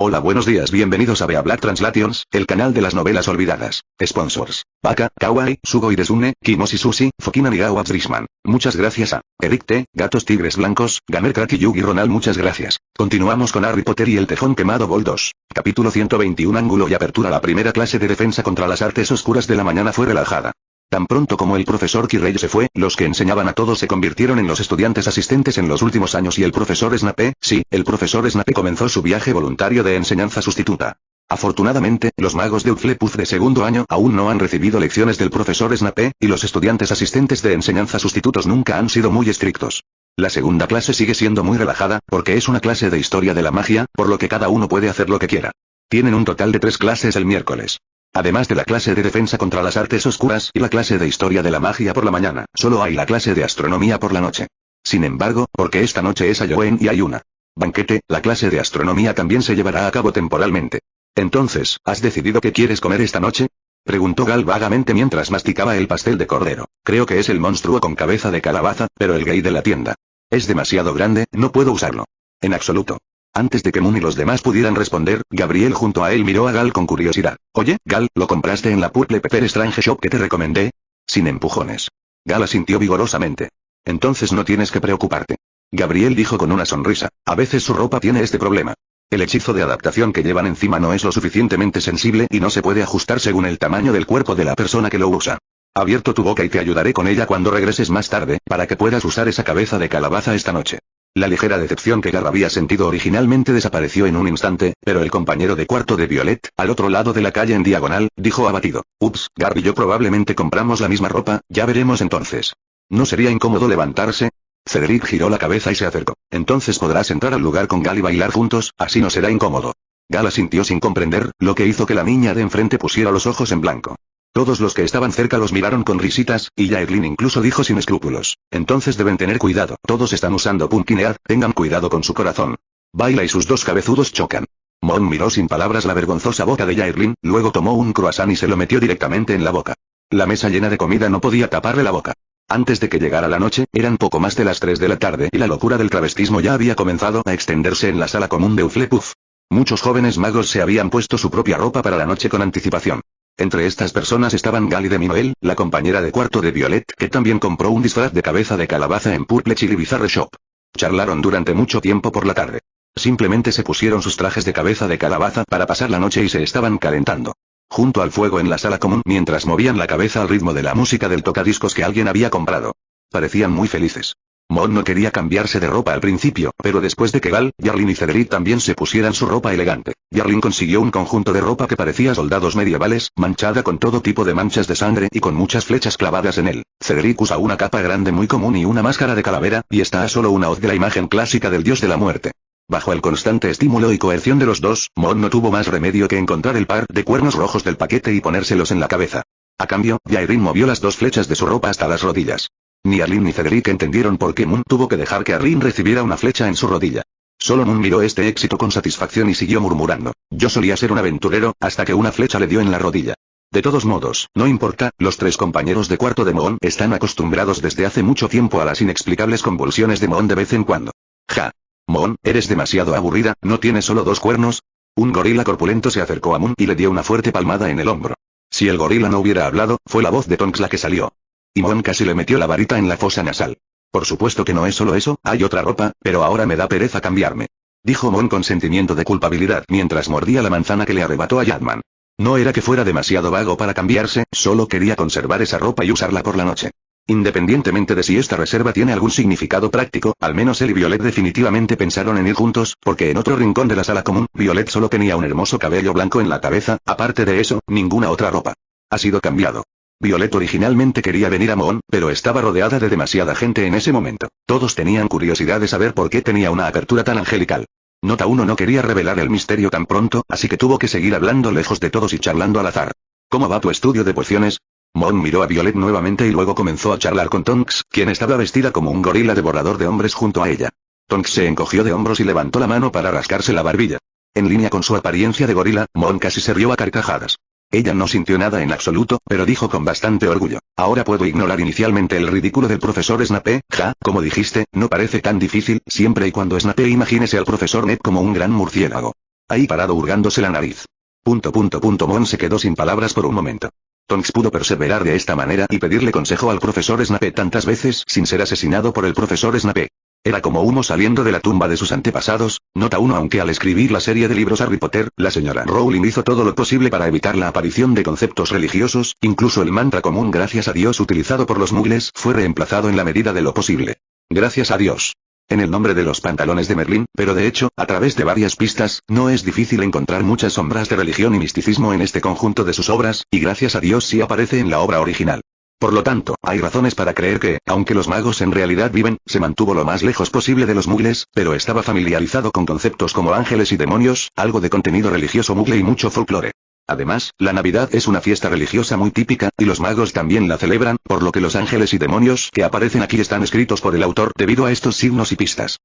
Hola, buenos días, bienvenidos a Bea Black Translations, el canal de las novelas olvidadas. Sponsors: Baka, Kawaii, Sugoi Desune, Kimoshi Sushi, Fukina Nigawa Drishman. Muchas gracias a Eric T, Gatos Tigres Blancos, Gamer Crack y Yugi Ronald. Muchas gracias. Continuamos con Harry Potter y el Tefón Quemado Vol 2. Capítulo 121. Ángulo y apertura. La primera clase de defensa contra las artes oscuras de la mañana fue relajada. Tan pronto como el profesor Kirei se fue, los que enseñaban a todos se convirtieron en los estudiantes asistentes en los últimos años y el profesor Snape, sí, el profesor Snape comenzó su viaje voluntario de enseñanza sustituta. Afortunadamente, los magos de Hufflepuff de segundo año aún no han recibido lecciones del profesor Snape, y los estudiantes asistentes de enseñanza sustitutos nunca han sido muy estrictos. La segunda clase sigue siendo muy relajada, porque es una clase de historia de la magia, por lo que cada uno puede hacer lo que quiera. Tienen un total de 3 clases el miércoles. Además de la clase de defensa contra las artes oscuras y la clase de historia de la magia por la mañana, solo hay la clase de astronomía por la noche. Sin embargo, porque esta noche es Halloween y hay una banquete, la clase de astronomía también se llevará a cabo temporalmente. Entonces, ¿has decidido qué quieres comer esta noche?, preguntó Gal vagamente mientras masticaba el pastel de cordero. Creo que es el monstruo con cabeza de calabaza, pero el gay de la tienda. Es demasiado grande, no puedo usarlo. En absoluto. Antes de que Moon y los demás pudieran responder, Gabriel junto a él miró a Gal con curiosidad. Oye, Gal, ¿lo compraste en la Purple Pepper Strange Shop que te recomendé? Sin empujones. Gal asintió vigorosamente. Entonces no tienes que preocuparte. Gabriel dijo con una sonrisa. A veces su ropa tiene este problema. El hechizo de adaptación que llevan encima no es lo suficientemente sensible y no se puede ajustar según el tamaño del cuerpo de la persona que lo usa. Abierto tu boca y te ayudaré con ella cuando regreses más tarde, para que puedas usar esa cabeza de calabaza esta noche. La ligera decepción que Gar había sentido originalmente desapareció en un instante, pero el compañero de cuarto de Violet, al otro lado de la calle en diagonal, dijo abatido. Ups, Gar y yo probablemente compramos la misma ropa, ya veremos entonces. ¿No sería incómodo levantarse? Cedric giró la cabeza y se acercó. Entonces podrás entrar al lugar con Gal y bailar juntos, así no será incómodo. Gal asintió sin comprender, lo que hizo que la niña de enfrente pusiera los ojos en blanco. Todos los que estaban cerca los miraron con risitas, y Yaelin incluso dijo sin escrúpulos. Entonces deben tener cuidado, todos están usando Pumpkinhead, tengan cuidado con su corazón. Baila y sus dos cabezudos chocan. Mon miró sin palabras la vergonzosa boca de Yaelin, luego tomó un croissant y se lo metió directamente en la boca. La mesa llena de comida no podía taparle la boca. Antes de que llegara la noche, eran poco más de las 3 de la tarde y la locura del travestismo ya había comenzado a extenderse en la sala común de Hufflepuff. Muchos jóvenes magos se habían puesto su propia ropa para la noche con anticipación. Entre estas personas estaban Gal y Demi Noel, la compañera de cuarto de Violet, que también compró un disfraz de cabeza de calabaza en Purple Chili Bizarre Shop. Charlaron durante mucho tiempo por la tarde. Simplemente se pusieron sus trajes de cabeza de calabaza para pasar la noche y se estaban calentando junto al fuego en la sala común mientras movían la cabeza al ritmo de la música del tocadiscos que alguien había comprado. Parecían muy felices. Mon no quería cambiarse de ropa al principio, pero después de que Gal, Yarlin y Cedric también se pusieran su ropa elegante, Yarlin consiguió un conjunto de ropa que parecía soldados medievales, manchada con todo tipo de manchas de sangre y con muchas flechas clavadas en él. Cedric usa una capa grande muy común y una máscara de calavera, y está a solo una hoz de la imagen clásica del dios de la muerte. Bajo el constante estímulo y coerción de los dos, Mon no tuvo más remedio que encontrar el par de cuernos rojos del paquete y ponérselos en la cabeza. A cambio, Yaelin movió las 2 flechas de su ropa hasta las rodillas. Ni Arlene ni Cedric entendieron por qué Moon tuvo que dejar que Arlene recibiera una flecha en su rodilla. Solo Moon miró este éxito con satisfacción y siguió murmurando. Yo solía ser un aventurero, hasta que una flecha le dio en la rodilla. De todos modos, no importa, los 3 compañeros de cuarto de Moon están acostumbrados desde hace mucho tiempo a las inexplicables convulsiones de Moon de vez en cuando. Ja. Moon, eres demasiado aburrida, ¿no tienes solo 2 cuernos? Un gorila corpulento se acercó a Moon y le dio una fuerte palmada en el hombro. Si el gorila no hubiera hablado, fue la voz de Tonks la que salió. Y Mon casi le metió la varita en la fosa nasal. Por supuesto que no es solo eso, hay otra ropa, pero ahora me da pereza cambiarme. Dijo Mon con sentimiento de culpabilidad mientras mordía la manzana que le arrebató a Yadman. No era que fuera demasiado vago para cambiarse, solo quería conservar esa ropa y usarla por la noche. Independientemente de si esta reserva tiene algún significado práctico, al menos él y Violet definitivamente pensaron en ir juntos, porque en otro rincón de la sala común, Violet solo tenía un hermoso cabello blanco en la cabeza, aparte de eso, ninguna otra ropa. Ha sido cambiado. Violet originalmente quería venir a Moon, pero estaba rodeada de demasiada gente en ese momento. Todos tenían curiosidad de saber por qué tenía una apertura tan angelical. Nota 1 no quería revelar el misterio tan pronto, así que tuvo que seguir hablando lejos de todos y charlando al azar. ¿Cómo va tu estudio de pociones? Mon miró a Violet nuevamente y luego comenzó a charlar con Tonks, quien estaba vestida como un gorila devorador de hombres junto a ella. Tonks se encogió de hombros y levantó la mano para rascarse la barbilla. En línea con su apariencia de gorila, Mon casi se rió a carcajadas. Ella no sintió nada en absoluto, pero dijo con bastante orgullo. Ahora puedo ignorar inicialmente el ridículo del profesor Snape, como dijiste, no parece tan difícil, siempre y cuando Snape imagínese al profesor Ned como un gran murciélago. ahí parado hurgándose la nariz. Mon se quedó sin palabras por un momento. Tonks pudo perseverar de esta manera y pedirle consejo al profesor Snape tantas veces sin ser asesinado por el profesor Snape. Era como humo saliendo de la tumba de sus antepasados. Nota 1. Aunque al escribir la serie de libros Harry Potter, la señora Rowling hizo todo lo posible para evitar la aparición de conceptos religiosos, incluso el mantra común gracias a Dios utilizado por los muggles fue reemplazado en la medida de lo posible. Gracias a Dios. En el nombre de los pantalones de Merlín, pero de hecho, a través de varias pistas, no es difícil encontrar muchas sombras de religión y misticismo en este conjunto de sus obras, y gracias a Dios sí aparece en la obra original. Por lo tanto, hay razones para creer que, aunque los magos en realidad viven, se mantuvo lo más lejos posible de los muggles, pero estaba familiarizado con conceptos como ángeles y demonios, algo de contenido religioso muggle y mucho folclore. Además, la Navidad es una fiesta religiosa muy típica, y los magos también la celebran, por lo que los ángeles y demonios que aparecen aquí están escritos por el autor debido a estos signos y pistas.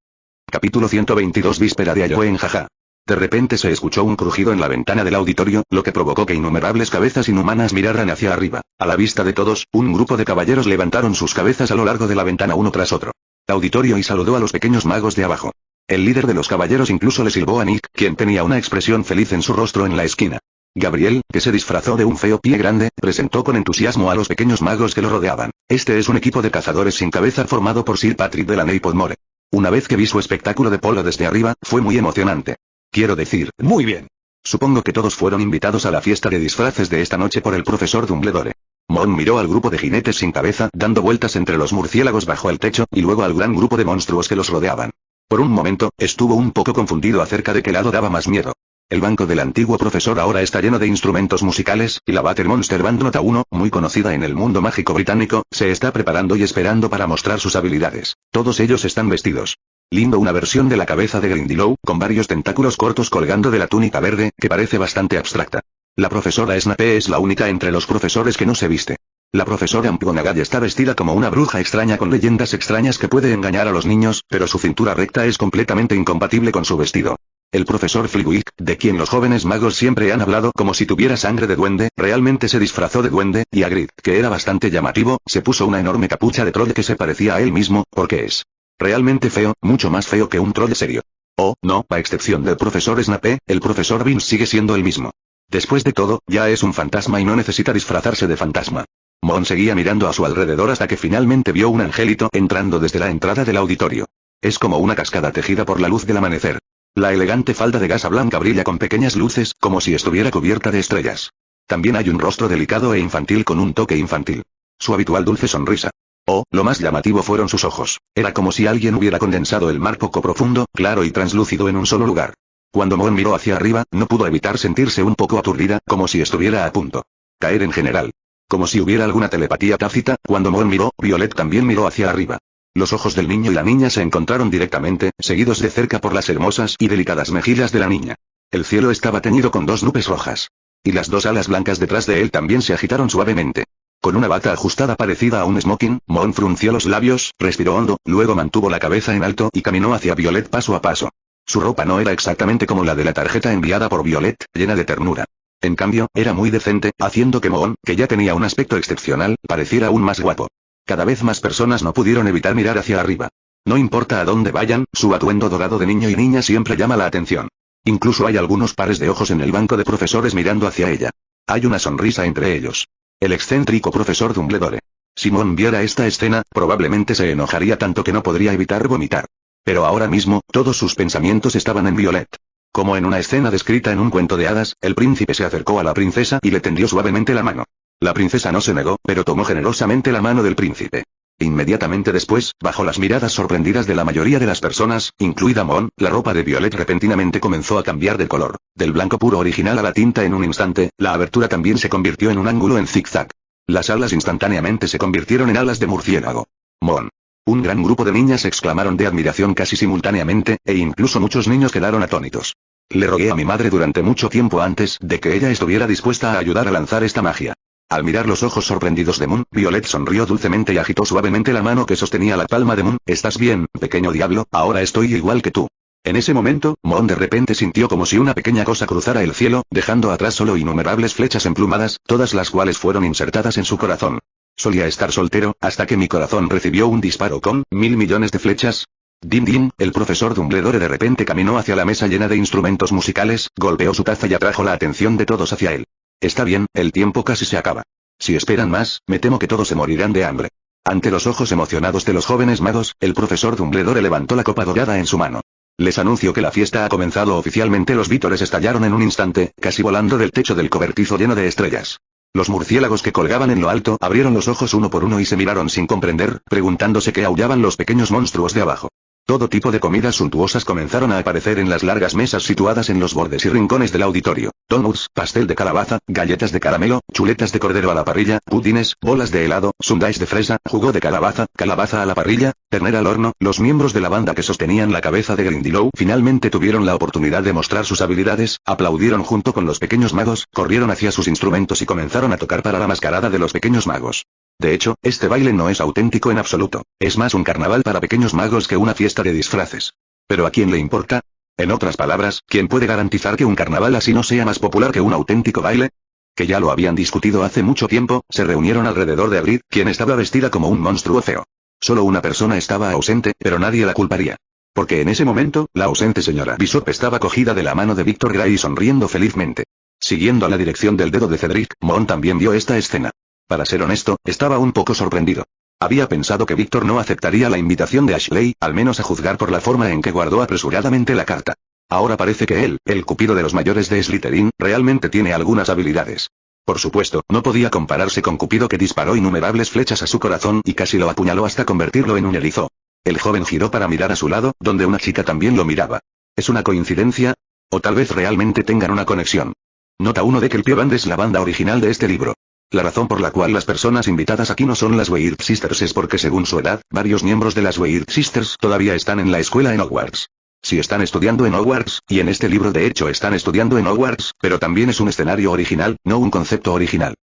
Capítulo 122 Víspera de Halloween jaja. De repente se escuchó un crujido en la ventana del auditorio, lo que provocó que innumerables cabezas inhumanas miraran hacia arriba. A la vista de todos, un grupo de caballeros levantaron sus cabezas a lo largo de la ventana uno tras otro. Auditorio y saludó a los pequeños magos de abajo. El líder de los caballeros incluso le silbó a Nick, quien tenía una expresión feliz en su rostro en la esquina. Gabriel, que se disfrazó de un feo pie grande, presentó con entusiasmo a los pequeños magos que lo rodeaban. Este es un equipo de cazadores sin cabeza formado por Sir Patrick Delaney Podmore. Una vez que vi su espectáculo de polo desde arriba, fue muy emocionante. Quiero decir, muy bien. Supongo que todos fueron invitados a la fiesta de disfraces de esta noche por el profesor Dumbledore. Mon miró al grupo de jinetes sin cabeza, dando vueltas entre los murciélagos bajo el techo, y luego al gran grupo de monstruos que los rodeaban. Por un momento, estuvo un poco confundido acerca de qué lado daba más miedo. El banco del antiguo profesor ahora está lleno de instrumentos musicales, y la Battle Monster Band Nota 1, muy conocida en el mundo mágico británico, se está preparando y esperando para mostrar sus habilidades. Todos ellos están vestidos. Lindo, una versión de la cabeza de Grindylow, con varios tentáculos cortos colgando de la túnica verde, que parece bastante abstracta. La profesora Snape es la única entre los profesores que no se viste. La profesora McGonagall está vestida como una bruja extraña con leyendas extrañas que puede engañar a los niños, pero su cintura recta es completamente incompatible con su vestido. El profesor Flitwick, de quien los jóvenes magos siempre han hablado como si tuviera sangre de duende, realmente se disfrazó de duende, y Hagrid, que era bastante llamativo, se puso una enorme capucha de troll que se parecía a él mismo, porque es realmente feo, mucho más feo que un troll serio. Oh, no, a excepción del profesor Snape, el profesor Vince sigue siendo el mismo. Después de todo, ya es un fantasma y no necesita disfrazarse de fantasma. Mon seguía mirando a su alrededor hasta que finalmente vio un angelito entrando desde la entrada del auditorio. Es como una cascada tejida por la luz del amanecer. La elegante falda de gasa blanca brilla con pequeñas luces, como si estuviera cubierta de estrellas. También hay un rostro delicado e infantil con un toque infantil. Su habitual dulce sonrisa. Oh, lo más llamativo fueron sus ojos. Era como si alguien hubiera condensado el mar poco profundo, claro y translúcido en un solo lugar. Cuando Mon miró hacia arriba, no pudo evitar sentirse un poco aturdida, como si estuviera a punto caer en general. Como si hubiera alguna telepatía tácita, cuando Mon miró, Violet también miró hacia arriba. Los ojos del niño y la niña se encontraron directamente, seguidos de cerca por las hermosas y delicadas mejillas de la niña. El cielo estaba teñido con dos nubes rojas. Y las dos alas blancas detrás de él también se agitaron suavemente. Con una bata ajustada parecida a un smoking, Mon frunció los labios, respiró hondo, luego mantuvo la cabeza en alto y caminó hacia Violet paso a paso. Su ropa no era exactamente como la de la tarjeta enviada por Violet, llena de ternura. En cambio, era muy decente, haciendo que Mon, que ya tenía un aspecto excepcional, pareciera aún más guapo. Cada vez más personas no pudieron evitar mirar hacia arriba. No importa a dónde vayan, su atuendo dorado de niño y niña siempre llama la atención. Incluso hay algunos pares de ojos en el banco de profesores mirando hacia ella. Hay una sonrisa entre ellos. El excéntrico profesor Dumbledore. Si Mon viera esta escena, probablemente se enojaría tanto que no podría evitar vomitar. Pero ahora mismo, todos sus pensamientos estaban en Violet. Como en una escena descrita en un cuento de hadas, el príncipe se acercó a la princesa y le tendió suavemente la mano. La princesa no se negó, pero tomó generosamente la mano del príncipe. Inmediatamente después, bajo las miradas sorprendidas de la mayoría de las personas, incluida Mon, la ropa de Violet repentinamente comenzó a cambiar de color, del blanco puro original a la tinta en un instante. La abertura también se convirtió en un ángulo en zigzag. Las alas instantáneamente se convirtieron en alas de murciélago. Mon. Un gran grupo de niñas exclamaron de admiración casi simultáneamente, e incluso muchos niños quedaron atónitos. Le rogué a mi madre durante mucho tiempo antes de que ella estuviera dispuesta a ayudar a lanzar esta magia. Al mirar los ojos sorprendidos de Moon, Violet sonrió dulcemente y agitó suavemente la mano que sostenía la palma de Moon. ¿Estás bien, pequeño diablo? Ahora estoy igual que tú. En ese momento, Moon de repente sintió como si una pequeña cosa cruzara el cielo, dejando atrás solo innumerables flechas emplumadas, todas las cuales fueron insertadas en su corazón. Solía estar soltero, hasta que mi corazón recibió un disparo con 1000 millones de flechas. Dim dim, el profesor Dumbledore de repente caminó hacia la mesa llena de instrumentos musicales, golpeó su taza y atrajo la atención de todos hacia él. Está bien, el tiempo casi se acaba. Si esperan más, me temo que todos se morirán de hambre. Ante los ojos emocionados de los jóvenes magos, el profesor Dumbledore levantó la copa dorada en su mano. Les anuncio que la fiesta ha comenzado oficialmente. Los vítores estallaron en un instante, casi volando del techo del cobertizo lleno de estrellas. Los murciélagos que colgaban en lo alto abrieron los ojos uno por uno y se miraron sin comprender, preguntándose qué aullaban los pequeños monstruos de abajo. Todo tipo de comidas suntuosas comenzaron a aparecer en las largas mesas situadas en los bordes y rincones del auditorio. Donuts, pastel de calabaza, galletas de caramelo, chuletas de cordero a la parrilla, pudines, bolas de helado, sundaes de fresa, jugo de calabaza, calabaza a la parrilla, ternera al horno. Los miembros de la banda que sostenían la cabeza de Grindylow finalmente tuvieron la oportunidad de mostrar sus habilidades, aplaudieron junto con los pequeños magos, corrieron hacia sus instrumentos y comenzaron a tocar para la mascarada de los pequeños magos. De hecho, este baile no es auténtico en absoluto, es más un carnaval para pequeños magos que una fiesta de disfraces. ¿Pero a quién le importa? En otras palabras, ¿quién puede garantizar que un carnaval así no sea más popular que un auténtico baile? Que ya lo habían discutido hace mucho tiempo, se reunieron alrededor de Hagrid, quien estaba vestida como un monstruo feo. Solo una persona estaba ausente, pero nadie la culparía. Porque en ese momento, la ausente señora Bishop estaba cogida de la mano de Víctor Gray sonriendo felizmente. Siguiendo la dirección del dedo de Cedric, Mon también vio esta escena. Para ser honesto, estaba un poco sorprendido. Había pensado que Víctor no aceptaría la invitación de Ashley, al menos a juzgar por la forma en que guardó apresuradamente la carta. Ahora parece que él, el cupido de los mayores de Slytherin, realmente tiene algunas habilidades. Por supuesto, no podía compararse con Cupido, que disparó innumerables flechas a su corazón y casi lo apuñaló hasta convertirlo en un erizo. El joven giró para mirar a su lado, donde una chica también lo miraba. ¿Es una coincidencia? ¿O tal vez realmente tengan una conexión? Nota 1 de Kelpie Band es la banda original de este libro. La razón por la cual las personas invitadas aquí no son las Weird Sisters es porque según su edad, varios miembros de las Weird Sisters todavía están en la escuela en Hogwarts. Si están estudiando en Hogwarts, y en este libro de hecho están estudiando en Hogwarts, pero también es un escenario original, no un concepto original.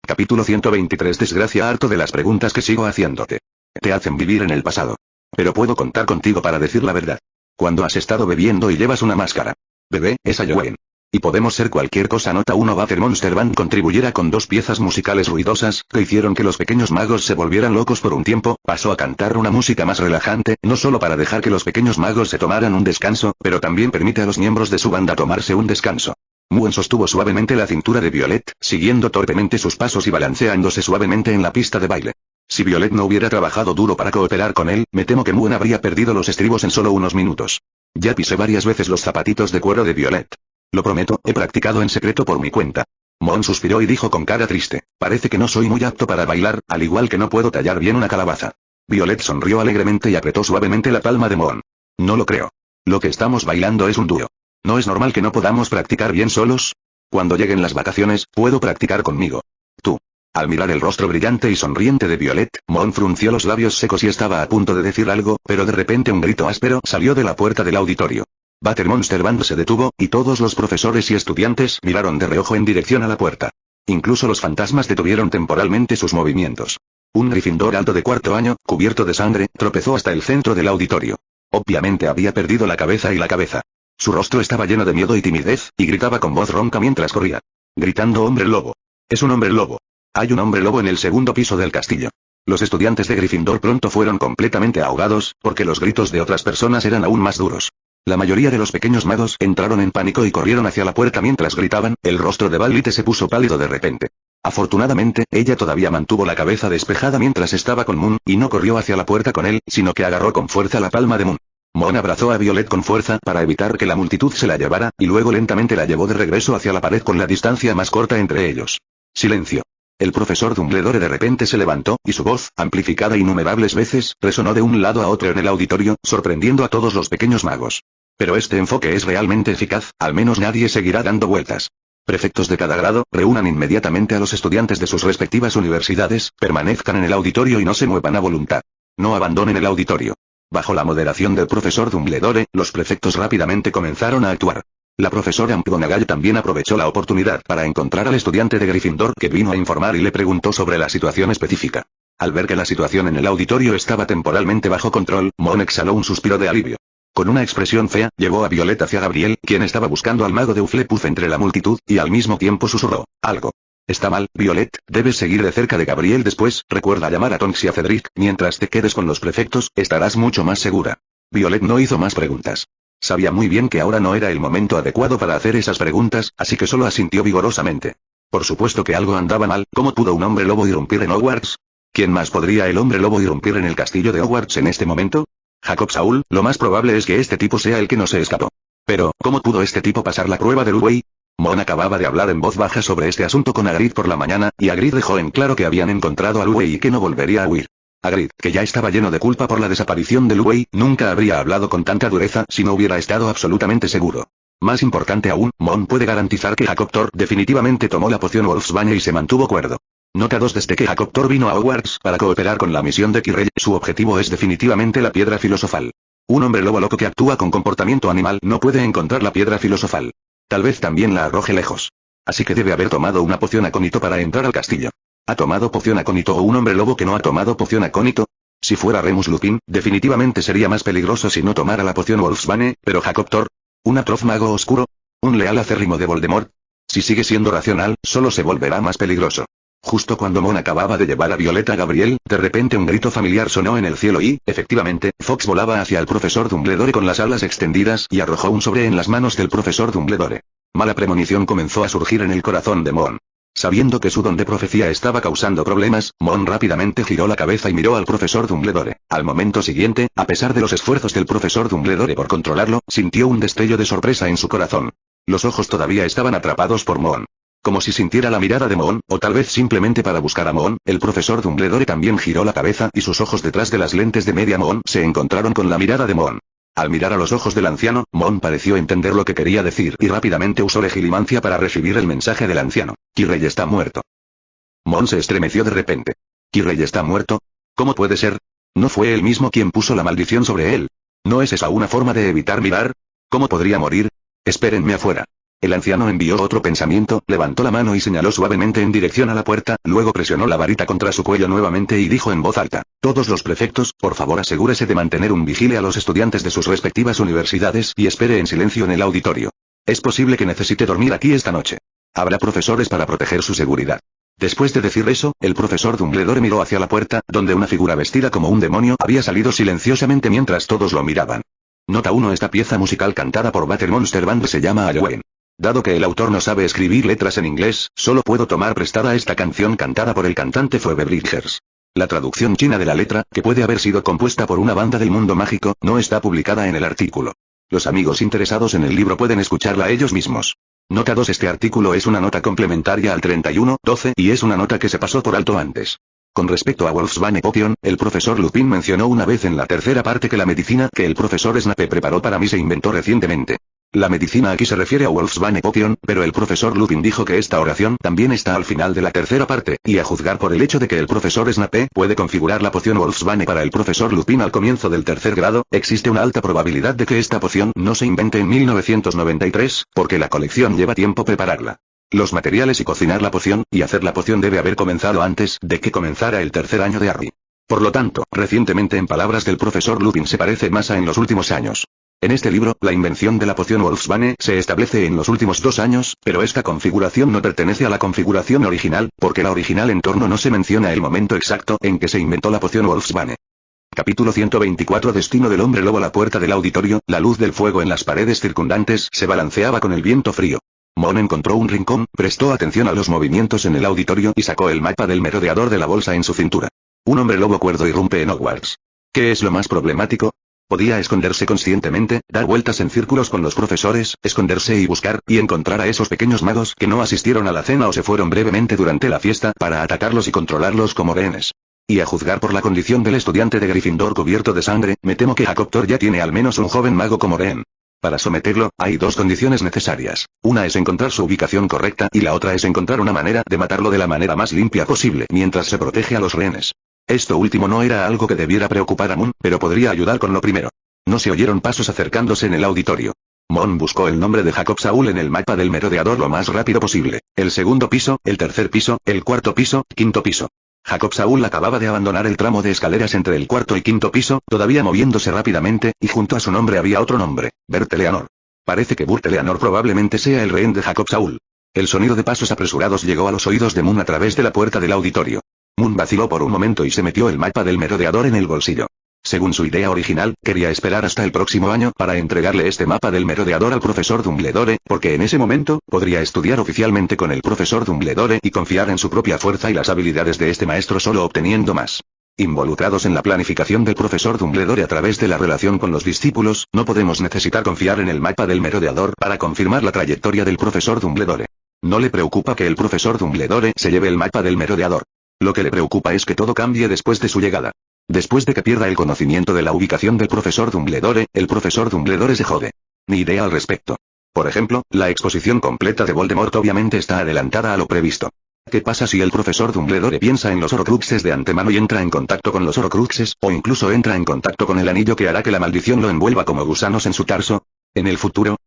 Capítulo 123. Desgracia, harto de las preguntas que sigo haciéndote. Te hacen vivir en el pasado. Pero puedo contar contigo para decir la verdad. Cuando has estado bebiendo y llevas una máscara. Bebé, es Joanne. Y podemos ser cualquier cosa. Nota 1. Baker Monster Band contribuyera con dos piezas musicales ruidosas, que hicieron que los pequeños magos se volvieran locos por un tiempo. Pasó a cantar una música más relajante, no solo para dejar que los pequeños magos se tomaran un descanso, pero también permite a los miembros de su banda tomarse un descanso. Moon sostuvo suavemente la cintura de Violet, siguiendo torpemente sus pasos y balanceándose suavemente en la pista de baile. Si Violet no hubiera trabajado duro para cooperar con él, me temo que Moon habría perdido los estribos en solo unos minutos. Ya pisé varias veces los zapatitos de cuero de Violet. Lo prometo, he practicado en secreto por mi cuenta. Mon suspiró y dijo con cara triste, parece que no soy muy apto para bailar, al igual que no puedo tallar bien una calabaza. Violet sonrió alegremente y apretó suavemente la palma de Mon. No lo creo. Lo que estamos bailando es un dúo. ¿No es normal que no podamos practicar bien solos? Cuando lleguen las vacaciones, puedo practicar conmigo. Tú. Al mirar el rostro brillante y sonriente de Violet, Mon frunció los labios secos y estaba a punto de decir algo, pero de repente un grito áspero salió de la puerta del auditorio. Baker Monster Band se detuvo, y todos los profesores y estudiantes miraron de reojo en dirección a la puerta. Incluso los fantasmas detuvieron temporalmente sus movimientos. Un Gryffindor alto de cuarto año, cubierto de sangre, tropezó hasta el centro del auditorio. Obviamente había perdido la cabeza y la cabeza. Su rostro estaba lleno de miedo y timidez, y gritaba con voz ronca mientras corría. Gritando hombre lobo. Es un hombre lobo. Hay un hombre lobo en el segundo piso del castillo. Los estudiantes de Gryffindor pronto fueron completamente ahogados, porque los gritos de otras personas eran aún más duros. La mayoría de los pequeños magos entraron en pánico y corrieron hacia la puerta mientras gritaban. El rostro de Valite se puso pálido de repente. Afortunadamente, ella todavía mantuvo la cabeza despejada mientras estaba con Moon, y no corrió hacia la puerta con él, sino que agarró con fuerza la palma de Moon. Moon abrazó a Violet con fuerza para evitar que la multitud se la llevara, y luego lentamente la llevó de regreso hacia la pared con la distancia más corta entre ellos. Silencio. El profesor Dumbledore de repente se levantó, y su voz, amplificada innumerables veces, resonó de un lado a otro en el auditorio, sorprendiendo a todos los pequeños magos. Pero este enfoque es realmente eficaz, al menos nadie seguirá dando vueltas. Prefectos de cada grado, reúnan inmediatamente a los estudiantes de sus respectivas universidades, permanezcan en el auditorio y no se muevan a voluntad. No abandonen el auditorio. Bajo la moderación del profesor Dumbledore, los prefectos rápidamente comenzaron a actuar. La profesora McGonagall también aprovechó la oportunidad para encontrar al estudiante de Gryffindor que vino a informar y le preguntó sobre la situación específica. Al ver que la situación en el auditorio estaba temporalmente bajo control, Mon exhaló un suspiro de alivio. Con una expresión fea, llevó a Violet hacia Gabriel, quien estaba buscando al mago de Hufflepuff entre la multitud, y al mismo tiempo susurró, algo. Está mal, Violet, debes seguir de cerca de Gabriel después, recuerda llamar a Tonks y a Cedric, mientras te quedes con los prefectos, estarás mucho más segura. Violet no hizo más preguntas. Sabía muy bien que ahora no era el momento adecuado para hacer esas preguntas, así que solo asintió vigorosamente. Por supuesto que algo andaba mal. ¿Cómo pudo un hombre lobo irrumpir en Hogwarts? ¿Quién más podría el hombre lobo irrumpir en el castillo de Hogwarts en este momento? Jacob Saúl, lo más probable es que este tipo sea el que no se escapó. Pero, ¿cómo pudo este tipo pasar la prueba del Uwey? Mon acababa de hablar en voz baja sobre este asunto con Hagrid por la mañana, y Hagrid dejó en claro que habían encontrado al Uwey y que no volvería a huir. Hagrid, que ya estaba lleno de culpa por la desaparición del Uwey, nunca habría hablado con tanta dureza si no hubiera estado absolutamente seguro. Más importante aún, Mon puede garantizar que Jacob Thor definitivamente tomó la poción Wolfsbane y se mantuvo cuerdo. Nota 2. Desde que Jacob Thor vino a Hogwarts para cooperar con la misión de Quirrell, su objetivo es definitivamente la piedra filosofal. Un hombre lobo loco que actúa con comportamiento animal no puede encontrar la piedra filosofal. Tal vez también la arroje lejos. Así que debe haber tomado una poción acónito para entrar al castillo. ¿Ha tomado poción acónito o un hombre lobo que no ha tomado poción acónito? Si fuera Remus Lupin, definitivamente sería más peligroso si no tomara la poción Wolfsbane, pero Jacob Thor, ¿un atroz mago oscuro? ¿Un leal acérrimo de Voldemort? Si sigue siendo racional, solo se volverá más peligroso. Justo cuando Mon acababa de llevar a Violeta a Gabriel, de repente un grito familiar sonó en el cielo y, efectivamente, Fox volaba hacia el profesor Dumbledore con las alas extendidas y arrojó un sobre en las manos del profesor Dumbledore. Mala premonición comenzó a surgir en el corazón de Mon. Sabiendo que su don de profecía estaba causando problemas, Mon rápidamente giró la cabeza y miró al profesor Dumbledore. Al momento siguiente, a pesar de los esfuerzos del profesor Dumbledore por controlarlo, sintió un destello de sorpresa en su corazón. Los ojos todavía estaban atrapados por Mon. Como si sintiera la mirada de Mon, o tal vez simplemente para buscar a Mon, el profesor Dumbledore también giró la cabeza y sus ojos detrás de las lentes de media Mon se encontraron con la mirada de Mon. Al mirar a los ojos del anciano, Mon pareció entender lo que quería decir y rápidamente usó legilimancia para recibir el mensaje del anciano. Quirrell está muerto. Mon se estremeció de repente. ¿Quirrell está muerto? ¿Cómo puede ser? ¿No fue él mismo quien puso la maldición sobre él? ¿No es esa una forma de evitar mirar? ¿Cómo podría morir? Espérenme afuera. El anciano envió otro pensamiento, levantó la mano y señaló suavemente en dirección a la puerta, luego presionó la varita contra su cuello nuevamente y dijo en voz alta: todos los prefectos, por favor asegúrese de mantener un vigile a los estudiantes de sus respectivas universidades y espere en silencio en el auditorio. Es posible que necesite dormir aquí esta noche. Habrá profesores para proteger su seguridad. Después de decir eso, el profesor Dumbledore miró hacia la puerta, donde una figura vestida como un demonio había salido silenciosamente mientras todos lo miraban. Nota 1. Esta pieza musical cantada por Battle Monster Band se llama Halloween. Dado que el autor no sabe escribir letras en inglés, solo puedo tomar prestada esta canción cantada por el cantante Phoebe Bridgers. La traducción china de la letra, que puede haber sido compuesta por una banda del mundo mágico, no está publicada en el artículo. Los amigos interesados en el libro pueden escucharla ellos mismos. Nota 2. Este artículo es una nota complementaria al 31.12 y es una nota que se pasó por alto antes. Con respecto a Wolfsbane Potion, el profesor Lupin mencionó una vez en la tercera parte que la medicina que el profesor Snape preparó para mí se inventó recientemente. La medicina aquí se refiere a Wolfsbane Potion, pero el profesor Lupin dijo que esta oración también está al final de la tercera parte, y a juzgar por el hecho de que el profesor Snape puede configurar la poción Wolfsbane para el profesor Lupin al comienzo del tercer grado, existe una alta probabilidad de que esta poción no se invente en 1993, porque la colección lleva tiempo prepararla. Los materiales y cocinar la poción, y hacer la poción debe haber comenzado antes de que comenzara el tercer año de Harry. Por lo tanto, recientemente en palabras del profesor Lupin se parece más a en los últimos años. En este libro, la invención de la poción Wolfsbane se establece en los últimos 2 años, pero esta configuración no pertenece a la configuración original, porque la original en torno no se menciona el momento exacto en que se inventó la poción Wolfsbane. Capítulo 124. Destino del hombre lobo. La puerta del auditorio, la luz del fuego en las paredes circundantes se balanceaba con el viento frío. Mon encontró un rincón, prestó atención a los movimientos en el auditorio y sacó el mapa del merodeador de la bolsa en su cintura. Un hombre lobo cuerdo irrumpe en Hogwarts. ¿Qué es lo más problemático? Podía esconderse conscientemente, dar vueltas en círculos con los profesores, esconderse y buscar, y encontrar a esos pequeños magos que no asistieron a la cena o se fueron brevemente durante la fiesta para atacarlos y controlarlos como rehenes. Y a juzgar por la condición del estudiante de Gryffindor cubierto de sangre, me temo que Jacob Thor ya tiene al menos un joven mago como rehén. Para someterlo, hay 2 condiciones necesarias. Una es encontrar su ubicación correcta y la otra es encontrar una manera de matarlo de la manera más limpia posible mientras se protege a los rehenes. Esto último no era algo que debiera preocupar a Mon, pero podría ayudar con lo primero. No se oyeron pasos acercándose en el auditorio. Mon buscó el nombre de Jacob Saúl en el mapa del merodeador lo más rápido posible. El segundo piso, el tercer piso, el cuarto piso, quinto piso. Jacob Saúl acababa de abandonar el tramo de escaleras entre el cuarto y quinto piso, todavía moviéndose rápidamente, y junto a su nombre había otro nombre, Bert Eleanor. Parece que Bert Eleanor probablemente sea el rehén de Jacob Saúl. El sonido de pasos apresurados llegó a los oídos de Moon a través de la puerta del auditorio. Moon vaciló por un momento y se metió el mapa del merodeador en el bolsillo. Según su idea original, quería esperar hasta el próximo año para entregarle este mapa del merodeador al profesor Dumbledore, porque en ese momento, podría estudiar oficialmente con el profesor Dumbledore y confiar en su propia fuerza y las habilidades de este maestro solo obteniendo más. Involucrados en la planificación del profesor Dumbledore a través de la relación con los discípulos, no podemos necesitar confiar en el mapa del merodeador para confirmar la trayectoria del profesor Dumbledore. No le preocupa que el profesor Dumbledore se lleve el mapa del merodeador. Lo que le preocupa es que todo cambie después de su llegada. Después de que pierda el conocimiento de la ubicación del profesor Dumbledore, el profesor Dumbledore se jode. Ni idea al respecto. Por ejemplo, la exposición completa de Voldemort obviamente está adelantada a lo previsto. ¿Qué pasa si el profesor Dumbledore piensa en los Horcruxes de antemano y entra en contacto con los Horcruxes, o incluso entra en contacto con el anillo que hará que la maldición lo envuelva como gusanos en su tarso? ¿En el futuro?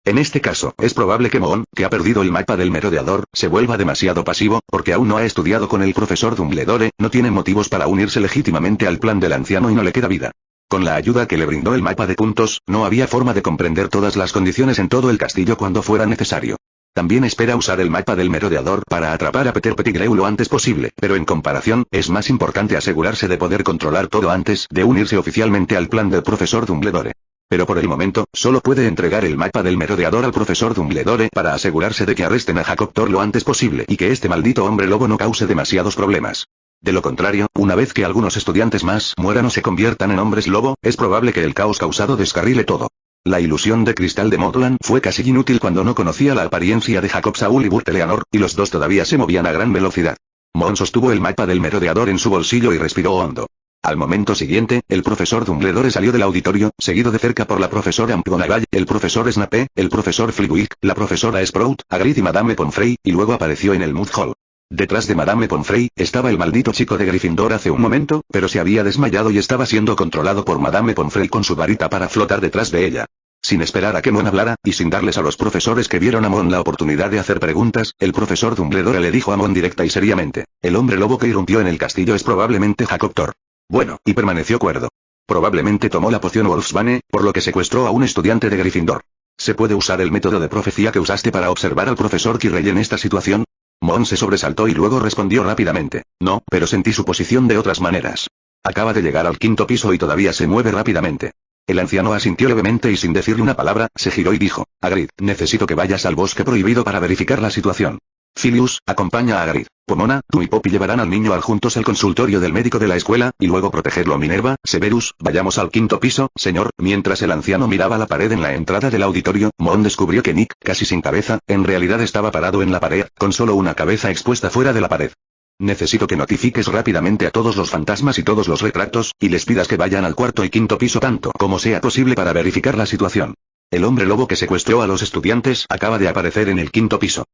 En este caso, es probable que Mon, que ha perdido el mapa del merodeador, se vuelva demasiado pasivo, porque aún no ha estudiado con el profesor Dumbledore, no tiene motivos para unirse legítimamente al plan del anciano y no le queda vida. Con la ayuda que le brindó el mapa de puntos, no había forma de comprender todas las condiciones en todo el castillo cuando fuera necesario. También espera usar el mapa del merodeador para atrapar a Peter Pettigrew lo antes posible, pero en comparación, es más importante asegurarse de poder controlar todo antes de unirse oficialmente al plan del profesor Dumbledore. Pero por el momento, solo puede entregar el mapa del merodeador al profesor Dumbledore para asegurarse de que arresten a Jacob Thor lo antes posible y que este maldito hombre lobo no cause demasiados problemas. De lo contrario, una vez que algunos estudiantes más mueran o se conviertan en hombres lobo, es probable que el caos causado descarrile todo. La ilusión de cristal de Modlan fue casi inútil cuando no conocía la apariencia de Jacob Saul y Burt Eleanor, y los dos todavía se movían a gran velocidad. Mon sostuvo el mapa del merodeador en su bolsillo y respiró hondo. Al momento siguiente, el profesor Dumbledore salió del auditorio, seguido de cerca por la profesora McGonagall, el profesor Snape, el profesor Flitwick, la profesora Sprout, Hagrid y Madame Pomfrey, y luego apareció en el Moot Hall. Detrás de Madame Pomfrey, estaba el maldito chico de Gryffindor hace un momento, pero se había desmayado y estaba siendo controlado por Madame Pomfrey con su varita para flotar detrás de ella. Sin esperar a que Mon hablara, y sin darles a los profesores que vieron a Mon la oportunidad de hacer preguntas, el profesor Dumbledore le dijo a Mon directa y seriamente: el hombre lobo que irrumpió en el castillo es probablemente Jacob Thor. Bueno, y permaneció cuerdo. Probablemente tomó la poción Wolfsbane, por lo que secuestró a un estudiante de Gryffindor. ¿Se puede usar el método de profecía que usaste para observar al profesor Quirrell en esta situación? Mon se sobresaltó y luego respondió rápidamente: no, pero sentí su posición de otras maneras. Acaba de llegar al quinto piso y todavía se mueve rápidamente. El anciano asintió levemente y sin decirle una palabra, se giró y dijo: Hagrid, necesito que vayas al bosque prohibido para verificar la situación. Filius, acompaña a Hagrid. Pomona, tú y Poppy llevarán al niño juntos al consultorio del médico de la escuela, y luego protegerlo. Minerva, Severus, vayamos al quinto piso, señor. Mientras el anciano miraba la pared en la entrada del auditorio, Mon descubrió que Nick, casi sin cabeza, en realidad estaba parado en la pared, con solo una cabeza expuesta fuera de la pared. Necesito que notifiques rápidamente a todos los fantasmas y todos los retratos, y les pidas que vayan al cuarto y quinto piso tanto como sea posible para verificar la situación. El hombre lobo que secuestró a los estudiantes acaba de aparecer en el quinto piso.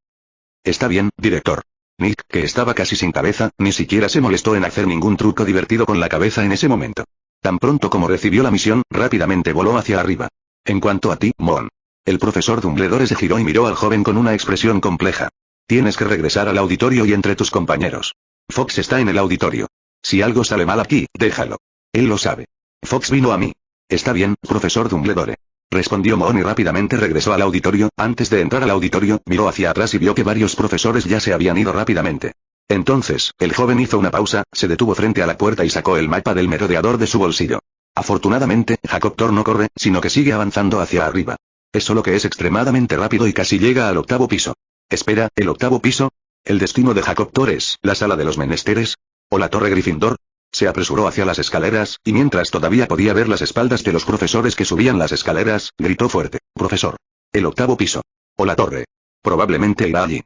Está bien, director. Nick, que estaba casi sin cabeza, ni siquiera se molestó en hacer ningún truco divertido con la cabeza en ese momento. Tan pronto como recibió la misión, rápidamente voló hacia arriba. En cuanto a ti, Mon. El profesor Dumbledore se giró y miró al joven con una expresión compleja. Tienes que regresar al auditorio y entre tus compañeros. Fox está en el auditorio. Si algo sale mal aquí, déjalo. Él lo sabe. Fox vino a mí. Está bien, profesor Dumbledore. Respondió Mon y rápidamente regresó al auditorio. Antes de entrar al auditorio, miró hacia atrás y vio que varios profesores ya se habían ido rápidamente. Entonces, el joven hizo una pausa, se detuvo frente a la puerta y sacó el mapa del merodeador de su bolsillo. Afortunadamente, Jacob Thor no corre, sino que sigue avanzando hacia arriba. Es solo que es extremadamente rápido y casi llega al octavo piso. Espera, ¿el octavo piso? ¿El destino de Jacob Thor es la sala de los menesteres? ¿O la torre Gryffindor? Se apresuró hacia las escaleras, y mientras todavía podía ver las espaldas de los profesores que subían las escaleras, gritó fuerte: profesor. El octavo piso. O la torre. Probablemente irá allí.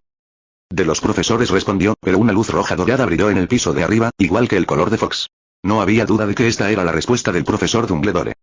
De los profesores respondió, pero una luz roja dorada brilló en el piso de arriba, igual que el color de Fox. No había duda de que esta era la respuesta del profesor Dumbledore.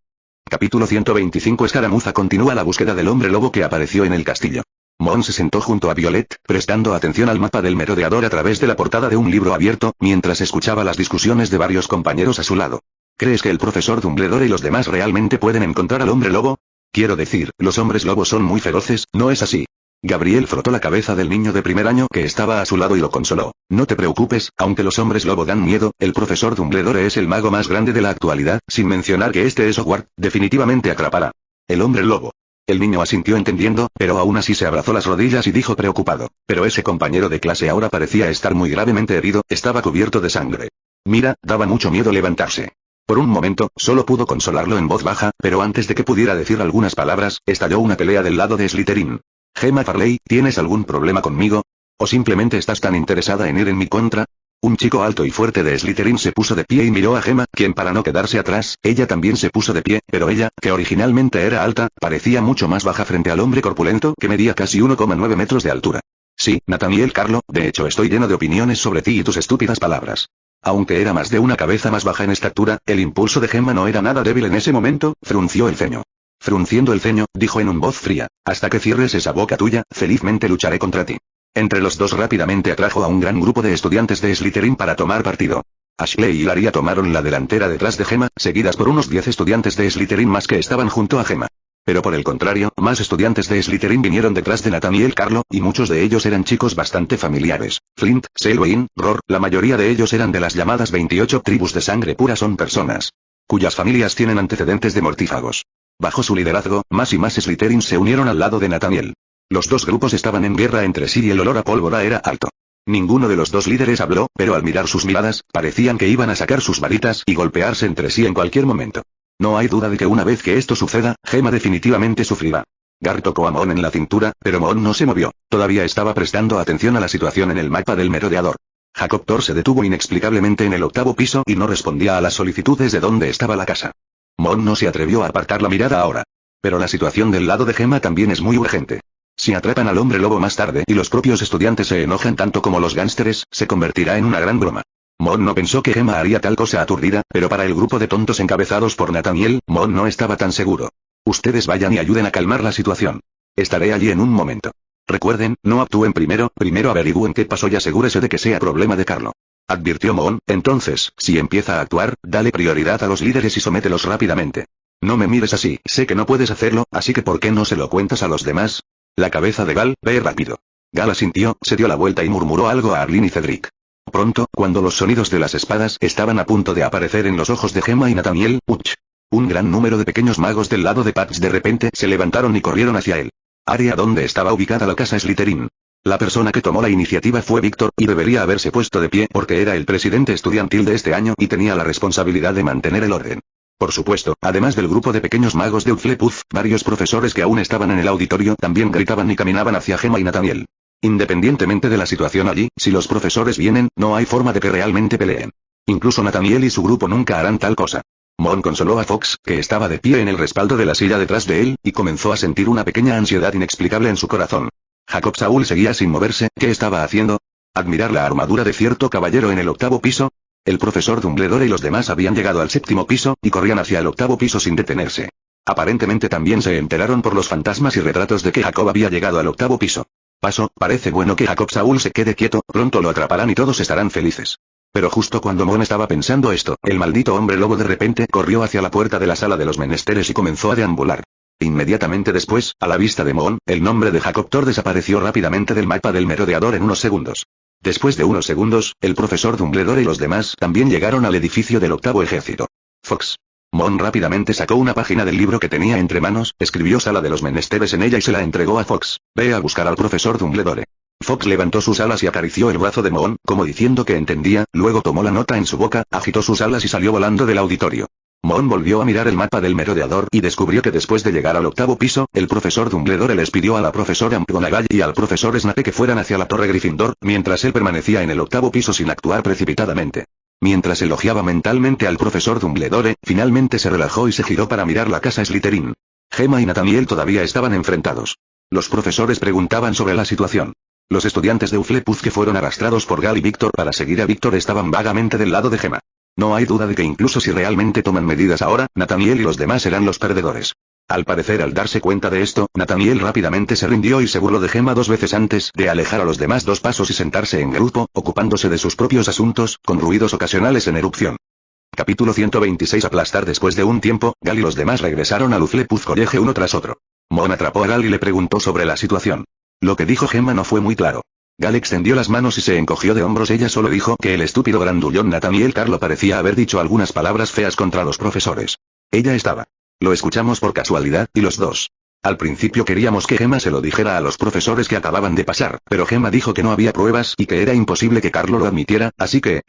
Capítulo 125. Escaramuza. Continúa la búsqueda del hombre lobo que apareció en el castillo. Mon se sentó junto a Violet, prestando atención al mapa del merodeador a través de la portada de un libro abierto, mientras escuchaba las discusiones de varios compañeros a su lado. ¿Crees que el profesor Dumbledore y los demás realmente pueden encontrar al hombre lobo? Quiero decir, los hombres lobos son muy feroces, ¿no es así? Gabriel frotó la cabeza del niño de primer año que estaba a su lado y lo consoló. No te preocupes, aunque los hombres lobo dan miedo, el profesor Dumbledore es el mago más grande de la actualidad, sin mencionar que este es Hogwarts, definitivamente atrapará. El hombre lobo. El niño asintió entendiendo, pero aún así se abrazó las rodillas y dijo preocupado: pero ese compañero de clase ahora parecía estar muy gravemente herido, estaba cubierto de sangre. Mira, daba mucho miedo levantarse. Por un momento, solo pudo consolarlo en voz baja, pero antes de que pudiera decir algunas palabras, estalló una pelea del lado de Slytherin. Gemma Farley, ¿tienes algún problema conmigo? ¿O simplemente estás tan interesada en ir en mi contra? Un chico alto y fuerte de Slytherin se puso de pie y miró a Gemma, quien para no quedarse atrás, ella también se puso de pie, pero ella, que originalmente era alta, parecía mucho más baja frente al hombre corpulento, que medía casi 1,9 metros de altura. Sí, Nathaniel Carlo, de hecho estoy lleno de opiniones sobre ti y tus estúpidas palabras. Aunque era más de una cabeza más baja en estatura, el impulso de Gemma no era nada débil en ese momento, frunció el ceño. Frunciendo el ceño, dijo en un voz fría, hasta que cierres esa boca tuya, felizmente lucharé contra ti. Entre los dos rápidamente atrajo a un gran grupo de estudiantes de Slytherin para tomar partido. Ashley y Laria tomaron la delantera detrás de Gemma, seguidas por unos 10 estudiantes de Slytherin más que estaban junto a Gemma. Pero por el contrario, más estudiantes de Slytherin vinieron detrás de Nathaniel Carlo, y muchos de ellos eran chicos bastante familiares. Flint, Selwyn, Roar, la mayoría de ellos eran de las llamadas 28 tribus de sangre pura, son personas cuyas familias tienen antecedentes de mortífagos. Bajo su liderazgo, más y más Slytherin se unieron al lado de Nathaniel. Los dos grupos estaban en guerra entre sí y el olor a pólvora era alto. Ninguno de los dos líderes habló, pero al mirar sus miradas, parecían que iban a sacar sus varitas y golpearse entre sí en cualquier momento. No hay duda de que una vez que esto suceda, Gemma definitivamente sufrirá. Gar tocó a Mon en la cintura, pero Mon no se movió. Todavía estaba prestando atención a la situación en el mapa del merodeador. Jacob Thor se detuvo inexplicablemente en el 8º piso y no respondía a las solicitudes de dónde estaba la casa. Mon no se atrevió a apartar la mirada ahora. Pero la situación del lado de Gemma también es muy urgente. Si atrapan al hombre lobo más tarde y los propios estudiantes se enojan tanto como los gánsteres, se convertirá en una gran broma. Mon no pensó que Gemma haría tal cosa aturdida, pero para el grupo de tontos encabezados por Nathaniel, Mon no estaba tan seguro. Ustedes vayan y ayuden a calmar la situación. Estaré allí en un momento. Recuerden, no actúen primero averigüen qué pasó y asegúrese de que sea problema de Carlo. Advirtió Mon, entonces, si empieza a actuar, dale prioridad a los líderes y somételos rápidamente. No me mires así, sé que no puedes hacerlo, así que ¿por qué no se lo cuentas a los demás? La cabeza de Gal, ve rápido. Gal asintió, se dio la vuelta y murmuró algo a Arlene y Cedric. Pronto, cuando los sonidos de las espadas estaban a punto de aparecer en los ojos de Gemma y Nathaniel, un gran número de pequeños magos del lado de Patch de repente se levantaron y corrieron hacia él. Área donde estaba ubicada la casa Slytherin. La persona que tomó la iniciativa fue Víctor, y debería haberse puesto de pie porque era el presidente estudiantil de este año y tenía la responsabilidad de mantener el orden. Por supuesto, además del grupo de pequeños magos de Hufflepuff, varios profesores que aún estaban en el auditorio también gritaban y caminaban hacia Gemma y Nathaniel. Independientemente de la situación allí, si los profesores vienen, no hay forma de que realmente peleen. Incluso Nathaniel y su grupo nunca harán tal cosa. Mon consoló a Fox, que estaba de pie en el respaldo de la silla detrás de él, y comenzó a sentir una pequeña ansiedad inexplicable en su corazón. Jacob Saúl seguía sin moverse, ¿qué estaba haciendo? ¿Admirar la armadura de cierto caballero en el 8º piso? El profesor Dumbledore y los demás habían llegado al 7º piso, y corrían hacia el 8º piso sin detenerse. Aparentemente también se enteraron por los fantasmas y retratos de que Jacob había llegado al 8º piso. Parece bueno que Jacob Saúl se quede quieto, pronto lo atraparán y todos estarán felices. Pero justo cuando Mon estaba pensando esto, el maldito hombre lobo de repente corrió hacia la puerta de la sala de los menesteres y comenzó a deambular. Inmediatamente después, a la vista de Mon, el nombre de Jacob Thor desapareció rápidamente del mapa del merodeador en unos segundos. Después de unos segundos, el profesor Dumbledore y los demás también llegaron al edificio del 8º ejército. Fox. Mon rápidamente sacó una página del libro que tenía entre manos, escribió Sala de los Menesteres en ella y se la entregó a Fox. Ve a buscar al profesor Dumbledore. Fox levantó sus alas y acarició el brazo de Mon, como diciendo que entendía, luego tomó la nota en su boca, agitó sus alas y salió volando del auditorio. Mon volvió a mirar el mapa del merodeador y descubrió que después de llegar al 8º piso, el profesor Dumbledore les pidió a la profesora McGonagall y al profesor Snape que fueran hacia la torre Gryffindor, mientras él permanecía en el 8º piso sin actuar precipitadamente. Mientras elogiaba mentalmente al profesor Dumbledore, finalmente se relajó y se giró para mirar la casa Slytherin. Gemma y Nathaniel todavía estaban enfrentados. Los profesores preguntaban sobre la situación. Los estudiantes de Hufflepuff que fueron arrastrados por Gal y Víctor para seguir a Víctor estaban vagamente del lado de Gemma. No hay duda de que incluso si realmente toman medidas ahora, Nathaniel y los demás serán los perdedores. Al parecer, al darse cuenta de esto, Nathaniel rápidamente se rindió y se burló de Gemma 2 veces antes de alejar a los demás 2 pasos y sentarse en grupo, ocupándose de sus propios asuntos, con ruidos ocasionales en erupción. Capítulo 126. Aplastar. Después de un tiempo, Gal y los demás regresaron al Hufflepuff College uno tras otro. Mon atrapó a Gal y le preguntó sobre la situación. Lo que dijo Gemma no fue muy claro. Gal extendió las manos y se encogió de hombros. Ella solo dijo que el estúpido grandullón Nathaniel Carlo parecía haber dicho algunas palabras feas contra los profesores. Ella estaba. Lo escuchamos por casualidad, y los dos. Al principio queríamos que Gemma se lo dijera a los profesores que acababan de pasar, pero Gemma dijo que no había pruebas y que era imposible que Carlo lo admitiera, así que,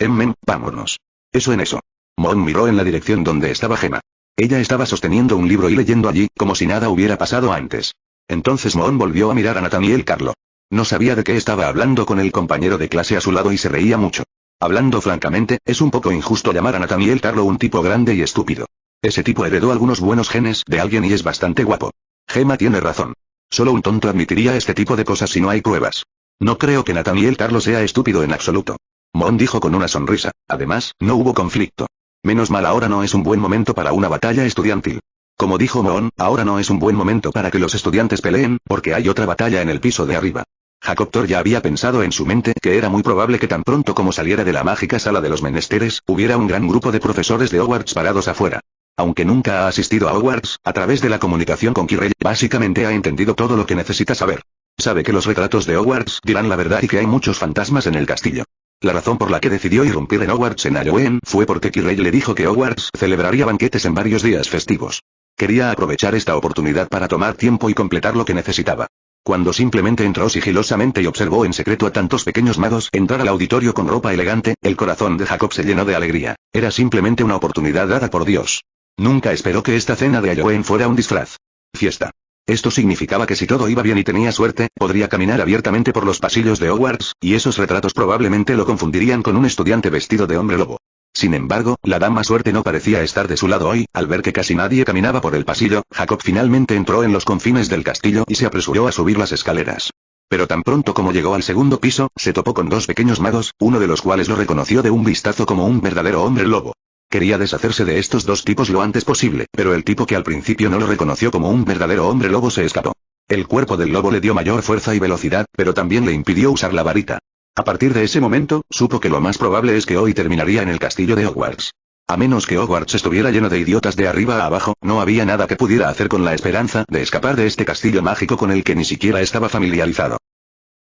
vámonos. Eso en eso. Mon miró en la dirección donde estaba Gemma. Ella estaba sosteniendo un libro y leyendo allí, como si nada hubiera pasado antes. Entonces Mon volvió a mirar a Nathaniel Carlo. No sabía de qué estaba hablando con el compañero de clase a su lado y se reía mucho. Hablando francamente, es un poco injusto llamar a Nathaniel Carlo un tipo grande y estúpido. Ese tipo heredó algunos buenos genes de alguien y es bastante guapo. Gemma tiene razón. Solo un tonto admitiría este tipo de cosas si no hay pruebas. No creo que Nathaniel Carlo sea estúpido en absoluto. Mon dijo con una sonrisa. Además, no hubo conflicto. Menos mal, ahora no es un buen momento para una batalla estudiantil. Como dijo Mon, ahora no es un buen momento para que los estudiantes peleen, porque hay otra batalla en el piso de arriba. Jacob Thor ya había pensado en su mente que era muy probable que tan pronto como saliera de la mágica sala de los menesteres, hubiera un gran grupo de profesores de Hogwarts parados afuera. Aunque nunca ha asistido a Hogwarts, a través de la comunicación con Quirrell, básicamente ha entendido todo lo que necesita saber. Sabe que los retratos de Hogwarts dirán la verdad y que hay muchos fantasmas en el castillo. La razón por la que decidió irrumpir en Hogwarts en Halloween fue porque Quirrell le dijo que Hogwarts celebraría banquetes en varios días festivos. Quería aprovechar esta oportunidad para tomar tiempo y completar lo que necesitaba. Cuando simplemente entró sigilosamente y observó en secreto a tantos pequeños magos entrar al auditorio con ropa elegante, el corazón de Jacob se llenó de alegría. Era simplemente una oportunidad dada por Dios. Nunca esperó que esta cena de Halloween fuera un disfraz. Fiesta. Esto significaba que si todo iba bien y tenía suerte, podría caminar abiertamente por los pasillos de Hogwarts, y esos retratos probablemente lo confundirían con un estudiante vestido de hombre lobo. Sin embargo, la dama suerte no parecía estar de su lado hoy. Al ver que casi nadie caminaba por el pasillo, Jacob finalmente entró en los confines del castillo y se apresuró a subir las escaleras. Pero tan pronto como llegó al segundo piso, se topó con dos pequeños magos, uno de los cuales lo reconoció de un vistazo como un verdadero hombre lobo. Quería deshacerse de estos dos tipos lo antes posible, pero el tipo que al principio no lo reconoció como un verdadero hombre lobo se escapó. El cuerpo del lobo le dio mayor fuerza y velocidad, pero también le impidió usar la varita. A partir de ese momento, supo que lo más probable es que hoy terminaría en el castillo de Hogwarts. A menos que Hogwarts estuviera lleno de idiotas de arriba a abajo, no había nada que pudiera hacer con la esperanza de escapar de este castillo mágico con el que ni siquiera estaba familiarizado.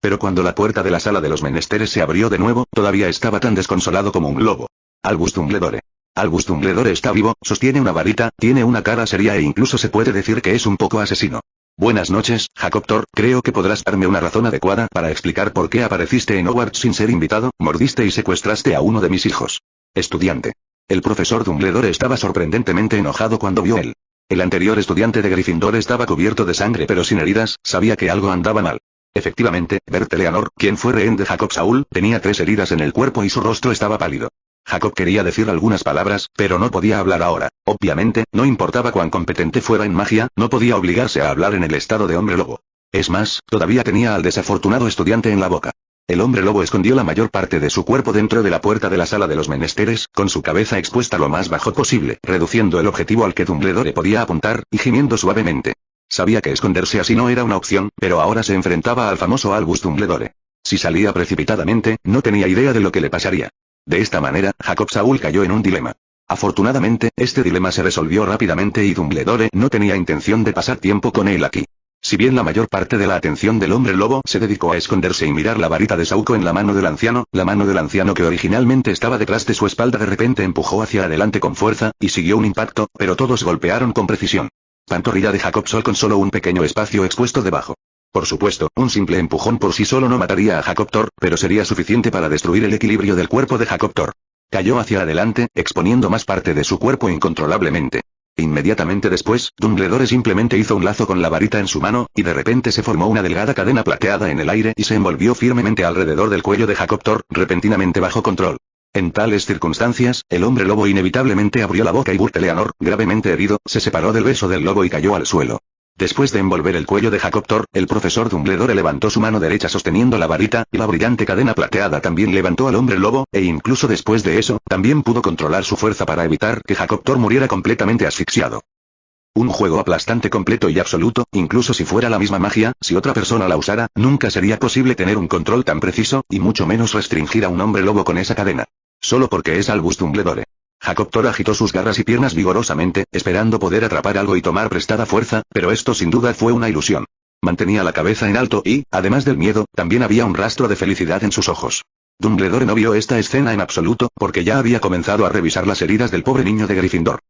Pero cuando la puerta de la sala de los menesteres se abrió de nuevo, todavía estaba tan desconsolado como un lobo. Albus Dumbledore. Albus Dumbledore está vivo, sostiene una varita, tiene una cara seria e incluso se puede decir que es un poco asesino. Buenas noches, Jacob Thor, creo que podrás darme una razón adecuada para explicar por qué apareciste en Hogwarts sin ser invitado, mordiste y secuestraste a uno de mis hijos. Estudiante. El profesor Dumbledore estaba sorprendentemente enojado cuando vio él. El anterior estudiante de Gryffindor estaba cubierto de sangre pero sin heridas, sabía que algo andaba mal. Efectivamente, Bert Eleanor, quien fue rehén de Jacob Saul, tenía 3 heridas en el cuerpo y su rostro estaba pálido. Jacob quería decir algunas palabras, pero no podía hablar ahora. Obviamente, no importaba cuán competente fuera en magia, no podía obligarse a hablar en el estado de hombre lobo. Es más, todavía tenía al desafortunado estudiante en la boca. El hombre lobo escondió la mayor parte de su cuerpo dentro de la puerta de la sala de los menesteres, con su cabeza expuesta lo más bajo posible, reduciendo el objetivo al que Dumbledore podía apuntar, y gimiendo suavemente. Sabía que esconderse así no era una opción, pero ahora se enfrentaba al famoso Albus Dumbledore. Si salía precipitadamente, no tenía idea de lo que le pasaría. De esta manera, Jacob Saul cayó en un dilema. Afortunadamente, este dilema se resolvió rápidamente y Dumbledore no tenía intención de pasar tiempo con él aquí. Si bien la mayor parte de la atención del hombre lobo se dedicó a esconderse y mirar la varita de Sauco en la mano del anciano que originalmente estaba detrás de su espalda de repente empujó hacia adelante con fuerza, y siguió un impacto, pero todos golpearon con precisión. Pantorrilla de Jacob Saul con solo un pequeño espacio expuesto debajo. Por supuesto, un simple empujón por sí solo no mataría a Jacob Thor, pero sería suficiente para destruir el equilibrio del cuerpo de Jacob Thor. Cayó hacia adelante, exponiendo más parte de su cuerpo incontrolablemente. Inmediatamente después, Dumbledore simplemente hizo un lazo con la varita en su mano, y de repente se formó una delgada cadena plateada en el aire y se envolvió firmemente alrededor del cuello de Jacob Thor, repentinamente bajo control. En tales circunstancias, el hombre lobo inevitablemente abrió la boca y Bert Eleanor, gravemente herido, se separó del beso del lobo y cayó al suelo. Después de envolver el cuello de Jacob Thor, el profesor Dumbledore levantó su mano derecha sosteniendo la varita, y la brillante cadena plateada también levantó al hombre lobo, e incluso después de eso, también pudo controlar su fuerza para evitar que Jacob Thor muriera completamente asfixiado. Un juego aplastante completo y absoluto, incluso si fuera la misma magia, si otra persona la usara, nunca sería posible tener un control tan preciso, y mucho menos restringir a un hombre lobo con esa cadena. Solo porque es Albus Dumbledore. Jacob Thor agitó sus garras y piernas vigorosamente, esperando poder atrapar algo y tomar prestada fuerza, pero esto sin duda fue una ilusión. Mantenía la cabeza en alto y, además del miedo, también había un rastro de felicidad en sus ojos. Dumbledore no vio esta escena en absoluto, porque ya había comenzado a revisar las heridas del pobre niño de Gryffindor.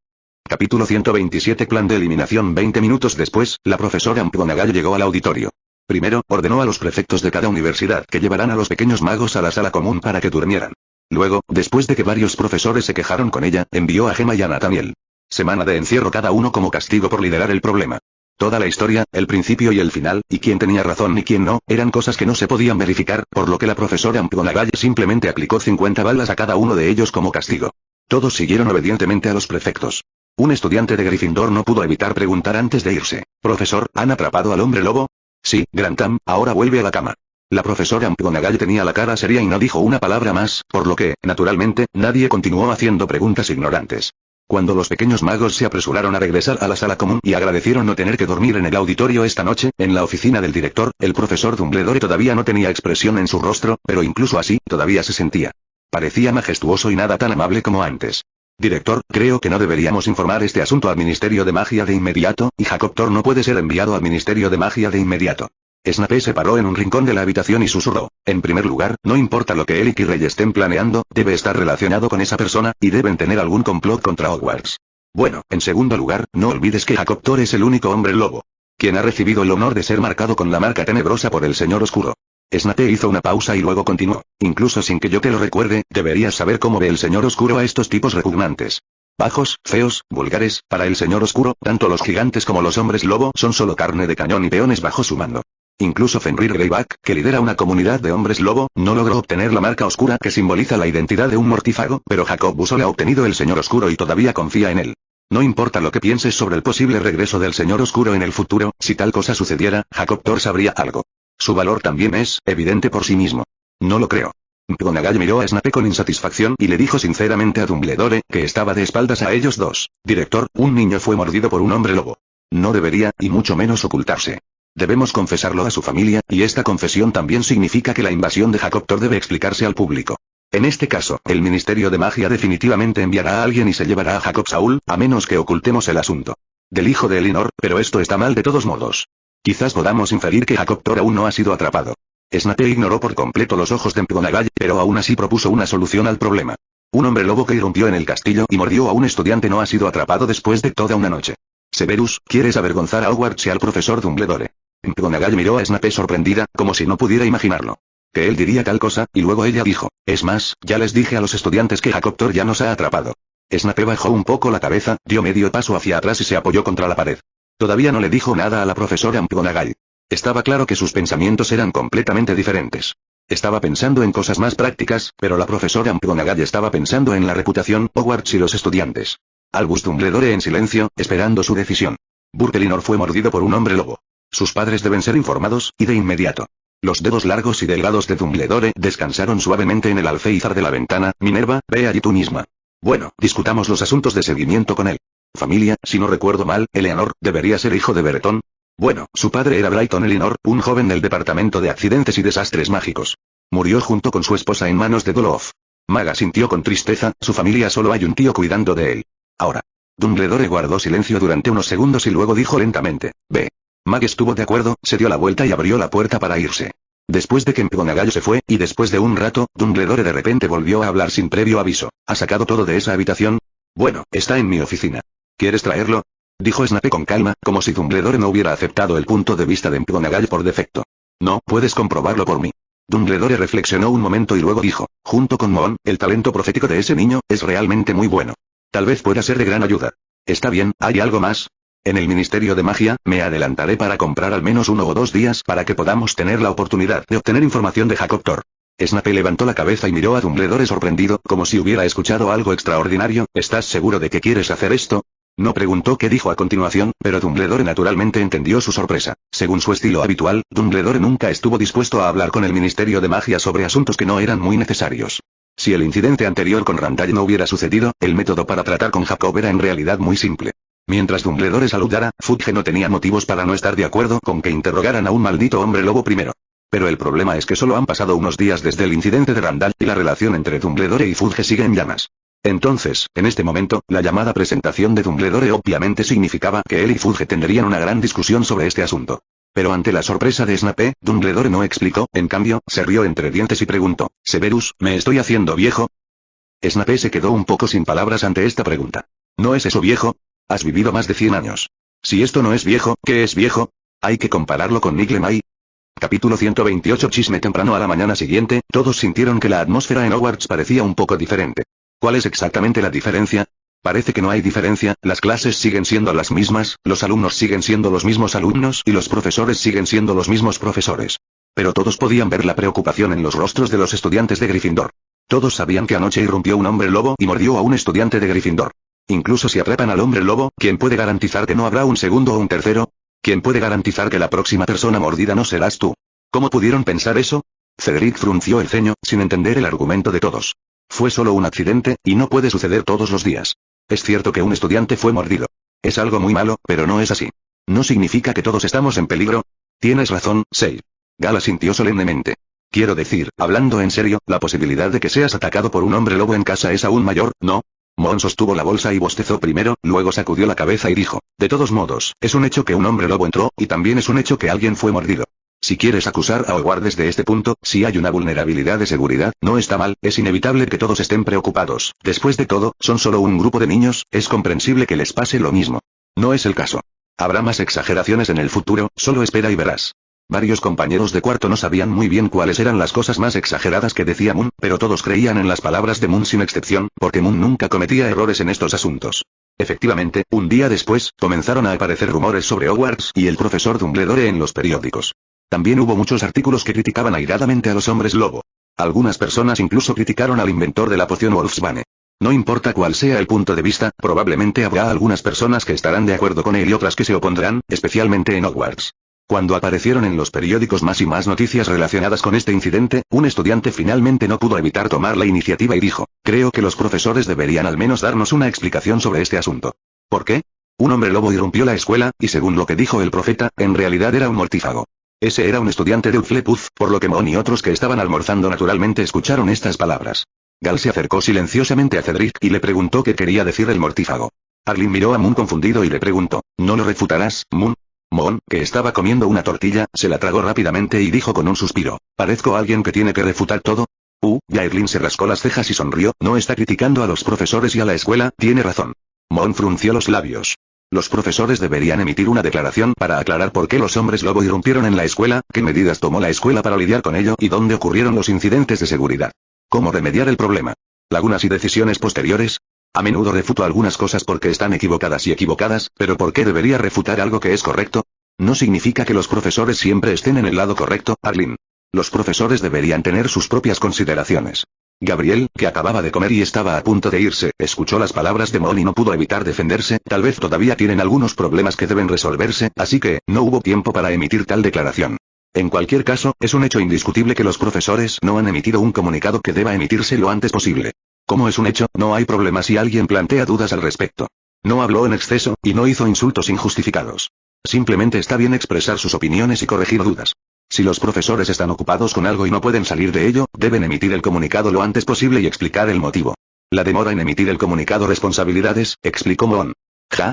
Capítulo 127 Plan de eliminación 20 minutos después, la profesora McGonagall llegó al auditorio. Primero, ordenó a los prefectos de cada universidad que llevaran a los pequeños magos a la sala común para que durmieran. Luego, después de que varios profesores se quejaron con ella, envió a Gemma y a Nathaniel. Semana de encierro cada uno como castigo por liderar el problema. Toda la historia, el principio y el final, y quién tenía razón y quién no, eran cosas que no se podían verificar, por lo que la profesora McGonagall simplemente aplicó 50 balas a cada uno de ellos como castigo. Todos siguieron obedientemente a los prefectos. Un estudiante de Gryffindor no pudo evitar preguntar antes de irse: «Profesor, ¿han atrapado al hombre lobo?» «Sí, Grantham, ahora vuelve a la cama». La profesora McGonagall tenía la cara seria y no dijo una palabra más, por lo que, naturalmente, nadie continuó haciendo preguntas ignorantes. Cuando los pequeños magos se apresuraron a regresar a la sala común y agradecieron no tener que dormir en el auditorio esta noche, en la oficina del director, el profesor Dumbledore todavía no tenía expresión en su rostro, pero incluso así, todavía se sentía. Parecía majestuoso y nada tan amable como antes. «Director, creo que no deberíamos informar este asunto al Ministerio de Magia de inmediato, y Jacob Thor no puede ser enviado al Ministerio de Magia de inmediato». Snape se paró en un rincón de la habitación y susurró: «En primer lugar, no importa lo que Eric y Rey estén planeando, debe estar relacionado con esa persona, y deben tener algún complot contra Hogwarts. Bueno, en segundo lugar, no olvides que Jacob Thor es el único hombre lobo, quien ha recibido el honor de ser marcado con la marca tenebrosa por el Señor Oscuro». Snape hizo una pausa y luego continuó: «Incluso sin que yo te lo recuerde, deberías saber cómo ve el Señor Oscuro a estos tipos repugnantes. Bajos, feos, vulgares, para el Señor Oscuro, tanto los gigantes como los hombres lobo son solo carne de cañón y peones bajo su mando. Incluso Fenrir Greyback, que lidera una comunidad de hombres lobo, no logró obtener la marca oscura que simboliza la identidad de un mortífago, pero Jacob Busole ha obtenido el Señor Oscuro y todavía confía en él. No importa lo que pienses sobre el posible regreso del Señor Oscuro en el futuro, si tal cosa sucediera, Jacob Thor sabría algo. Su valor también es evidente por sí mismo». «No lo creo». McGonagall miró a Snape con insatisfacción y le dijo sinceramente a Dumbledore, que estaba de espaldas a ellos dos: «Director, un niño fue mordido por un hombre lobo. No debería, y mucho menos ocultarse. Debemos confesarlo a su familia, y esta confesión también significa que la invasión de Jacob Thor debe explicarse al público. En este caso, el Ministerio de Magia definitivamente enviará a alguien y se llevará a Jacob Saul, a menos que ocultemos el asunto del hijo de Elinor, pero esto está mal de todos modos. Quizás podamos inferir que Jacob Thor aún no ha sido atrapado». Snape ignoró por completo los ojos de McGonagall, pero aún así propuso una solución al problema. «Un hombre lobo que irrumpió en el castillo y mordió a un estudiante no ha sido atrapado después de toda una noche. Severus, ¿quieres avergonzar a Hogwarts y al profesor Dumbledore?» McGonagall miró a Snape sorprendida, como si no pudiera imaginarlo. Que él diría tal cosa, y luego ella dijo: «Es más, ya les dije a los estudiantes que Jacob Thor ya nos ha atrapado». Snape bajó un poco la cabeza, dio medio paso hacia atrás y se apoyó contra la pared. Todavía no le dijo nada a la profesora McGonagall. Estaba claro que sus pensamientos eran completamente diferentes. Estaba pensando en cosas más prácticas, pero la profesora McGonagall estaba pensando en la reputación, Hogwarts y los estudiantes. Albus Dumbledore en silencio, esperando su decisión. Burke Elinor fue mordido por un hombre lobo. Sus padres deben ser informados, y de inmediato. Los dedos largos y delgados de Dumbledore descansaron suavemente en el alféizar de la ventana. «Minerva, ve allí tú misma. Bueno, discutamos los asuntos de seguimiento con él. Familia, si no recuerdo mal, Eleanor, debería ser hijo de Bereton. Bueno, su padre era Brighton Elinor, un joven del Departamento de Accidentes y Desastres Mágicos. Murió junto con su esposa en manos de Dolof. Maga sintió con tristeza, su familia solo hay un tío cuidando de él. Ahora». Dumbledore guardó silencio durante unos segundos y luego dijo lentamente: «Ve». Mag estuvo de acuerdo, se dio la vuelta y abrió la puerta para irse. Después de que McGonagall se fue, y después de un rato, Dumbledore de repente volvió a hablar sin previo aviso. «¿Ha sacado todo de esa habitación?» «Bueno, está en mi oficina. ¿Quieres traerlo?», dijo Snape con calma, como si Dumbledore no hubiera aceptado el punto de vista de McGonagall por defecto. «No, puedes comprobarlo por mí». Dumbledore reflexionó un momento y luego dijo: «Junto con Moon, el talento profético de ese niño es realmente muy bueno. Tal vez pueda ser de gran ayuda. Está bien, ¿hay algo más?». «En el Ministerio de Magia, me adelantaré para comprar al menos 1 o 2 días para que podamos tener la oportunidad de obtener información de Jacob Thor». Snape levantó la cabeza y miró a Dumbledore sorprendido, como si hubiera escuchado algo extraordinario. «¿Estás seguro de que quieres hacer esto?». No preguntó qué dijo a continuación, pero Dumbledore naturalmente entendió su sorpresa. Según su estilo habitual, Dumbledore nunca estuvo dispuesto a hablar con el Ministerio de Magia sobre asuntos que no eran muy necesarios. Si el incidente anterior con Randall no hubiera sucedido, el método para tratar con Jacob era en realidad muy simple. Mientras Dumbledore saludara, Fudge no tenía motivos para no estar de acuerdo con que interrogaran a un maldito hombre lobo primero. Pero el problema es que solo han pasado unos días desde el incidente de Randall, y la relación entre Dumbledore y Fudge sigue en llamas. Entonces, en este momento, la llamada presentación de Dumbledore obviamente significaba que él y Fudge tendrían una gran discusión sobre este asunto. Pero ante la sorpresa de Snape, Dumbledore no explicó, en cambio, se rió entre dientes y preguntó: «Severus, ¿me estoy haciendo viejo?». Snape se quedó un poco sin palabras ante esta pregunta. «¿No es eso viejo? Has vivido más de 100 años. Si esto no es viejo, ¿qué es viejo? Hay que compararlo con Nick Lemay». Capítulo 128 Chisme temprano a la mañana siguiente, todos sintieron que la atmósfera en Hogwarts parecía un poco diferente. ¿Cuál es exactamente la diferencia? Parece que no hay diferencia, las clases siguen siendo las mismas, los alumnos siguen siendo los mismos alumnos y los profesores siguen siendo los mismos profesores. Pero todos podían ver la preocupación en los rostros de los estudiantes de Gryffindor. Todos sabían que anoche irrumpió un hombre lobo y mordió a un estudiante de Gryffindor. Incluso si atrapan al hombre lobo, ¿quién puede garantizar que no habrá un segundo o un tercero? ¿Quién puede garantizar que la próxima persona mordida no serás tú? ¿Cómo pudieron pensar eso? Cedric frunció el ceño, sin entender el argumento de todos. Fue solo un accidente, y no puede suceder todos los días. Es cierto que un estudiante fue mordido. Es algo muy malo, pero no es así. ¿No significa que todos estamos en peligro? Tienes razón, Sei. Gal asintió solemnemente. Quiero decir, hablando en serio, la posibilidad de que seas atacado por un hombre lobo en casa es aún mayor, ¿no? Mon sostuvo la bolsa y bostezó primero, luego sacudió la cabeza y dijo, de todos modos, es un hecho que un hombre lobo entró, y también es un hecho que alguien fue mordido. Si quieres acusar a Hogwarts desde este punto, si hay una vulnerabilidad de seguridad, no está mal, es inevitable que todos estén preocupados. Después de todo, son solo un grupo de niños, es comprensible que les pase lo mismo. No es el caso. Habrá más exageraciones en el futuro, solo espera y verás. Varios compañeros de cuarto no sabían muy bien cuáles eran las cosas más exageradas que decía Moon, pero todos creían en las palabras de Moon sin excepción, porque Moon nunca cometía errores en estos asuntos. Efectivamente, un día después, comenzaron a aparecer rumores sobre Hogwarts y el profesor Dumbledore en los periódicos. También hubo muchos artículos que criticaban airadamente a los hombres lobo. Algunas personas incluso criticaron al inventor de la poción Wolfsbane. No importa cuál sea el punto de vista, probablemente habrá algunas personas que estarán de acuerdo con él y otras que se opondrán, especialmente en Hogwarts. Cuando aparecieron en los periódicos más y más noticias relacionadas con este incidente, un estudiante finalmente no pudo evitar tomar la iniciativa y dijo, creo que los profesores deberían al menos darnos una explicación sobre este asunto. ¿Por qué? Un hombre lobo irrumpió la escuela, y según lo que dijo el profeta, en realidad era un mortífago. Ese era un estudiante de Hufflepuff, por lo que Mon y otros que estaban almorzando naturalmente escucharon estas palabras. Gal se acercó silenciosamente a Cedric y le preguntó qué quería decir el mortífago. Arlene miró a Moon confundido y le preguntó, ¿no lo refutarás, Moon? Mon, que estaba comiendo una tortilla, se la tragó rápidamente y dijo con un suspiro, ¿parezco alguien que tiene que refutar todo? Arlene se rascó las cejas y sonrió, no está criticando a los profesores y a la escuela, tiene razón. Mon frunció los labios. Los profesores deberían emitir una declaración para aclarar por qué los hombres lobo irrumpieron en la escuela, qué medidas tomó la escuela para lidiar con ello y dónde ocurrieron los incidentes de seguridad. ¿Cómo remediar el problema? ¿Lagunas y decisiones posteriores? A menudo refuto algunas cosas porque están equivocadas y equivocadas, pero ¿por qué debería refutar algo que es correcto? No significa que los profesores siempre estén en el lado correcto, Arlene. Los profesores deberían tener sus propias consideraciones. Gabriel, que acababa de comer y estaba a punto de irse, escuchó las palabras de Mon y no pudo evitar defenderse, tal vez todavía tienen algunos problemas que deben resolverse, así que, no hubo tiempo para emitir tal declaración. En cualquier caso, es un hecho indiscutible que los profesores no han emitido un comunicado que deba emitirse lo antes posible. Como es un hecho, no hay problema si alguien plantea dudas al respecto. No habló en exceso, y no hizo insultos injustificados. Simplemente está bien expresar sus opiniones y corregir dudas. Si los profesores están ocupados con algo y no pueden salir de ello, deben emitir el comunicado lo antes posible y explicar el motivo. La demora en emitir el comunicado responsabilidades, explicó Mon.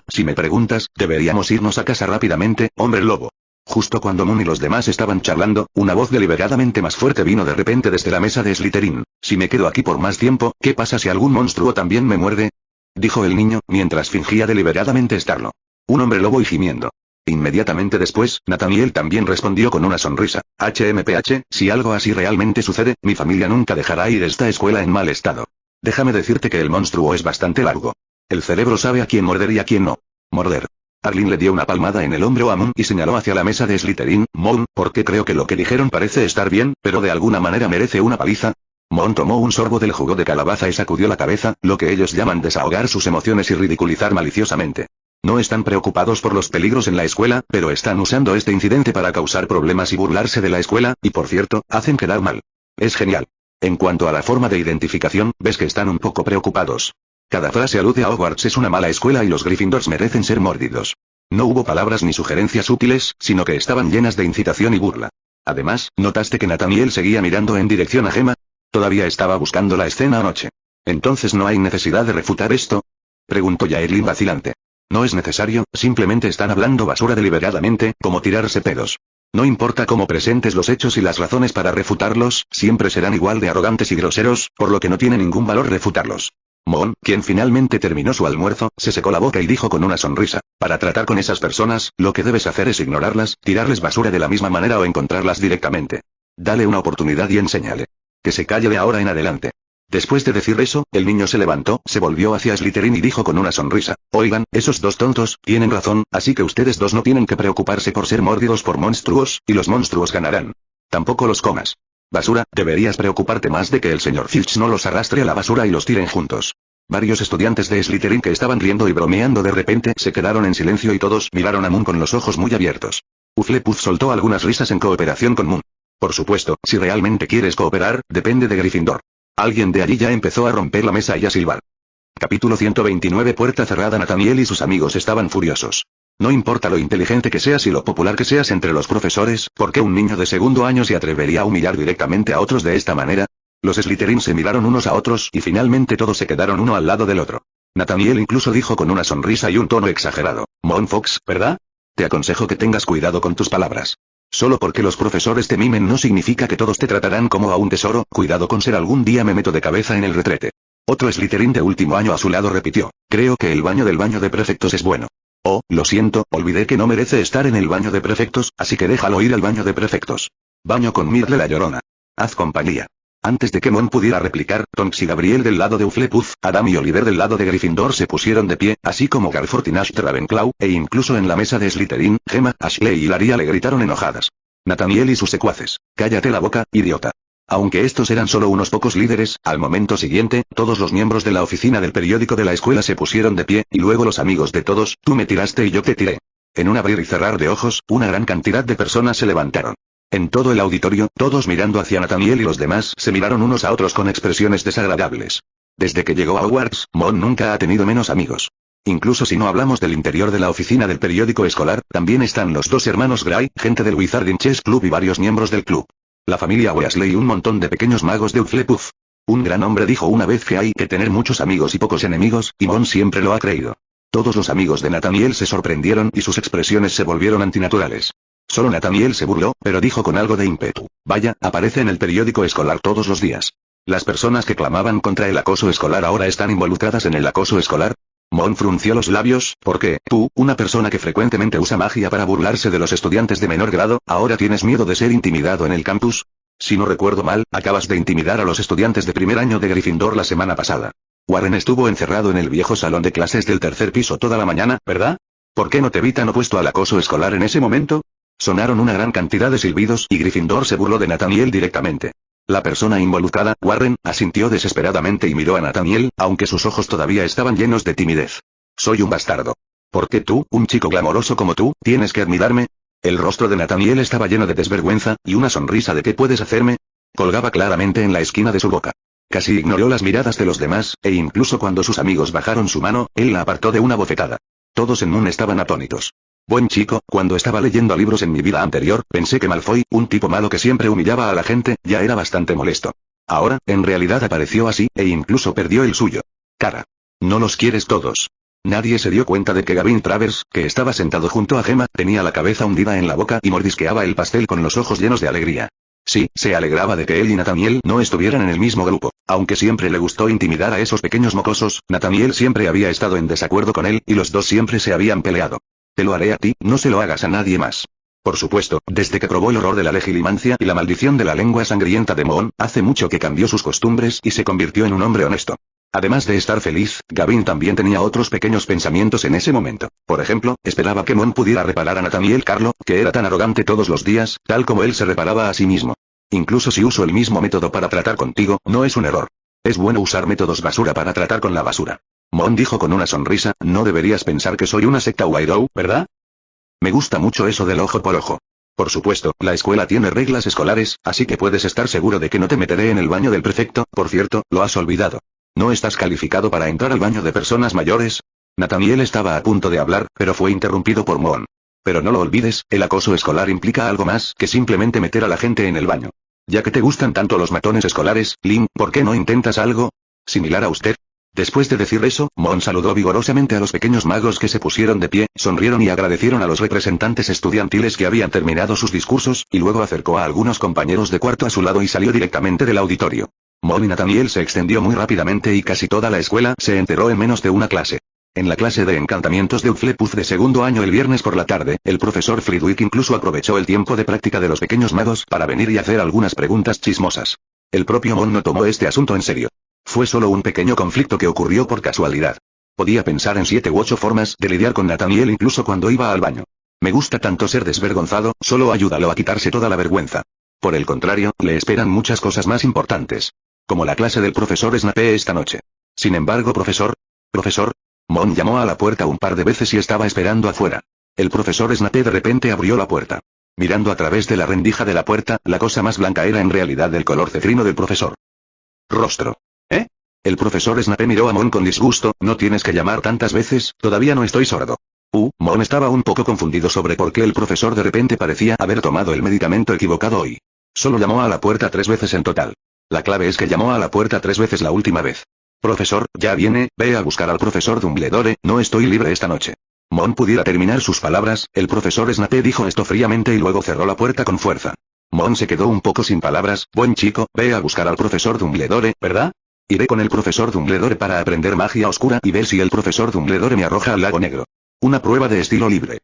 Si me preguntas, deberíamos irnos a casa rápidamente, hombre lobo. Justo cuando Moon y los demás estaban charlando, una voz deliberadamente más fuerte vino de repente desde la mesa de Slytherin. Si me quedo aquí por más tiempo, ¿qué pasa si algún monstruo también me muerde? Dijo el niño, mientras fingía deliberadamente estarlo. Un hombre lobo y gimiendo. Inmediatamente después, Nathaniel también respondió con una sonrisa. HMPH, si algo así realmente sucede, mi familia nunca dejará ir esta escuela en mal estado. Déjame decirte que el monstruo es bastante largo. El cerebro sabe a quién morder y a quién no. Morder. Arlene le dio una palmada en el hombro a Moon y señaló hacia la mesa de Slytherin. Moon, porque creo que lo que dijeron parece estar bien, pero de alguna manera merece una paliza. Moon tomó un sorbo del jugo de calabaza y sacudió la cabeza, lo que ellos llaman desahogar sus emociones y ridiculizar maliciosamente. No están preocupados por los peligros en la escuela, pero están usando este incidente para causar problemas y burlarse de la escuela, y por cierto, hacen quedar mal. Es genial. En cuanto a la forma de identificación, ves que están un poco preocupados. Cada frase alude a Hogwarts es una mala escuela y los Gryffindors merecen ser mordidos. No hubo palabras ni sugerencias útiles, sino que estaban llenas de incitación y burla. Además, ¿notaste que Nathaniel seguía mirando en dirección a Gemma? Todavía estaba buscando la escena anoche. ¿Entonces no hay necesidad de refutar esto? Preguntó Yaelin vacilante. No es necesario, simplemente están hablando basura deliberadamente, como tirarse pedos. No importa cómo presentes los hechos y las razones para refutarlos, siempre serán igual de arrogantes y groseros, por lo que no tiene ningún valor refutarlos. Mon, quien finalmente terminó su almuerzo, se secó la boca y dijo con una sonrisa, para tratar con esas personas, lo que debes hacer es ignorarlas, tirarles basura de la misma manera o encontrarlas directamente. Dale una oportunidad y enséñale. Que se calle de ahora en adelante. Después de decir eso, el niño se levantó, se volvió hacia Slytherin y dijo con una sonrisa, oigan, esos dos tontos, tienen razón, así que ustedes dos no tienen que preocuparse por ser mordidos por monstruos, y los monstruos ganarán. Tampoco los comas. Basura, deberías preocuparte más de que el señor Filch no los arrastre a la basura y los tiren juntos. Varios estudiantes de Slytherin que estaban riendo y bromeando de repente se quedaron en silencio y todos miraron a Moon con los ojos muy abiertos. Hufflepuff soltó algunas risas en cooperación con Moon. Por supuesto, si realmente quieres cooperar, depende de Gryffindor. Alguien de allí ya empezó a romper la mesa y a silbar. Capítulo 129. Puerta cerrada. Nathaniel y sus amigos estaban furiosos. No importa lo inteligente que seas y lo popular que seas entre los profesores, ¿por qué un niño de segundo año se atrevería a humillar directamente a otros de esta manera? Los Slytherin se miraron unos a otros y finalmente todos se quedaron uno al lado del otro. Nathaniel incluso dijo con una sonrisa y un tono exagerado, Mon Fox, ¿verdad? Te aconsejo que tengas cuidado con tus palabras. Solo porque los profesores te mimen no significa que todos te tratarán como a un tesoro, cuidado con ser algún día me meto de cabeza en el retrete. Otro Slytherin de último año a su lado repitió, creo que el baño del baño de prefectos es bueno. Oh, lo siento, olvidé que no merece estar en el baño de prefectos, así que déjalo ir al baño de prefectos. Baño con Myrtle la Llorona. Haz compañía. Antes de que Mon pudiera replicar, Tonks y Gabriel del lado de Hufflepuff, Adam y Oliver del lado de Gryffindor se pusieron de pie, así como Garfort y Nash de Ravenclaw, e incluso en la mesa de Slytherin, Gemma, Ashley y Laria le gritaron enojadas. Nathaniel y sus secuaces, cállate la boca, idiota. Aunque estos eran solo unos pocos líderes, al momento siguiente, todos los miembros de la oficina del periódico de la escuela se pusieron de pie, y luego los amigos de todos, tú me tiraste y yo te tiré. En un abrir y cerrar de ojos, una gran cantidad de personas se levantaron. En todo el auditorio, todos mirando hacia Nathaniel y los demás se miraron unos a otros con expresiones desagradables. Desde que llegó a Hogwarts, Mon nunca ha tenido menos amigos. Incluso si no hablamos del interior de la oficina del periódico escolar, también están los dos hermanos Gray, gente del Wizarding Chess Club y varios miembros del club. La familia Weasley y un montón de pequeños magos de Hufflepuff. Un gran hombre dijo una vez que hay que tener muchos amigos y pocos enemigos, y Mon siempre lo ha creído. Todos los amigos de Nathaniel se sorprendieron y sus expresiones se volvieron antinaturales. Solo Nathaniel se burló, pero dijo con algo de ímpetu, vaya, aparece en el periódico escolar todos los días. Las personas que clamaban contra el acoso escolar ahora están involucradas en el acoso escolar. Mon frunció los labios, ¿por qué, tú, una persona que frecuentemente usa magia para burlarse de los estudiantes de menor grado, ahora tienes miedo de ser intimidado en el campus? Si no recuerdo mal, acabas de intimidar a los estudiantes de primer año de Gryffindor la semana pasada. Warren estuvo encerrado en el viejo salón de clases del tercer piso toda la mañana, ¿verdad? ¿Por qué no te vi tan opuesto al acoso escolar en ese momento? Sonaron una gran cantidad de silbidos y Gryffindor se burló de Nathaniel directamente. La persona involucrada, Warren, asintió desesperadamente y miró a Nathaniel, aunque sus ojos todavía estaban llenos de timidez. Soy un bastardo. ¿Por qué tú, un chico glamoroso como tú, tienes que admirarme? El rostro de Nathaniel estaba lleno de desvergüenza, y una sonrisa de ¿qué puedes hacerme? Colgaba claramente en la esquina de su boca. Casi ignoró las miradas de los demás, e incluso cuando sus amigos bajaron su mano, él la apartó de una bofetada. Todos en Moon estaban atónitos. Buen chico, cuando estaba leyendo libros en mi vida anterior, pensé que Malfoy, un tipo malo que siempre humillaba a la gente, ya era bastante molesto. Ahora, en realidad apareció así, e incluso perdió el suyo. Cara. No los quieres todos. Nadie se dio cuenta de que Gavin Travers, que estaba sentado junto a Gemma, tenía la cabeza hundida en la boca y mordisqueaba el pastel con los ojos llenos de alegría. Sí, se alegraba de que él y Nathaniel no estuvieran en el mismo grupo. Aunque siempre le gustó intimidar a esos pequeños mocosos, Nathaniel siempre había estado en desacuerdo con él, y los dos siempre se habían peleado. Te lo haré a ti, no se lo hagas a nadie más. Por supuesto, desde que probó el horror de la legilimancia y la maldición de la lengua sangrienta de Moon, hace mucho que cambió sus costumbres y se convirtió en un hombre honesto. Además de estar feliz, Gavin también tenía otros pequeños pensamientos en ese momento. Por ejemplo, esperaba que Moon pudiera reparar a Nathaniel Carlo, que era tan arrogante todos los días, tal como él se reparaba a sí mismo. Incluso si uso el mismo método para tratar contigo, no es un error. Es bueno usar métodos basura para tratar con la basura. Mon dijo con una sonrisa, no deberías pensar que soy una secta Weirdo, ¿verdad? Me gusta mucho eso del ojo por ojo. Por supuesto, la escuela tiene reglas escolares, así que puedes estar seguro de que no te meteré en el baño del prefecto, por cierto, lo has olvidado. ¿No estás calificado para entrar al baño de personas mayores? Nathaniel estaba a punto de hablar, pero fue interrumpido por Mon. Pero no lo olvides, el acoso escolar implica algo más que simplemente meter a la gente en el baño. Ya que te gustan tanto los matones escolares, Lynn, ¿por qué no intentas algo similar a usted? Después de decir eso, Mon saludó vigorosamente a los pequeños magos que se pusieron de pie, sonrieron y agradecieron a los representantes estudiantiles que habían terminado sus discursos, y luego acercó a algunos compañeros de cuarto a su lado y salió directamente del auditorio. Mon y Nathaniel se extendió muy rápidamente y casi toda la escuela se enteró en menos de una clase. En la clase de encantamientos de Hufflepuff de segundo año el viernes por la tarde, el profesor Flitwick incluso aprovechó el tiempo de práctica de los pequeños magos para venir y hacer algunas preguntas chismosas. El propio Mon no tomó este asunto en serio. Fue solo un pequeño conflicto que ocurrió por casualidad. Podía pensar en 7 u 8 formas de lidiar con Nathaniel incluso cuando iba al baño. Me gusta tanto ser desvergonzado, solo ayúdalo a quitarse toda la vergüenza. Por el contrario, le esperan muchas cosas más importantes. Como la clase del profesor Snape esta noche. Sin embargo, profesor. Mon llamó a la puerta un par de veces y estaba esperando afuera. El profesor Snape de repente abrió la puerta. Mirando a través de la rendija de la puerta, la cosa más blanca era en realidad del color cetrino del profesor. Rostro. ¿Eh? El profesor Snape miró a Mon con disgusto. No tienes que llamar tantas veces, todavía no estoy sordo. Mon estaba un poco confundido sobre por qué el profesor de repente parecía haber tomado el medicamento equivocado hoy. Solo llamó a la puerta 3 veces en total. La clave es que llamó a la puerta 3 veces la última vez. Profesor, ya viene, ve a buscar al profesor Dumbledore, no estoy libre esta noche. Mon pudiera terminar sus palabras, el profesor Snape dijo esto fríamente y luego cerró la puerta con fuerza. Mon se quedó un poco sin palabras. Buen chico, ve a buscar al profesor Dumbledore, ¿verdad? Iré con el profesor Dumbledore para aprender magia oscura y ver si el profesor Dumbledore me arroja al lago negro. Una prueba de estilo libre.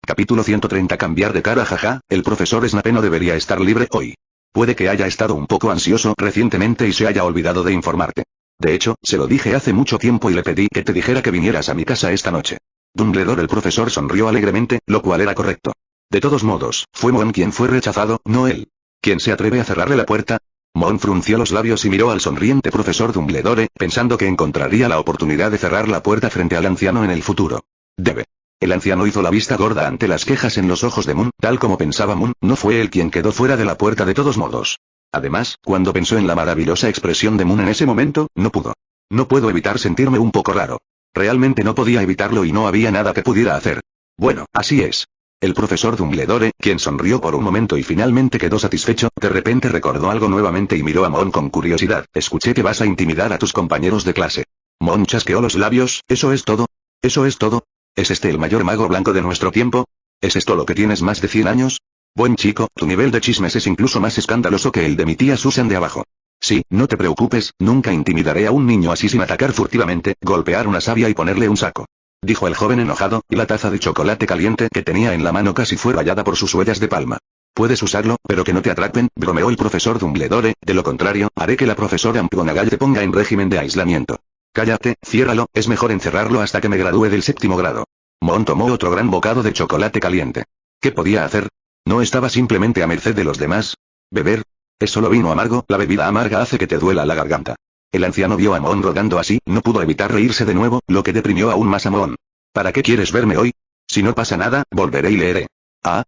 Capítulo 130 Cambiar de cara jaja, el profesor Snape no debería estar libre hoy. Puede que haya estado un poco ansioso recientemente y se haya olvidado de informarte. De hecho, se lo dije hace mucho tiempo y le pedí que te dijera que vinieras a mi casa esta noche. Dumbledore el profesor sonrió alegremente, lo cual era correcto. De todos modos, fue Mon quien fue rechazado, no él. ¿Quién se atreve a cerrarle la puerta? Mon frunció los labios y miró al sonriente profesor Dumbledore, pensando que encontraría la oportunidad de cerrar la puerta frente al anciano en el futuro. Debe. El anciano hizo la vista gorda ante las quejas en los ojos de Moon, tal como pensaba Moon, no fue él quien quedó fuera de la puerta de todos modos. Además, cuando pensó en la maravillosa expresión de Moon en ese momento, no pudo. No puedo evitar sentirme un poco raro. Realmente no podía evitarlo y no había nada que pudiera hacer. Bueno, así es. El profesor Dumbledore, quien sonrió por un momento y finalmente quedó satisfecho, de repente recordó algo nuevamente y miró a Moon con curiosidad. Escuché que vas a intimidar a tus compañeros de clase. Moon chasqueó los labios. ¿Eso es todo? ¿Eso es todo? ¿Es este el mayor mago blanco de nuestro tiempo? ¿Es esto lo que tienes más de 100 años? Buen chico, tu nivel de chismes es incluso más escandaloso que el de mi tía Susan de abajo. Sí, no te preocupes, nunca intimidaré a un niño así sin atacar furtivamente, golpear una savia y ponerle un saco. Dijo el joven enojado, y la taza de chocolate caliente que tenía en la mano casi fue rayada por sus huellas de palma. Puedes usarlo, pero que no te atrapen, bromeó el profesor Dumbledore, de lo contrario, haré que la profesora McGonagall te ponga en régimen de aislamiento. Cállate, ciérralo, es mejor encerrarlo hasta que me gradúe del 7º grado. Mon tomó otro gran bocado de chocolate caliente. ¿Qué podía hacer? ¿No estaba simplemente a merced de los demás? ¿Beber? Es solo vino amargo, la bebida amarga hace que te duela la garganta. El anciano vio a Mon rodando así, no pudo evitar reírse de nuevo, lo que deprimió aún más a Mon. ¿Para qué quieres verme hoy? Si no pasa nada, volveré y leeré.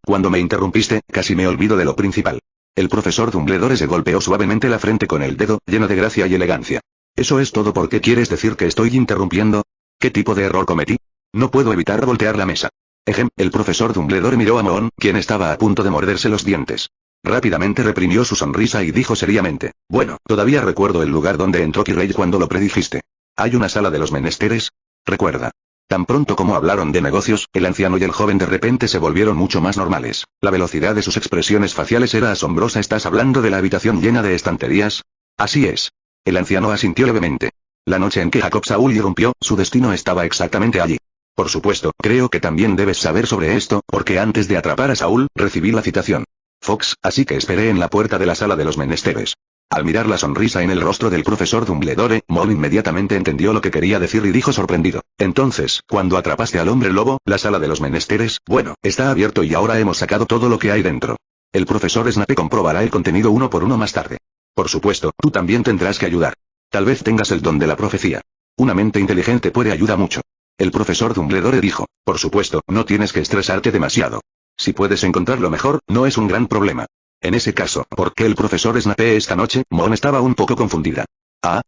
Cuando me interrumpiste, casi me olvido de lo principal. El profesor Dumbledore se golpeó suavemente la frente con el dedo, lleno de gracia y elegancia. ¿Eso es todo? ¿Por qué quieres decir que estoy interrumpiendo? ¿Qué tipo de error cometí? No puedo evitar voltear la mesa. El profesor Dumbledore miró a Mon, quien estaba a punto de morderse los dientes. Rápidamente reprimió su sonrisa y dijo seriamente, bueno, todavía recuerdo el lugar donde entró Quirrell cuando lo predijiste. ¿Hay una sala de los menesteres? Recuerda. Tan pronto como hablaron de negocios, el anciano y el joven de repente se volvieron mucho más normales. La velocidad de sus expresiones faciales era asombrosa. ¿Estás hablando de la habitación llena de estanterías? Así es. El anciano asintió levemente. La noche en que Jacob Saúl irrumpió, su destino estaba exactamente allí. Por supuesto, creo que también debes saber sobre esto, porque antes de atrapar a Saúl, recibí la citación. Fox, así que esperé en la puerta de la sala de los menesteres. Al mirar la sonrisa en el rostro del profesor Dumbledore, Mon inmediatamente entendió lo que quería decir y dijo sorprendido. Entonces, cuando atrapaste al hombre lobo, la sala de los menesteres, bueno, está abierto y ahora hemos sacado todo lo que hay dentro. El profesor Snape comprobará el contenido uno por uno más tarde. Por supuesto, tú también tendrás que ayudar. Tal vez tengas el don de la profecía. Una mente inteligente puede ayudar mucho. El profesor Dumbledore dijo, por supuesto, no tienes que estresarte demasiado. Si puedes encontrarlo mejor, no es un gran problema. En ese caso, ¿por qué el profesor Snape esta noche? Mon estaba un poco confundida.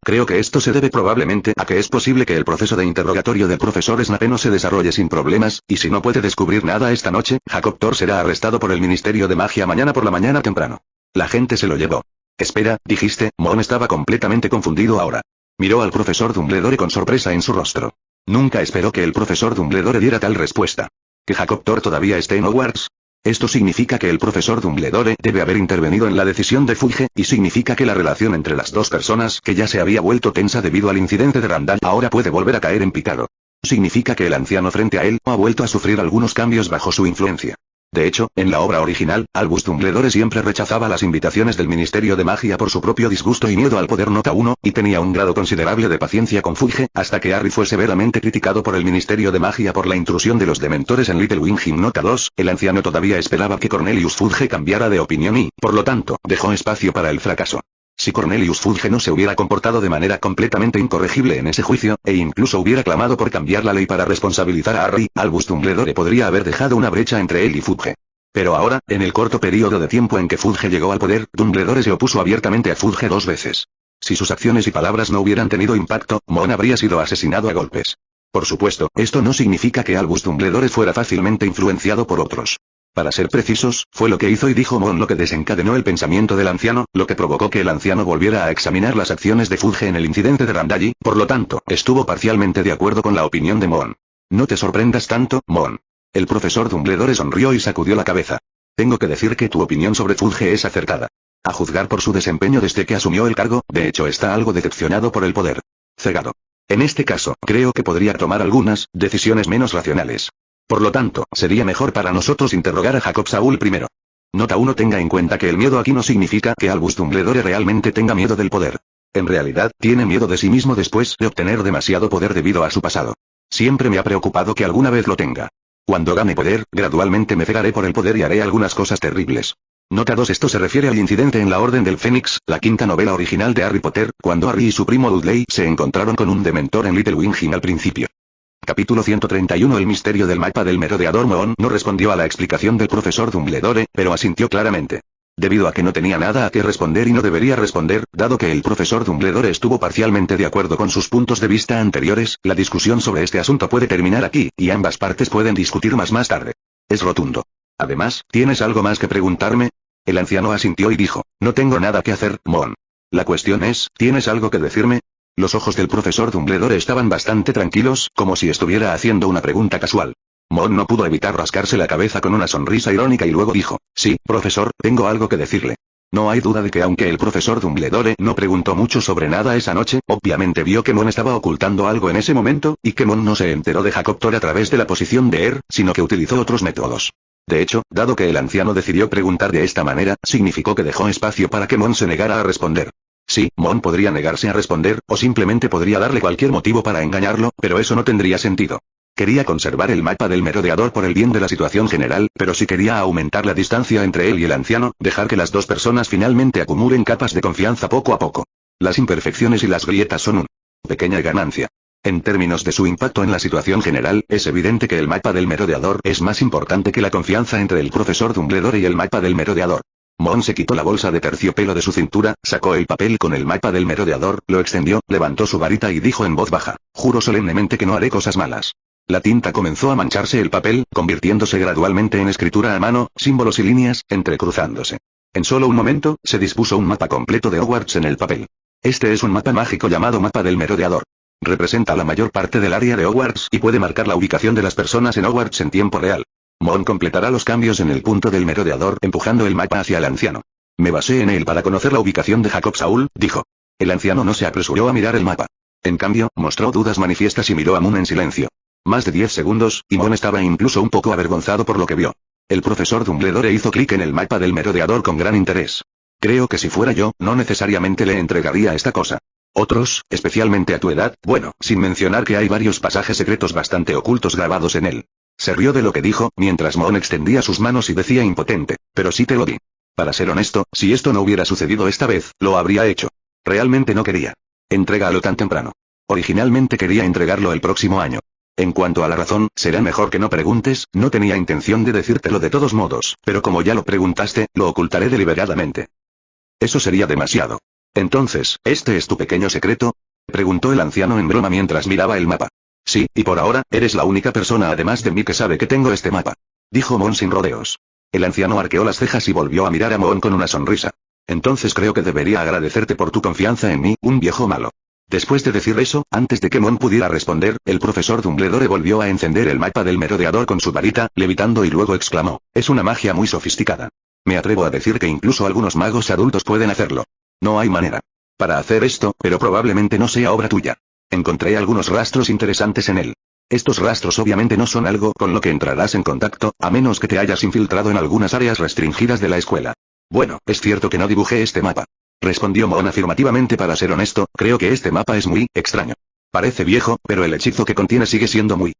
Creo que esto se debe probablemente a que es posible que el proceso de interrogatorio del profesor Snape no se desarrolle sin problemas, y si no puede descubrir nada esta noche, Jacob Thor será arrestado por el Ministerio de Magia mañana por la mañana temprano. La gente se lo llevó. Espera, dijiste. Mon estaba completamente confundido ahora. Miró al profesor Dumbledore con sorpresa en su rostro. Nunca esperó que el profesor Dumbledore diera tal respuesta. ¿Que Jacob Thor todavía esté en Hogwarts? Esto significa que el profesor Dumbledore debe haber intervenido en la decisión de Fudge, y significa que la relación entre las dos personas que ya se había vuelto tensa debido al incidente de Randall ahora puede volver a caer en picado. Significa que el anciano frente a él ha vuelto a sufrir algunos cambios bajo su influencia. De hecho, en la obra original, Albus Dumbledore siempre rechazaba las invitaciones del Ministerio de Magia por su propio disgusto y miedo al poder Nota 1, y tenía un grado considerable de paciencia con Fudge, hasta que Harry fue severamente criticado por el Ministerio de Magia por la intrusión de los Dementores en Little Winged. Nota 2, el anciano todavía esperaba que Cornelius Fudge cambiara de opinión y, por lo tanto, dejó espacio para el fracaso. Si Cornelius Fudge no se hubiera comportado de manera completamente incorregible en ese juicio, e incluso hubiera clamado por cambiar la ley para responsabilizar a Harry, Albus Dumbledore podría haber dejado una brecha entre él y Fudge. Pero ahora, en el corto periodo de tiempo en que Fudge llegó al poder, Dumbledore se opuso abiertamente a Fudge 2 veces. Si sus acciones y palabras no hubieran tenido impacto, Mon habría sido asesinado a golpes. Por supuesto, esto no significa que Albus Dumbledore fuera fácilmente influenciado por otros. Para ser precisos, fue lo que hizo y dijo Mon lo que desencadenó el pensamiento del anciano, lo que provocó que el anciano volviera a examinar las acciones de Fudge en el incidente de Randall y, por lo tanto, estuvo parcialmente de acuerdo con la opinión de Mon. No te sorprendas tanto, Mon. El profesor Dumbledore sonrió y sacudió la cabeza. Tengo que decir que tu opinión sobre Fudge es acertada. A juzgar por su desempeño desde que asumió el cargo, de hecho está algo decepcionado por el poder. Cegado. En este caso, creo que podría tomar algunas decisiones menos racionales. Por lo tanto, sería mejor para nosotros interrogar a Jacob Saúl primero. Nota 1. Tenga en cuenta que el miedo aquí no significa que Albus Dumbledore realmente tenga miedo del poder. En realidad, tiene miedo de sí mismo después de obtener demasiado poder debido a su pasado. Siempre me ha preocupado que alguna vez lo tenga. Cuando gane poder, gradualmente me cegaré por el poder y haré algunas cosas terribles. Nota 2. Esto se refiere al incidente en la Orden del Fénix, la quinta novela original de Harry Potter, cuando Harry y su primo Dudley se encontraron con un dementor en Little Winged al principio. Capítulo 131. El misterio del mapa del merodeador. Mon no respondió a la explicación del profesor Dumbledore, pero asintió claramente. Debido a que no tenía nada a qué responder y no debería responder, dado que el profesor Dumbledore estuvo parcialmente de acuerdo con sus puntos de vista anteriores, la discusión sobre este asunto puede terminar aquí, y ambas partes pueden discutir más tarde. Es rotundo. Además, ¿tienes algo más que preguntarme? El anciano asintió y dijo, no tengo nada que hacer, Mon. La cuestión es, ¿tienes algo que decirme? Los ojos del profesor Dumbledore estaban bastante tranquilos, como si estuviera haciendo una pregunta casual. Mon no pudo evitar rascarse la cabeza con una sonrisa irónica y luego dijo, sí, profesor, tengo algo que decirle. No hay duda de que aunque el profesor Dumbledore no preguntó mucho sobre nada esa noche, obviamente vio que Mon estaba ocultando algo en ese momento, y que Mon no se enteró de Jacob Thor a través de la posición de sino que utilizó otros métodos. De hecho, dado que el anciano decidió preguntar de esta manera, significó que dejó espacio para que Mon se negara a responder. Sí, Mon podría negarse a responder, o simplemente podría darle cualquier motivo para engañarlo, pero eso no tendría sentido. Quería conservar el mapa del merodeador por el bien de la situación general, pero si quería aumentar la distancia entre él y el anciano, dejar que las dos personas finalmente acumulen capas de confianza poco a poco. Las imperfecciones y las grietas son una pequeña ganancia. En términos de su impacto en la situación general, es evidente que el mapa del merodeador es más importante que la confianza entre el profesor Dumbledore y el mapa del merodeador. Mon se quitó la bolsa de terciopelo de su cintura, sacó el papel con el mapa del merodeador, lo extendió, levantó su varita y dijo en voz baja, juro solemnemente que no haré cosas malas. La tinta comenzó a mancharse el papel, convirtiéndose gradualmente en escritura a mano, símbolos y líneas, entrecruzándose. En solo un momento, se dispuso un mapa completo de Hogwarts en el papel. Este es un mapa mágico llamado mapa del merodeador. Representa la mayor parte del área de Hogwarts y puede marcar la ubicación de las personas en Hogwarts en tiempo real. Mon completará los cambios en el punto del merodeador empujando el mapa hacia el anciano. Me basé en él para conocer la ubicación de Jacob Saúl, dijo. El anciano no se apresuró a mirar el mapa. En cambio, mostró dudas manifiestas y miró a Mon en silencio. Más de 10 segundos, y Mon estaba incluso un poco avergonzado por lo que vio. El profesor Dumbledore hizo clic en el mapa del merodeador con gran interés. Creo que si fuera yo, no necesariamente le entregaría esta cosa. Otros, especialmente a tu edad, bueno, sin mencionar que hay varios pasajes secretos bastante ocultos grabados en él. Se rió de lo que dijo, mientras Mon extendía sus manos y decía impotente, pero sí te lo di. Para ser honesto, si esto no hubiera sucedido esta vez, lo habría hecho. Realmente no quería. Entrégalo tan temprano. Originalmente quería entregarlo el próximo año. En cuanto a la razón, será mejor que no preguntes, no tenía intención de decírtelo de todos modos, pero como ya lo preguntaste, lo ocultaré deliberadamente. Eso sería demasiado. Entonces, ¿este es tu pequeño secreto? Preguntó el anciano en broma mientras miraba el mapa. Sí, y por ahora, eres la única persona además de mí que sabe que tengo este mapa. Dijo Mon sin rodeos. El anciano arqueó las cejas y volvió a mirar a Mon con una sonrisa. Entonces creo que debería agradecerte por tu confianza en mí, un viejo malo. Después de decir eso, antes de que Mon pudiera responder, el profesor Dumbledore volvió a encender el mapa del merodeador con su varita, levitando y luego exclamó, es una magia muy sofisticada. Me atrevo a decir que incluso algunos magos adultos pueden hacerlo. No hay manera para hacer esto, pero probablemente no sea obra tuya. Encontré algunos rastros interesantes en él. Estos rastros obviamente no son algo con lo que entrarás en contacto, a menos que te hayas infiltrado en algunas áreas restringidas de la escuela. Bueno, es cierto que no dibujé este mapa. Respondió Mon afirmativamente. Para ser honesto, creo que este mapa es muy extraño. Parece viejo, pero el hechizo que contiene sigue siendo muy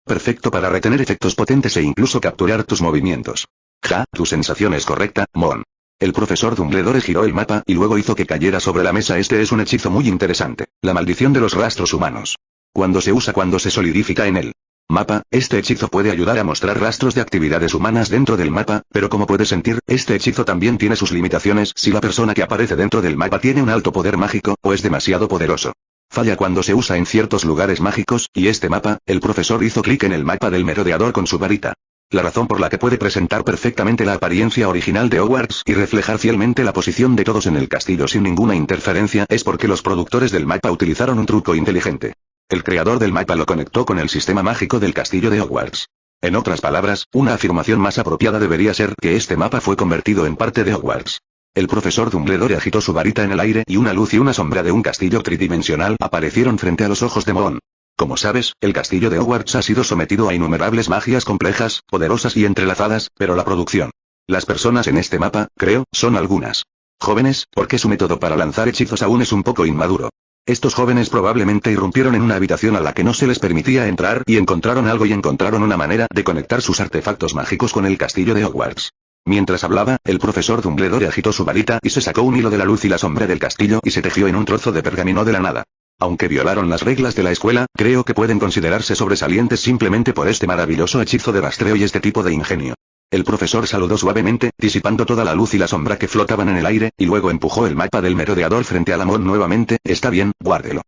perfecto para retener efectos potentes e incluso capturar tus movimientos. Ja, tu sensación es correcta, Mon. El profesor Dumbledore giró el mapa y luego hizo que cayera sobre la mesa. Este es un hechizo muy interesante. La maldición de los rastros humanos. Cuando se solidifica en el mapa, este hechizo puede ayudar a mostrar rastros de actividades humanas dentro del mapa, pero como puedes sentir, este hechizo también tiene sus limitaciones si la persona que aparece dentro del mapa tiene un alto poder mágico, o es demasiado poderoso. Falla cuando se usa en ciertos lugares mágicos, y este mapa, el profesor hizo clic en el mapa del merodeador con su varita. La razón por la que puede presentar perfectamente la apariencia original de Hogwarts y reflejar fielmente la posición de todos en el castillo sin ninguna interferencia es porque los productores del mapa utilizaron un truco inteligente. El creador del mapa lo conectó con el sistema mágico del castillo de Hogwarts. En otras palabras, una afirmación más apropiada debería ser que este mapa fue convertido en parte de Hogwarts. El profesor Dumbledore agitó su varita en el aire y una luz y una sombra de un castillo tridimensional aparecieron frente a los ojos de Mon. Como sabes, el castillo de Hogwarts ha sido sometido a innumerables magias complejas, poderosas y entrelazadas, pero la producción. Las personas en este mapa, creo, son algunas jóvenes, porque su método para lanzar hechizos aún es un poco inmaduro. Estos jóvenes probablemente irrumpieron en una habitación a la que no se les permitía entrar y encontraron algo y encontraron una manera de conectar sus artefactos mágicos con el castillo de Hogwarts. Mientras hablaba, el profesor Dumbledore agitó su varita y se sacó un hilo de la luz y la sombra del castillo y se tejió en un trozo de pergamino de la nada. Aunque violaron las reglas de la escuela, creo que pueden considerarse sobresalientes simplemente por este maravilloso hechizo de rastreo y este tipo de ingenio. El profesor saludó suavemente, disipando toda la luz y la sombra que flotaban en el aire, y luego empujó el mapa del merodeador frente a la Mon nuevamente. Está bien, guárdelo.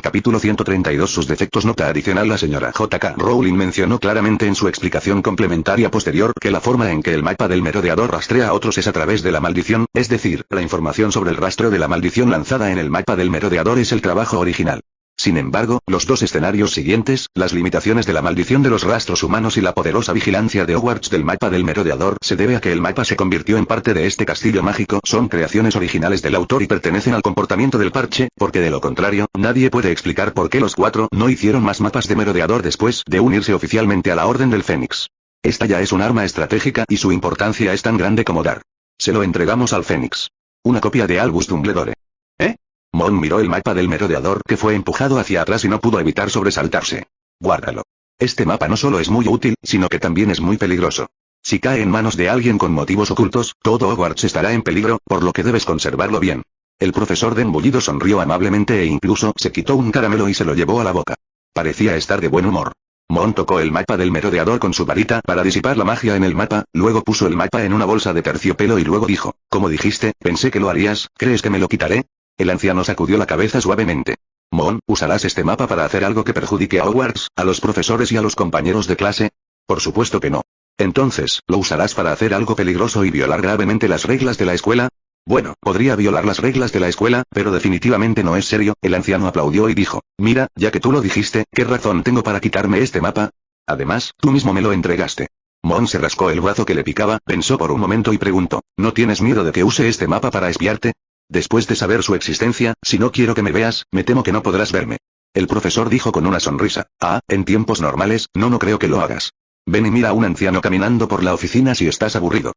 Capítulo 132. Sus defectos. Nota adicional. La señora J.K. Rowling mencionó claramente en su explicación complementaria posterior que la forma en que el mapa del merodeador rastrea a otros es a través de la maldición, es decir, la información sobre el rastreo de la maldición lanzada en el mapa del merodeador es el trabajo original. Sin embargo, los dos escenarios siguientes, las limitaciones de la maldición de los rastros humanos y la poderosa vigilancia de Hogwarts del mapa del merodeador, se debe a que el mapa se convirtió en parte de este castillo mágico, son creaciones originales del autor y pertenecen al comportamiento del parche, porque de lo contrario, nadie puede explicar por qué los cuatro no hicieron más mapas de merodeador después de unirse oficialmente a la Orden del Fénix. Esta ya es un arma estratégica y su importancia es tan grande como dar. Se lo entregamos al Fénix. Una copia de Albus Dumbledore. Mon miró el mapa del merodeador que fue empujado hacia atrás y no pudo evitar sobresaltarse. Guárdalo. Este mapa no solo es muy útil, sino que también es muy peligroso. Si cae en manos de alguien con motivos ocultos, todo Hogwarts estará en peligro, por lo que debes conservarlo bien. El profesor de Embullido sonrió amablemente e incluso se quitó un caramelo y se lo llevó a la boca. Parecía estar de buen humor. Mon tocó el mapa del merodeador con su varita para disipar la magia en el mapa, luego puso el mapa en una bolsa de terciopelo y luego dijo, como dijiste, pensé que lo harías, ¿crees que me lo quitaré? El anciano sacudió la cabeza suavemente. Mon, ¿usarás este mapa para hacer algo que perjudique a Hogwarts, a los profesores y a los compañeros de clase? Por supuesto que no. Entonces, ¿lo usarás para hacer algo peligroso y violar gravemente las reglas de la escuela? Bueno, podría violar las reglas de la escuela, pero definitivamente no es serio. El anciano aplaudió y dijo, mira, ya que tú lo dijiste, ¿qué razón tengo para quitarme este mapa? Además, tú mismo me lo entregaste. Mon se rascó el brazo que le picaba, pensó por un momento y preguntó, ¿no tienes miedo de que use este mapa para espiarte? Después de saber su existencia, si no quiero que me veas, me temo que no podrás verme. El profesor dijo con una sonrisa, en tiempos normales, no creo que lo hagas. Ven y mira a un anciano caminando por la oficina si estás aburrido.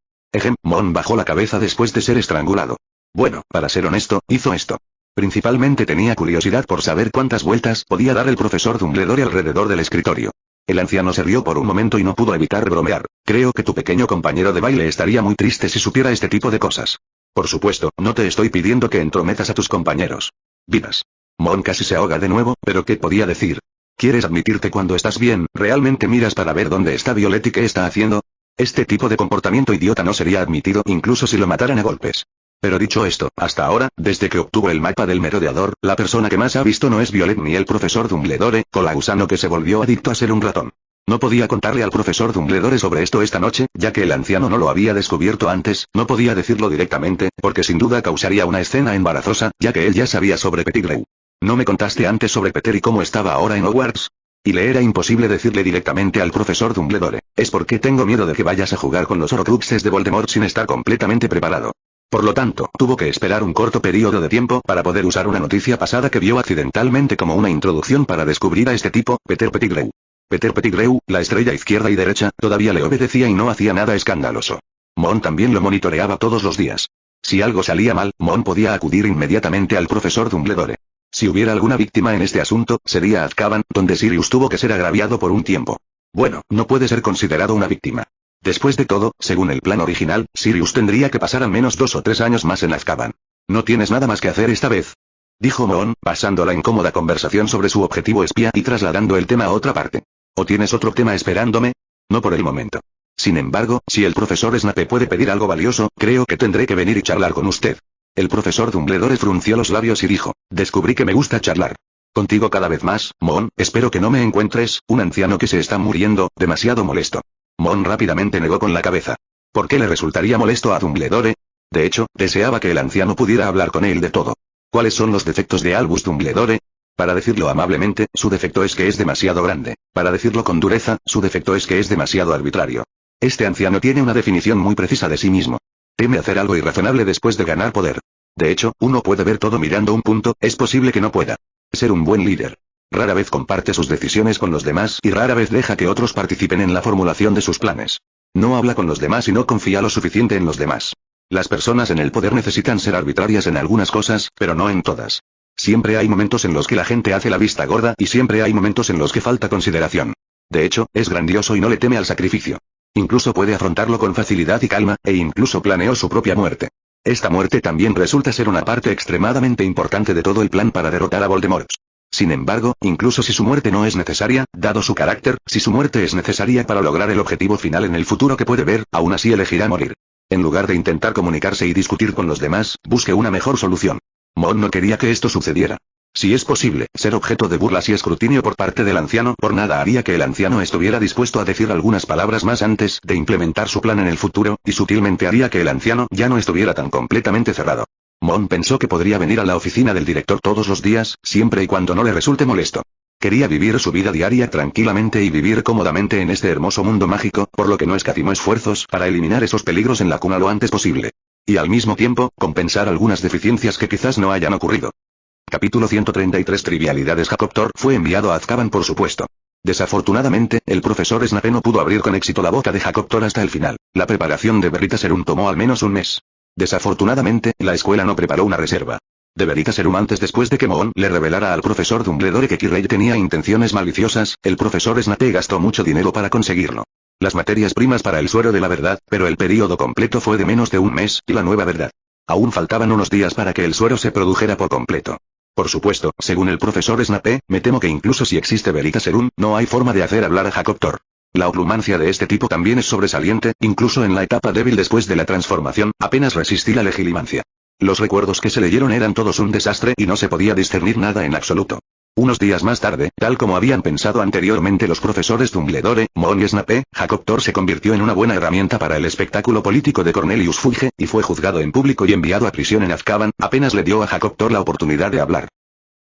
Mon bajó la cabeza después de ser estrangulado. Bueno, para ser honesto, hizo esto. Principalmente tenía curiosidad por saber cuántas vueltas podía dar el profesor Dumbledore alrededor del escritorio. El anciano se rió por un momento y no pudo evitar bromear. Creo que tu pequeño compañero de baile estaría muy triste si supiera este tipo de cosas. Por supuesto, no te estoy pidiendo que entrometas a tus compañeros. Vivas. Mon casi se ahoga de nuevo, pero ¿qué podía decir? ¿Quieres admitirte cuando estás bien? ¿Realmente miras para ver dónde está Violet y qué está haciendo? Este tipo de comportamiento idiota no sería admitido incluso si lo mataran a golpes. Pero dicho esto, hasta ahora, desde que obtuvo el mapa del merodeador, la persona que más ha visto no es Violet ni el profesor Dumbledore, Colausano que se volvió adicto a ser un ratón. No podía contarle al profesor Dumbledore sobre esto esta noche, ya que el anciano no lo había descubierto antes, no podía decirlo directamente, porque sin duda causaría una escena embarazosa, ya que él ya sabía sobre Pettigrew. ¿No me contaste antes sobre Peter y cómo estaba ahora en Hogwarts? Y le era imposible decirle directamente al profesor Dumbledore, es porque tengo miedo de que vayas a jugar con los Horcruxes de Voldemort sin estar completamente preparado. Por lo tanto, tuvo que esperar un corto periodo de tiempo para poder usar una noticia pasada que vio accidentalmente como una introducción para descubrir a este tipo, Peter Pettigrew. Peter Pettigrew, la estrella izquierda y derecha, todavía le obedecía y no hacía nada escandaloso. Mon también lo monitoreaba todos los días. Si algo salía mal, Mon podía acudir inmediatamente al profesor Dumbledore. Si hubiera alguna víctima en este asunto, sería Azkaban, donde Sirius tuvo que ser agraviado por un tiempo. Bueno, no puede ser considerado una víctima. Después de todo, según el plan original, Sirius tendría que pasar al menos 2 o 3 años más en Azkaban. ¿No tienes nada más que hacer esta vez?, dijo Mon, pasando la incómoda conversación sobre su objetivo espía y trasladando el tema a otra parte. ¿O tienes otro tema esperándome? No por el momento. Sin embargo, si el profesor Snape puede pedir algo valioso, creo que tendré que venir y charlar con usted. El profesor Dumbledore frunció los labios y dijo, descubrí que me gusta charlar contigo cada vez más, Mon, espero que no me encuentres, un anciano que se está muriendo, demasiado molesto. Mon rápidamente negó con la cabeza. ¿Por qué le resultaría molesto a Dumbledore? De hecho, deseaba que el anciano pudiera hablar con él de todo. ¿Cuáles son los defectos de Albus Dumbledore? Para decirlo amablemente, su defecto es que es demasiado grande. Para decirlo con dureza, su defecto es que es demasiado arbitrario. Este anciano tiene una definición muy precisa de sí mismo. Teme hacer algo irrazonable después de ganar poder. De hecho, uno puede ver todo mirando un punto, es posible que no pueda ser un buen líder. Rara vez comparte sus decisiones con los demás y rara vez deja que otros participen en la formulación de sus planes. No habla con los demás y no confía lo suficiente en los demás. Las personas en el poder necesitan ser arbitrarias en algunas cosas, pero no en todas. Siempre hay momentos en los que la gente hace la vista gorda y siempre hay momentos en los que falta consideración. De hecho, es grandioso y no le teme al sacrificio. Incluso puede afrontarlo con facilidad y calma, e incluso planeó su propia muerte. Esta muerte también resulta ser una parte extremadamente importante de todo el plan para derrotar a Voldemort. Sin embargo, incluso si su muerte no es necesaria, dado su carácter, si su muerte es necesaria para lograr el objetivo final en el futuro que puede ver, aún así elegirá morir. En lugar de intentar comunicarse y discutir con los demás, busque una mejor solución. Mon no quería que esto sucediera. Si es posible, ser objeto de burlas y escrutinio por parte del anciano, por nada haría que el anciano estuviera dispuesto a decir algunas palabras más antes de implementar su plan en el futuro, y sutilmente haría que el anciano ya no estuviera tan completamente cerrado. Mon pensó que podría venir a la oficina del director todos los días, siempre y cuando no le resulte molesto. Quería vivir su vida diaria tranquilamente y vivir cómodamente en este hermoso mundo mágico, por lo que no escatimó esfuerzos para eliminar esos peligros en la cuna lo antes posible. Y al mismo tiempo, compensar algunas deficiencias que quizás no hayan ocurrido. Capítulo 133 Trivialidades. Jacob Thor fue enviado a Azkaban por supuesto. Desafortunadamente, el profesor Snape no pudo abrir con éxito la boca de Jacob Thor hasta el final. La preparación de Veritaserum tomó al menos un mes. Desafortunadamente, la escuela no preparó una reserva de Veritaserum antes después de que Mon le revelara al profesor Dumbledore que Quirrell tenía intenciones maliciosas, el profesor Snape gastó mucho dinero para conseguirlo. Las materias primas para el suero de la verdad, pero el período completo fue de menos de un mes, y la nueva verdad. Aún faltaban unos días para que el suero se produjera por completo. Por supuesto, según el profesor Snape, me temo que incluso si existe Veritaserum, no hay forma de hacer hablar a Jacob Thor. La oclumancia de este tipo también es sobresaliente, incluso en la etapa débil después de la transformación, apenas resistí la legilimancia. Los recuerdos que se leyeron eran todos un desastre y no se podía discernir nada en absoluto. Unos días más tarde, tal como habían pensado anteriormente los profesores Dumbledore, Mon y Snape, Jacob Thor se convirtió en una buena herramienta para el espectáculo político de Cornelius Fudge, y fue juzgado en público y enviado a prisión en Azkaban, apenas le dio a Jacob Thor la oportunidad de hablar.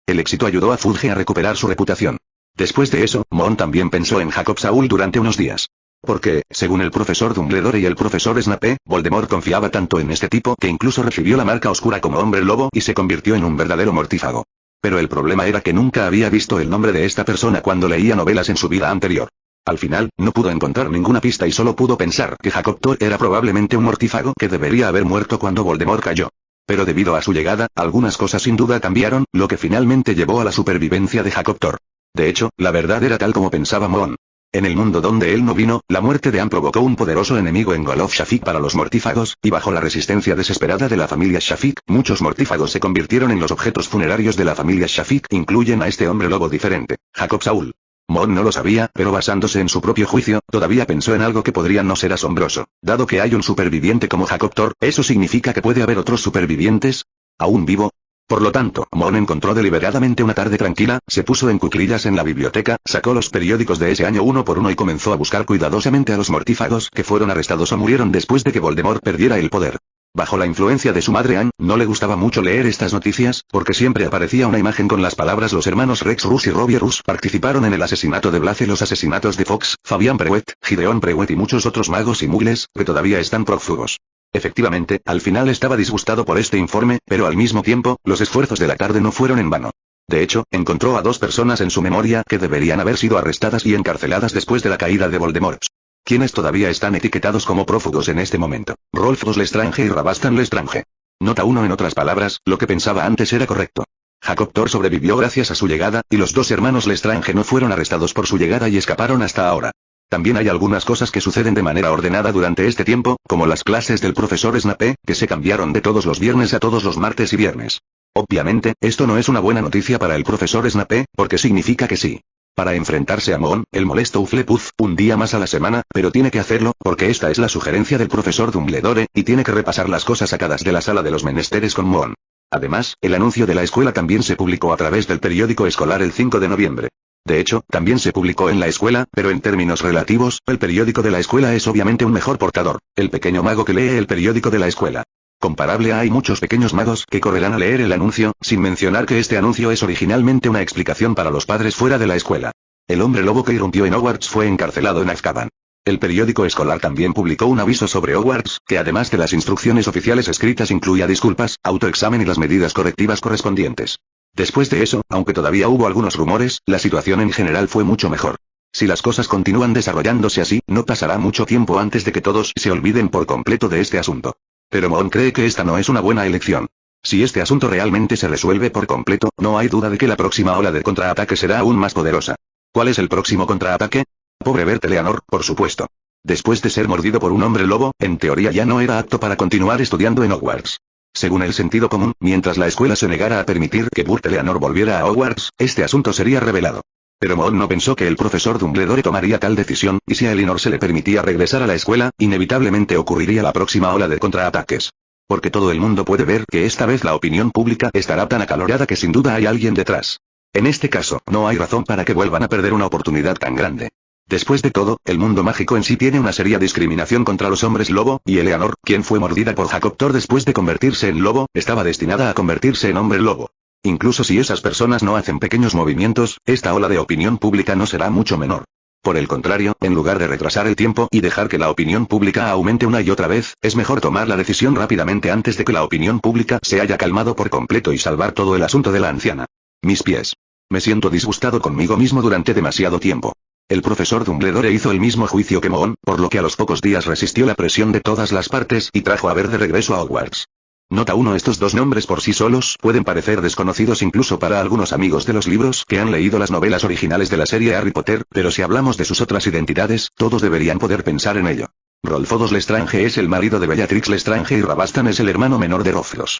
El éxito ayudó a Fudge a recuperar su reputación. Después de eso, Mon también pensó en Jacob Saul durante unos días. Porque, según el profesor Dumbledore y el profesor Snape, Voldemort confiaba tanto en este tipo que incluso recibió la marca oscura como hombre lobo y se convirtió en un verdadero mortífago. Pero el problema era que nunca había visto el nombre de esta persona cuando leía novelas en su vida anterior. Al final, no pudo encontrar ninguna pista y solo pudo pensar que Jacob Thor era probablemente un mortífago que debería haber muerto cuando Voldemort cayó. Pero debido a su llegada, algunas cosas sin duda cambiaron, lo que finalmente llevó a la supervivencia de Jacob Thor. De hecho, la verdad era tal como pensaba Mon. En el mundo donde él no vino, la muerte de Anne provocó un poderoso enemigo en Golof Shafik para los mortífagos, y bajo la resistencia desesperada de la familia Shafik, muchos mortífagos se convirtieron en los objetos funerarios de la familia Shafik, incluyen a este hombre lobo diferente, Jacob Saul. Mon no lo sabía, pero basándose en su propio juicio, todavía pensó en algo que podría no ser asombroso. Dado que hay un superviviente como Jacob Thor, ¿eso significa que puede haber otros supervivientes? ¿Aún vivo? Por lo tanto, Mon encontró deliberadamente una tarde tranquila, se puso en cuclillas en la biblioteca, sacó los periódicos de ese año uno por uno y comenzó a buscar cuidadosamente a los mortífagos que fueron arrestados o murieron después de que Voldemort perdiera el poder. Bajo la influencia de su madre Anne, no le gustaba mucho leer estas noticias, porque siempre aparecía una imagen con las palabras los hermanos Rex Rus y Robbie Rus participaron en el asesinato de Blaze, los asesinatos de Fox, Fabian Prewett, Gideon Prewett y muchos otros magos y muggles, que todavía están prófugos. Efectivamente, al final estaba disgustado por este informe, pero al mismo tiempo, los esfuerzos de la tarde no fueron en vano. De hecho, encontró a 2 personas en su memoria que deberían haber sido arrestadas y encarceladas después de la caída de Voldemort. Quienes todavía están etiquetados como prófugos en este momento: Rolfus Lestrange y Rabastan Lestrange. Nota 1. En otras palabras, lo que pensaba antes era correcto. Jacob Thor sobrevivió gracias a su llegada, y los 2 hermanos Lestrange no fueron arrestados por su llegada y escaparon hasta ahora. También hay algunas cosas que suceden de manera ordenada durante este tiempo, como las clases del profesor Snape, que se cambiaron de todos los viernes a todos los martes y viernes. Obviamente, esto no es una buena noticia para el profesor Snape, porque significa que sí. Para enfrentarse a Mohn, el molesto Hufflepuff, un día más a la semana, pero tiene que hacerlo, porque esta es la sugerencia del profesor Dumbledore, y tiene que repasar las cosas sacadas de la sala de los menesteres con Mohn. Además, el anuncio de la escuela también se publicó a través del periódico escolar el 5 de noviembre. De hecho, también se publicó en la escuela, pero en términos relativos, el periódico de la escuela es obviamente un mejor portador, el pequeño mago que lee el periódico de la escuela. Comparable a hay muchos pequeños magos que correrán a leer el anuncio, sin mencionar que este anuncio es originalmente una explicación para los padres fuera de la escuela. El hombre lobo que irrumpió en Hogwarts fue encarcelado en Azkaban. El periódico escolar también publicó un aviso sobre Hogwarts, que además de las instrucciones oficiales escritas incluía disculpas, autoexamen y las medidas correctivas correspondientes. Después de eso, aunque todavía hubo algunos rumores, la situación en general fue mucho mejor. Si las cosas continúan desarrollándose así, no pasará mucho tiempo antes de que todos se olviden por completo de este asunto. Pero Mohn cree que esta no es una buena elección. Si este asunto realmente se resuelve por completo, no hay duda de que la próxima ola de contraataque será aún más poderosa. ¿Cuál es el próximo contraataque? Pobre Bert Eleanor, por supuesto. Después de ser mordido por un hombre lobo, en teoría ya no era apto para continuar estudiando en Hogwarts. Según el sentido común, mientras la escuela se negara a permitir que Bert Eleanor volviera a Hogwarts, este asunto sería revelado. Pero Mohn no pensó que el profesor Dumbledore tomaría tal decisión, y si a Eleanor se le permitía regresar a la escuela, inevitablemente ocurriría la próxima ola de contraataques. Porque todo el mundo puede ver que esta vez la opinión pública estará tan acalorada que sin duda hay alguien detrás. En este caso, no hay razón para que vuelvan a perder una oportunidad tan grande. Después de todo, el mundo mágico en sí tiene una seria discriminación contra los hombres lobo, y Eleanor, quien fue mordida por Jacob Thor después de convertirse en lobo, estaba destinada a convertirse en hombre lobo. Incluso si esas personas no hacen pequeños movimientos, esta ola de opinión pública no será mucho menor. Por el contrario, en lugar de retrasar el tiempo y dejar que la opinión pública aumente una y otra vez, es mejor tomar la decisión rápidamente antes de que la opinión pública se haya calmado por completo y salvar todo el asunto de la anciana. Mis pies. Me siento disgustado conmigo mismo durante demasiado tiempo. El profesor Dumbledore hizo el mismo juicio que Mohn, por lo que a los pocos días resistió la presión de todas las partes y trajo a Ver de regreso a Hogwarts. Nota 1. Estos 2 nombres por sí solos pueden parecer desconocidos incluso para algunos amigos de los libros que han leído las novelas originales de la serie Harry Potter, pero si hablamos de sus otras identidades, todos deberían poder pensar en ello. Rolfodus Lestrange es el marido de Bellatrix Lestrange y Rabastan es el hermano menor de Roflos.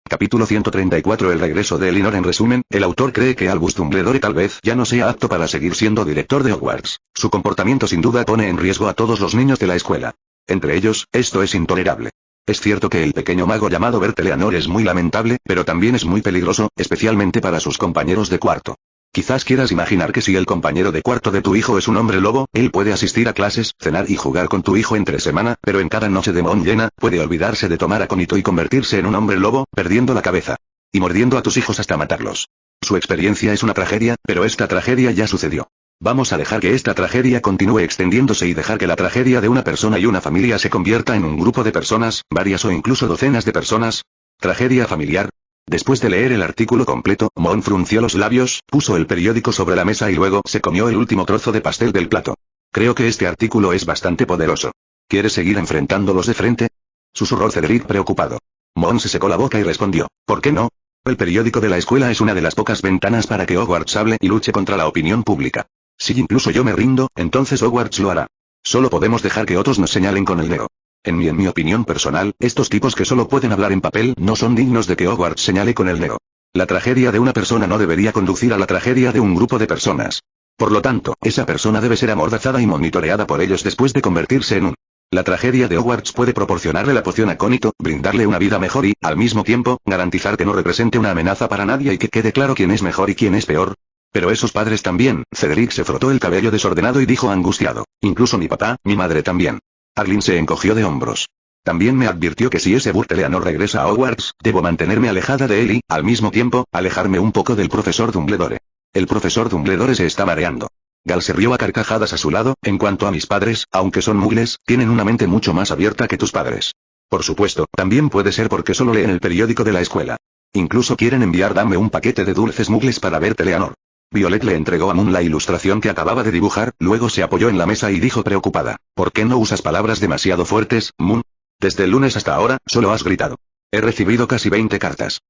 Capítulo 134. El regreso de Elinor. En resumen, el autor cree que Albus Dumbledore tal vez ya no sea apto para seguir siendo director de Hogwarts. Su comportamiento sin duda pone en riesgo a todos los niños de la escuela. Entre ellos, esto es intolerable. Es cierto que el pequeño mago llamado Bert Eleanor es muy lamentable, pero también es muy peligroso, especialmente para sus compañeros de cuarto. Quizás quieras imaginar que si el compañero de cuarto de tu hijo es un hombre lobo, él puede asistir a clases, cenar y jugar con tu hijo entre semana, pero en cada noche de Mohn llena, puede olvidarse de tomar acónito y convertirse en un hombre lobo, perdiendo la cabeza. Y mordiendo a tus hijos hasta matarlos. Su experiencia es una tragedia, pero esta tragedia ya sucedió. Vamos a dejar que esta tragedia continúe extendiéndose y dejar que la tragedia de una persona y una familia se convierta en un grupo de personas, varias o incluso docenas de personas. Tragedia familiar. Después de leer el artículo completo, Mohn frunció los labios, puso el periódico sobre la mesa y luego se comió el último trozo de pastel del plato. Creo que este artículo es bastante poderoso. ¿Quieres seguir enfrentándolos de frente? Susurró Cedric preocupado. Mohn se secó la boca y respondió, ¿por qué no? El periódico de la escuela es una de las pocas ventanas para que Hogwarts hable y luche contra la opinión pública. Si incluso yo me rindo, entonces Hogwarts lo hará. Solo podemos dejar que otros nos señalen con el dedo. En mi opinión personal, estos tipos que solo pueden hablar en papel no son dignos de que Hogwarts señale con el dedo. La tragedia de una persona no debería conducir a la tragedia de un grupo de personas. Por lo tanto, esa persona debe ser amordazada y monitoreada por ellos después de convertirse en un. La tragedia de Hogwarts puede proporcionarle la poción acónito, brindarle una vida mejor y, al mismo tiempo, garantizar que no represente una amenaza para nadie y que quede claro quién es mejor y quién es peor. Pero esos padres también. Cedric se frotó el cabello desordenado y dijo angustiado. Incluso mi papá, mi madre también. Arlene se encogió de hombros. También me advirtió que si ese Burt Eleanor regresa a Hogwarts, debo mantenerme alejada de él y, al mismo tiempo, alejarme un poco del profesor Dumbledore. El profesor Dumbledore se está mareando. Gal se rió a carcajadas a su lado. En cuanto a mis padres, aunque son muggles, tienen una mente mucho más abierta que tus padres. Por supuesto, también puede ser porque solo leen el periódico de la escuela. Incluso quieren enviar Dame un paquete de dulces muggles para verte, Leonor. Violet le entregó a Moon la ilustración que acababa de dibujar, luego se apoyó en la mesa y dijo preocupada: ¿Por qué no usas palabras demasiado fuertes, Moon? Desde el lunes hasta ahora, solo has gritado. He recibido casi 20 cartas.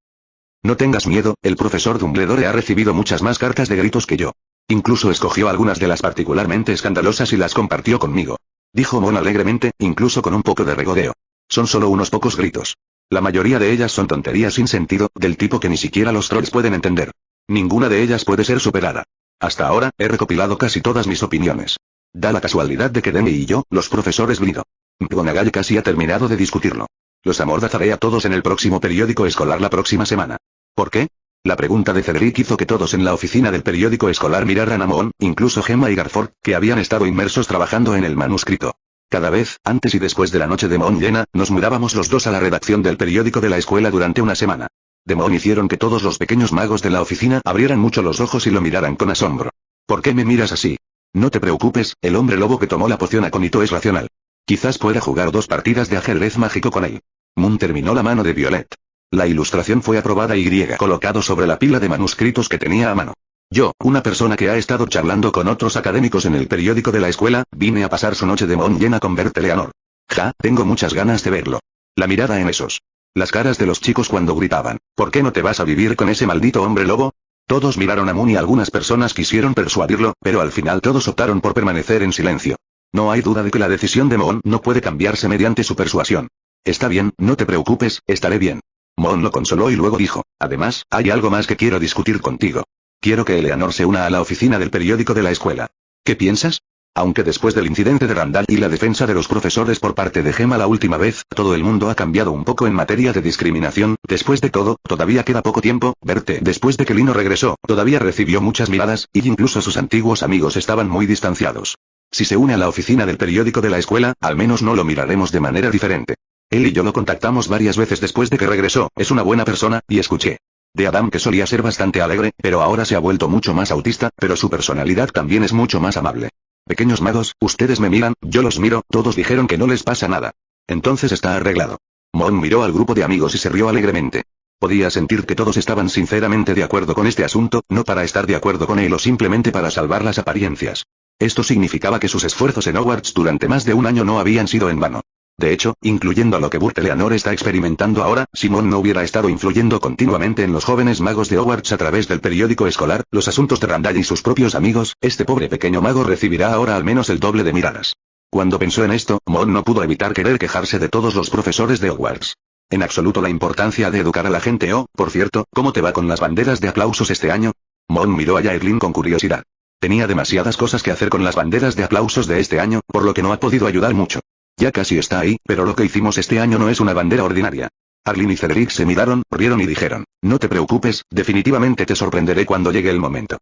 No tengas miedo, el profesor Dumbledore ha recibido muchas más cartas de gritos que yo. Incluso escogió algunas de las particularmente escandalosas y las compartió conmigo. Dijo Moon alegremente, incluso con un poco de regodeo. Son solo unos pocos gritos. La mayoría de ellas son tonterías sin sentido, del tipo que ni siquiera los trolls pueden entender. Ninguna de ellas puede ser superada. Hasta ahora, he recopilado casi todas mis opiniones. Da la casualidad de que Demi y yo, los profesores Blido. McGonagall casi ha terminado de discutirlo. Los amordazaré a todos en el próximo periódico escolar la próxima semana. ¿Por qué? La pregunta de Cedric hizo que todos en la oficina del periódico escolar miraran a Moon, incluso Gemma y Garford, que habían estado inmersos trabajando en el manuscrito. Cada vez, antes y después de la noche de Moon llena, nos mudábamos los dos a la redacción del periódico de la escuela durante una semana. De Moon hicieron que todos los pequeños magos de la oficina abrieran mucho los ojos y lo miraran con asombro. ¿Por qué me miras así? No te preocupes, el hombre lobo que tomó la poción acónito es racional. Quizás pueda jugar 2 partidas de ajedrez mágico con él. Moon terminó la mano de Violet. La ilustración fue aprobada y colocado sobre la pila de manuscritos que tenía a mano. Yo, una persona que ha estado charlando con otros académicos en el periódico de la escuela, vine a pasar su noche de Moon llena con Bert Eleanor. Ja, tengo muchas ganas de verlo. La mirada en esos. Las caras de los chicos cuando gritaban: ¿Por qué no te vas a vivir con ese maldito hombre lobo? Todos miraron a Moon y algunas personas quisieron persuadirlo, pero al final todos optaron por permanecer en silencio. No hay duda de que la decisión de Moon no puede cambiarse mediante su persuasión. Está bien, no te preocupes, estaré bien. Moon lo consoló y luego dijo: Además, hay algo más que quiero discutir contigo. Quiero que Eleanor se una a la oficina del periódico de la escuela. ¿Qué piensas? Aunque después del incidente de Randall y la defensa de los profesores por parte de Gemma la última vez, todo el mundo ha cambiado un poco en materia de discriminación. Después de todo, todavía queda poco tiempo. Verte, después de que Lino regresó, todavía recibió muchas miradas, y incluso sus antiguos amigos estaban muy distanciados. Si se une a la oficina del periódico de la escuela, al menos no lo miraremos de manera diferente. Él y yo lo contactamos varias veces después de que regresó. Es una buena persona, y escuché de Adam que solía ser bastante alegre, pero ahora se ha vuelto mucho más autista, pero su personalidad también es mucho más amable. Pequeños magos, ustedes me miran, yo los miro, todos dijeron que no les pasa nada. Entonces está arreglado. Moon miró al grupo de amigos y se rió alegremente. Podía sentir que todos estaban sinceramente de acuerdo con este asunto, no para estar de acuerdo con él o simplemente para salvar las apariencias. Esto significaba que sus esfuerzos en Hogwarts durante más de un año no habían sido en vano. De hecho, incluyendo a lo que Burt Eleanor está experimentando ahora, si Moon no hubiera estado influyendo continuamente en los jóvenes magos de Hogwarts a través del periódico escolar, los asuntos de Randall y sus propios amigos, este pobre pequeño mago recibirá ahora al menos el doble de miradas. Cuando pensó en esto, Moon no pudo evitar querer quejarse de todos los profesores de Hogwarts. En absoluto la importancia de educar a la gente. Oh, por cierto, ¿cómo te va con las banderas de aplausos este año? Moon miró a Yaelin con curiosidad. Tenía demasiadas cosas que hacer con las banderas de aplausos de este año, por lo que no ha podido ayudar mucho. Ya casi está ahí, pero lo que hicimos este año no es una bandera ordinaria. Arlene y Cedric se miraron, rieron y dijeron: No te preocupes, definitivamente te sorprenderé cuando llegue el momento.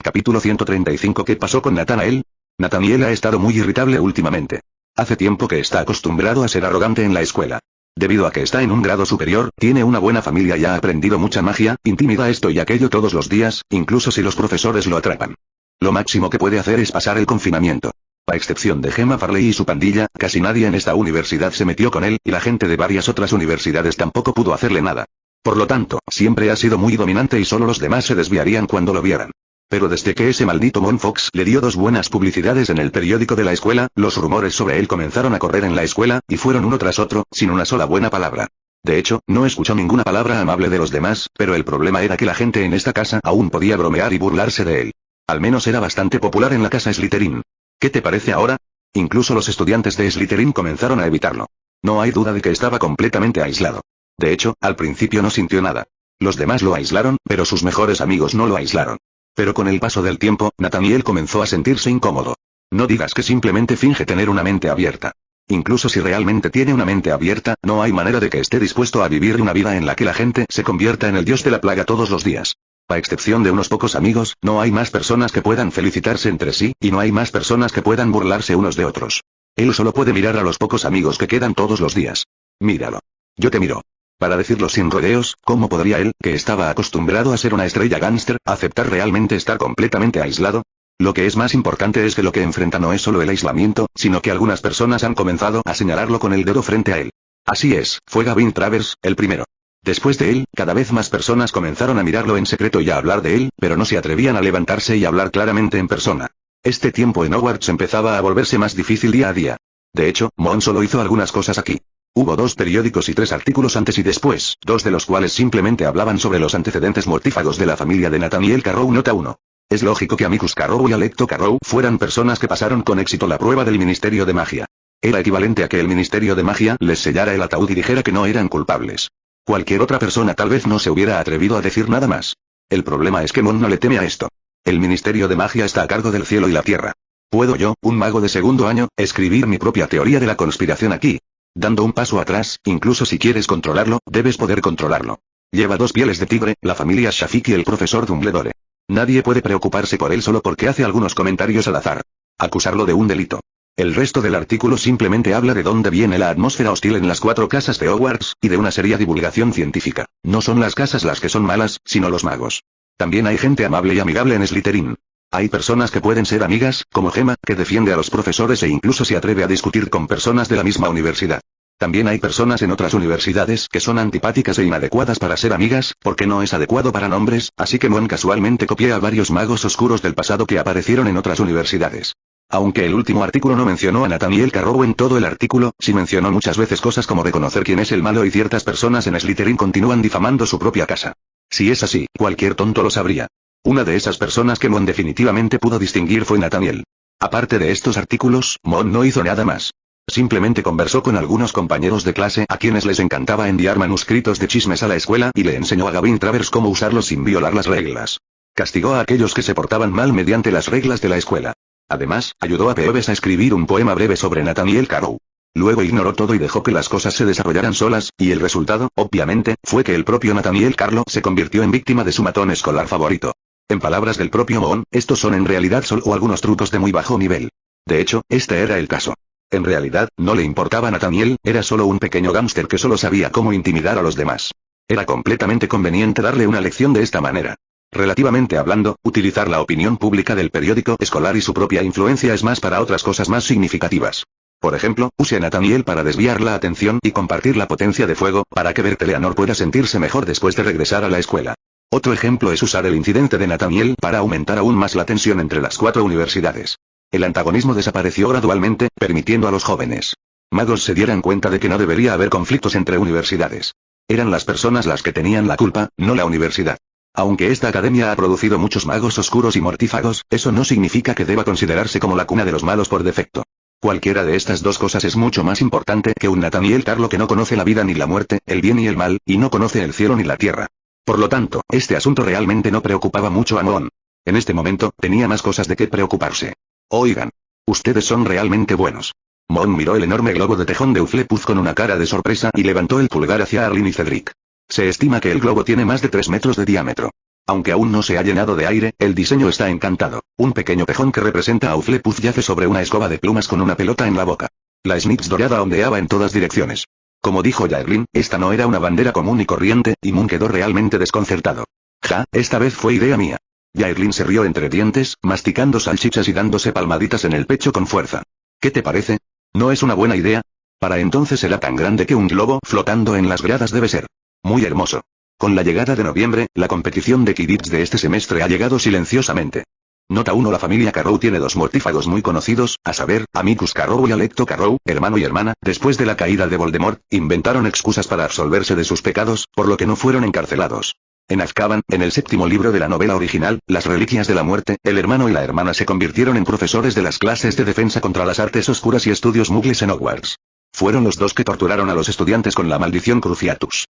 Capítulo 135. ¿Qué pasó con Nathaniel? Nathaniel ha estado muy irritable últimamente. Hace tiempo que está acostumbrado a ser arrogante en la escuela. Debido a que está en un grado superior, tiene una buena familia y ha aprendido mucha magia, intimida esto y aquello todos los días, incluso si los profesores lo atrapan. Lo máximo que puede hacer es pasar el confinamiento. A excepción de Gemma Farley y su pandilla, casi nadie en esta universidad se metió con él, y la gente de varias otras universidades tampoco pudo hacerle nada. Por lo tanto, siempre ha sido muy dominante y solo los demás se desviarían cuando lo vieran. Pero desde que ese maldito Mon Fox le dio 2 buenas publicidades en el periódico de la escuela, los rumores sobre él comenzaron a correr en la escuela, y fueron uno tras otro, sin una sola buena palabra. De hecho, no escuchó ninguna palabra amable de los demás, pero el problema era que la gente en esta casa aún podía bromear y burlarse de él. Al menos era bastante popular en la casa Slytherin. ¿Qué te parece ahora? Incluso los estudiantes de Slytherin comenzaron a evitarlo. No hay duda de que estaba completamente aislado. De hecho, al principio no sintió nada. Los demás lo aislaron, pero sus mejores amigos no lo aislaron. Pero con el paso del tiempo, Nathaniel comenzó a sentirse incómodo. No digas que simplemente finge tener una mente abierta. Incluso si realmente tiene una mente abierta, no hay manera de que esté dispuesto a vivir una vida en la que la gente se convierta en el dios de la plaga todos los días. A excepción de unos pocos amigos, no hay más personas que puedan felicitarse entre sí, y no hay más personas que puedan burlarse unos de otros. Él solo puede mirar a los pocos amigos que quedan todos los días. Míralo. Yo te miro. Para decirlo sin rodeos, ¿cómo podría él, que estaba acostumbrado a ser una estrella gángster, aceptar realmente estar completamente aislado? Lo que es más importante es que lo que enfrenta no es solo el aislamiento, sino que algunas personas han comenzado a señalarlo con el dedo frente a él. Así es, fue Gavin Travers, el primero. Después de él, cada vez más personas comenzaron a mirarlo en secreto y a hablar de él, pero no se atrevían a levantarse y hablar claramente en persona. Este tiempo en Hogwarts empezaba a volverse más difícil día a día. De hecho, Mon solo hizo algunas cosas aquí. Hubo 2 periódicos y 3 artículos antes y después, 2 de los cuales simplemente hablaban sobre los antecedentes mortífagos de la familia de Nathaniel Carrow. Nota 1. Es lógico que Amicus Carrow y Alecto Carrow fueran personas que pasaron con éxito la prueba del Ministerio de Magia. Era equivalente a que el Ministerio de Magia les sellara el ataúd y dijera que no eran culpables. Cualquier otra persona tal vez no se hubiera atrevido a decir nada más. El problema es que Mon no le teme a esto. El Ministerio de Magia está a cargo del cielo y la tierra. ¿Puedo yo, un mago de segundo año, escribir mi propia teoría de la conspiración aquí? Dando un paso atrás, incluso si quieres controlarlo, debes poder controlarlo. Lleva 2 pieles de tigre, la familia Shafik y el profesor Dumbledore. Nadie puede preocuparse por él solo porque hace algunos comentarios al azar. Acusarlo de un delito. El resto del artículo simplemente habla de dónde viene la atmósfera hostil en las 4 casas de Hogwarts, y de una seria divulgación científica. No son las casas las que son malas, sino los magos. También hay gente amable y amigable en Slytherin. Hay personas que pueden ser amigas, como Gemma, que defiende a los profesores e incluso se atreve a discutir con personas de la misma universidad. También hay personas en otras universidades que son antipáticas e inadecuadas para ser amigas, porque no es adecuado para nombres, así que Mon casualmente copia a varios magos oscuros del pasado que aparecieron en otras universidades. Aunque el último artículo no mencionó a Nathaniel Carrow en todo el artículo, sí mencionó muchas veces cosas como reconocer quién es el malo y ciertas personas en Slytherin continúan difamando su propia casa. Si es así, cualquier tonto lo sabría. Una de esas personas que Mon definitivamente pudo distinguir fue Nathaniel. Aparte de estos artículos, Mon no hizo nada más. Simplemente conversó con algunos compañeros de clase a quienes les encantaba enviar manuscritos de chismes a la escuela y le enseñó a Gavin Travers cómo usarlos sin violar las reglas. Castigó a aquellos que se portaban mal mediante las reglas de la escuela. Además, ayudó a Peeves a escribir un poema breve sobre Nathaniel Carrow. Luego ignoró todo y dejó que las cosas se desarrollaran solas, y el resultado, obviamente, fue que el propio Nathaniel Carrow se convirtió en víctima de su matón escolar favorito. En palabras del propio Mon, estos son en realidad solo algunos trucos de muy bajo nivel. De hecho, este era el caso. En realidad, no le importaba a Nathaniel, era solo un pequeño gángster que solo sabía cómo intimidar a los demás. Era completamente conveniente darle una lección de esta manera. Relativamente hablando, utilizar la opinión pública del periódico escolar y su propia influencia es más para otras cosas más significativas. Por ejemplo, use a Nathaniel para desviar la atención y compartir la potencia de fuego, para que Berteleanor pueda sentirse mejor después de regresar a la escuela. Otro ejemplo es usar el incidente de Nathaniel para aumentar aún más la tensión entre las 4 universidades. El antagonismo desapareció gradualmente, permitiendo a los jóvenes magos se dieran cuenta de que no debería haber conflictos entre universidades. Eran las personas las que tenían la culpa, no la universidad. Aunque esta academia ha producido muchos magos oscuros y mortífagos, eso no significa que deba considerarse como la cuna de los malos por defecto. Cualquiera de estas 2 cosas es mucho más importante que un Nathaniel Carrow que no conoce la vida ni la muerte, el bien y el mal, y no conoce el cielo ni la tierra. Por lo tanto, este asunto realmente no preocupaba mucho a Mon. En este momento, tenía más cosas de qué preocuparse. Oigan. Ustedes son realmente buenos. Mon miró el enorme globo de tejón de Hufflepuff con una cara de sorpresa y levantó el pulgar hacia Arlene y Cedric. Se estima que el globo tiene más de 3 metros de diámetro. Aunque aún no se ha llenado de aire, el diseño está encantado. Un pequeño tejón que representa a Hufflepuff yace sobre una escoba de plumas con una pelota en la boca. La Snitch dorada ondeaba en todas direcciones. Como dijo Jairlin, esta no era una bandera común y corriente, y Mon quedó realmente desconcertado. Ja, esta vez fue idea mía. Jairlin se rió entre dientes, masticando salchichas y dándose palmaditas en el pecho con fuerza. ¿Qué te parece? ¿No es una buena idea? Para entonces era tan grande que un globo flotando en las gradas debe ser muy hermoso. Con la llegada de noviembre, la competición de Quidditch de este semestre ha llegado silenciosamente. Nota 1. La familia Carrow tiene 2 mortífagos muy conocidos, a saber, Amicus Carrow y Alecto Carrow, hermano y hermana. Después de la caída de Voldemort, inventaron excusas para absolverse de sus pecados, por lo que no fueron encarcelados. En Azkaban, en el 7º libro de la novela original, Las Reliquias de la Muerte, el hermano y la hermana se convirtieron en profesores de las clases de defensa contra las artes oscuras y estudios muggles en Hogwarts. Fueron los 2 que torturaron a los estudiantes con la maldición Cruciatus.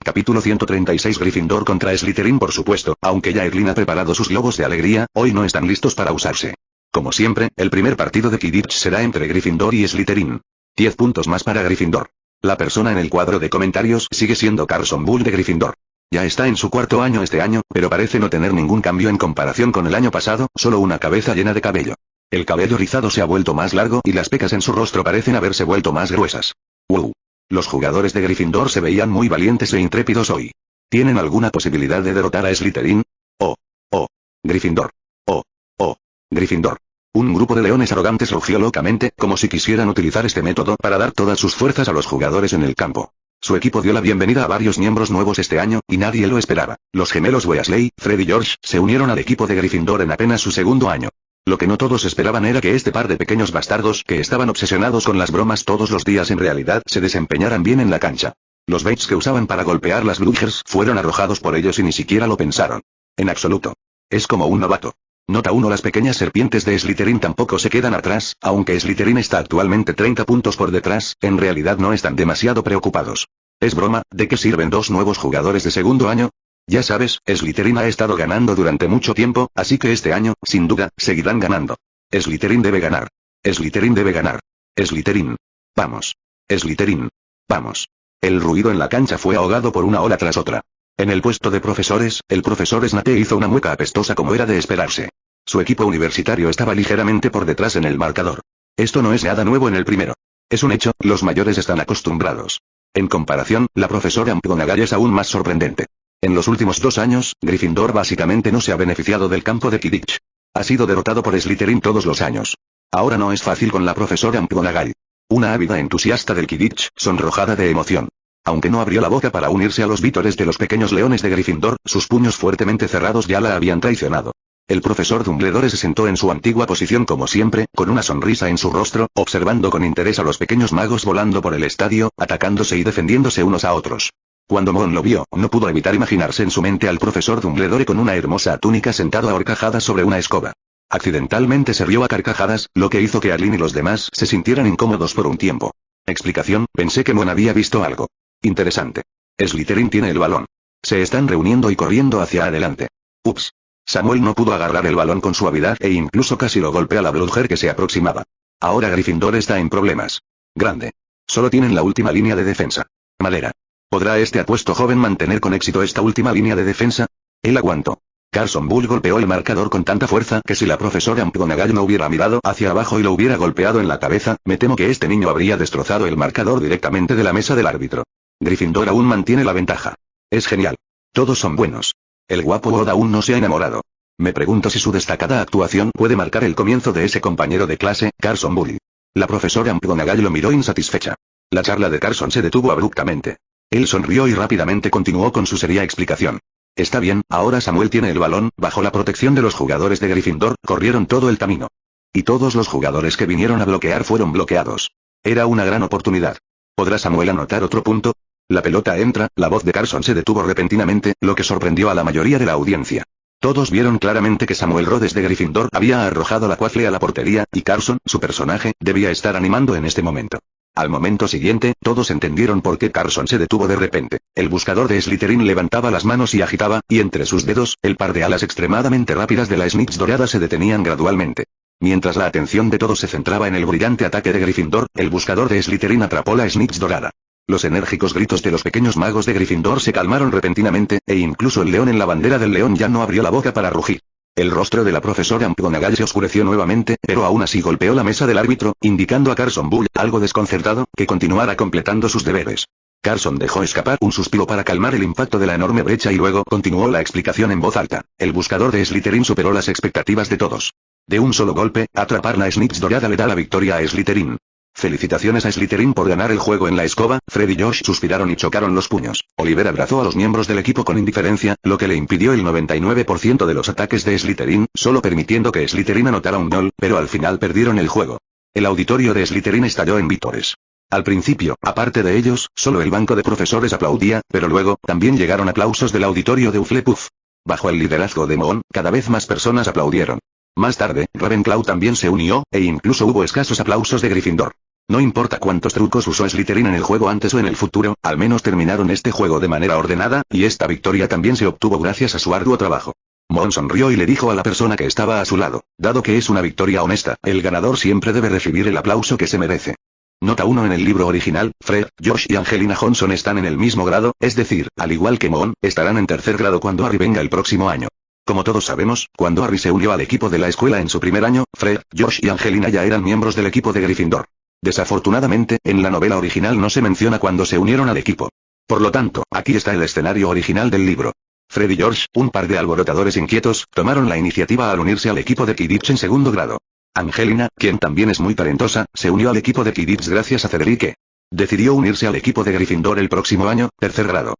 Capítulo 136. Gryffindor contra Slytherin. Por supuesto, aunque Jairlin ha preparado sus globos de alegría, hoy no están listos para usarse. Como siempre, el primer partido de Quidditch será entre Gryffindor y Slytherin. 10 puntos más para Gryffindor. La persona en el cuadro de comentarios sigue siendo Carson Bull de Gryffindor. Ya está en su 4º año este año, pero parece no tener ningún cambio en comparación con el año pasado, solo una cabeza llena de cabello. El cabello rizado se ha vuelto más largo y las pecas en su rostro parecen haberse vuelto más gruesas. ¡Wow! Los jugadores de Gryffindor se veían muy valientes e intrépidos hoy. ¿Tienen alguna posibilidad de derrotar a Slytherin? ¡Oh! ¡Oh! Gryffindor. ¡Oh! ¡Oh! Gryffindor. Un grupo de leones arrogantes rugió locamente, como si quisieran utilizar este método para dar todas sus fuerzas a los jugadores en el campo. Su equipo dio la bienvenida a varios miembros nuevos este año, y nadie lo esperaba. Los gemelos Weasley, Fred y George, se unieron al equipo de Gryffindor en apenas su segundo año. Lo que no todos esperaban era que este par de pequeños bastardos que estaban obsesionados con las bromas todos los días en realidad se desempeñaran bien en la cancha. Los baits que usaban para golpear las Bludgers fueron arrojados por ellos y ni siquiera lo pensaron. En absoluto. Es como un novato. Nota 1. Las pequeñas serpientes de Slytherin tampoco se quedan atrás, aunque Slytherin está actualmente 30 puntos por detrás, en realidad no están demasiado preocupados. Es broma, ¿de qué sirven dos nuevos jugadores de segundo año? Ya sabes, Slytherin ha estado ganando durante mucho tiempo, así que este año, sin duda, seguirán ganando. Slytherin debe ganar. Slytherin debe ganar. Slytherin. Vamos. Slytherin. Vamos. El ruido en la cancha fue ahogado por una ola tras otra. En el puesto de profesores, el profesor Snape hizo una mueca apestosa como era de esperarse. Su equipo universitario estaba ligeramente por detrás en el marcador. Esto no es nada nuevo en el primero. Es un hecho, los mayores están acostumbrados. En comparación, la profesora McGonagall es aún más sorprendente. En los últimos 2 años, Gryffindor básicamente no se ha beneficiado del campo de Quidditch. Ha sido derrotado por Slytherin todos los años. Ahora no es fácil con la profesora McGonagall. Una ávida entusiasta del Quidditch, sonrojada de emoción. Aunque no abrió la boca para unirse a los vítores de los pequeños leones de Gryffindor, sus puños fuertemente cerrados ya la habían traicionado. El profesor Dumbledore se sentó en su antigua posición como siempre, con una sonrisa en su rostro, observando con interés a los pequeños magos volando por el estadio, atacándose y defendiéndose unos a otros. Cuando Mon lo vio, no pudo evitar imaginarse en su mente al profesor Dumbledore con una hermosa túnica sentado a horcajadas sobre una escoba. Accidentalmente se rió a carcajadas, lo que hizo que Aline y los demás se sintieran incómodos por un tiempo. Explicación, pensé que Mon había visto algo. Interesante. Slytherin tiene el balón. Se están reuniendo y corriendo hacia adelante. Ups. Samuel no pudo agarrar el balón con suavidad e incluso casi lo golpea a la Bludger que se aproximaba. Ahora Gryffindor está en problemas. Grande. Solo tienen la última línea de defensa. Madera. ¿Podrá este apuesto joven mantener con éxito esta última línea de defensa? Él aguantó. Carson Bull golpeó el marcador con tanta fuerza que si la profesora McGonagall no hubiera mirado hacia abajo y lo hubiera golpeado en la cabeza, me temo que este niño habría destrozado el marcador directamente de la mesa del árbitro. Gryffindor aún mantiene la ventaja. Es genial. Todos son buenos. El guapo Odd aún no se ha enamorado. Me pregunto si su destacada actuación puede marcar el comienzo de ese compañero de clase, Carson Bull. La profesora McGonagall lo miró insatisfecha. La charla de Carson se detuvo abruptamente. Él sonrió y rápidamente continuó con su seria explicación. Está bien, ahora Samuel tiene el balón, bajo la protección de los jugadores de Gryffindor, corrieron todo el camino. Y todos los jugadores que vinieron a bloquear fueron bloqueados. Era una gran oportunidad. ¿Podrá Samuel anotar otro punto? La pelota entra, la voz de Carson se detuvo repentinamente, lo que sorprendió a la mayoría de la audiencia. Todos vieron claramente que Samuel Rhodes de Gryffindor había arrojado la quaffle a la portería, y Carson, su personaje, debía estar animando en este momento. Al momento siguiente, todos entendieron por qué Carson se detuvo de repente. El buscador de Slytherin levantaba las manos y agitaba, y entre sus dedos, el par de alas extremadamente rápidas de la Snitch dorada se detenían gradualmente. Mientras la atención de todos se centraba en el brillante ataque de Gryffindor, el buscador de Slytherin atrapó la Snitch dorada. Los enérgicos gritos de los pequeños magos de Gryffindor se calmaron repentinamente, e incluso el león en la bandera del león ya no abrió la boca para rugir. El rostro de la profesora McGonagall se oscureció nuevamente, pero aún así golpeó la mesa del árbitro, indicando a Carson Bull, algo desconcertado, que continuara completando sus deberes. Carson dejó escapar un suspiro para calmar el impacto de la enorme brecha y luego continuó la explicación en voz alta. El buscador de Slytherin superó las expectativas de todos. De un solo golpe, atrapar la Snitch dorada le da la victoria a Slytherin. Felicitaciones a Slytherin por ganar el juego en la escoba. Fred y Josh suspiraron y chocaron los puños. Oliver abrazó a los miembros del equipo con indiferencia, lo que le impidió el 99% de los ataques de Slytherin, solo permitiendo que Slytherin anotara un gol, pero al final perdieron el juego. El auditorio de Slytherin estalló en vítores. Al principio, aparte de ellos, solo el banco de profesores aplaudía, pero luego, también llegaron aplausos del auditorio de Hufflepuff. Bajo el liderazgo de Mon, cada vez más personas aplaudieron. Más tarde, Ravenclaw también se unió, e incluso hubo escasos aplausos de Gryffindor. No importa cuántos trucos usó Slytherin en el juego antes o en el futuro, al menos terminaron este juego de manera ordenada, y esta victoria también se obtuvo gracias a su arduo trabajo. Mon sonrió y le dijo a la persona que estaba a su lado, dado que es una victoria honesta, el ganador siempre debe recibir el aplauso que se merece. Nota 1 en el libro original, Fred, Josh y Angelina Johnson están en el mismo grado, es decir, al igual que Mon, estarán en tercer grado cuando Harry venga el próximo año. Como todos sabemos, cuando Harry se unió al equipo de la escuela en su primer año, Fred, Josh y Angelina ya eran miembros del equipo de Gryffindor. Desafortunadamente, en la novela original no se menciona cuando se unieron al equipo. Por lo tanto, aquí está el escenario original del libro. Fred y George, un par de alborotadores inquietos, tomaron la iniciativa al unirse al equipo de Quidditch en segundo grado. Angelina, quien también es muy talentosa, se unió al equipo de Quidditch gracias a Cedric que decidió unirse al equipo de Gryffindor el próximo año, tercer grado.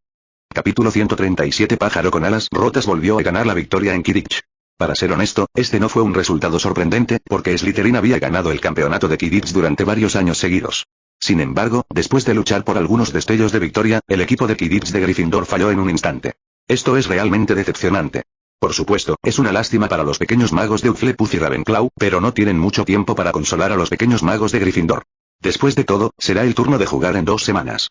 Capítulo 137. Pájaro con alas rotas volvió a ganar la victoria en Quidditch. Para ser honesto, este no fue un resultado sorprendente, porque Slytherin había ganado el campeonato de Quidditch durante varios años seguidos. Sin embargo, después de luchar por algunos destellos de victoria, el equipo de Quidditch de Gryffindor falló en un instante. Esto es realmente decepcionante. Por supuesto, es una lástima para los pequeños magos de Hufflepuff y Ravenclaw, pero no tienen mucho tiempo para consolar a los pequeños magos de Gryffindor. Después de todo, será el turno de jugar en 2 semanas.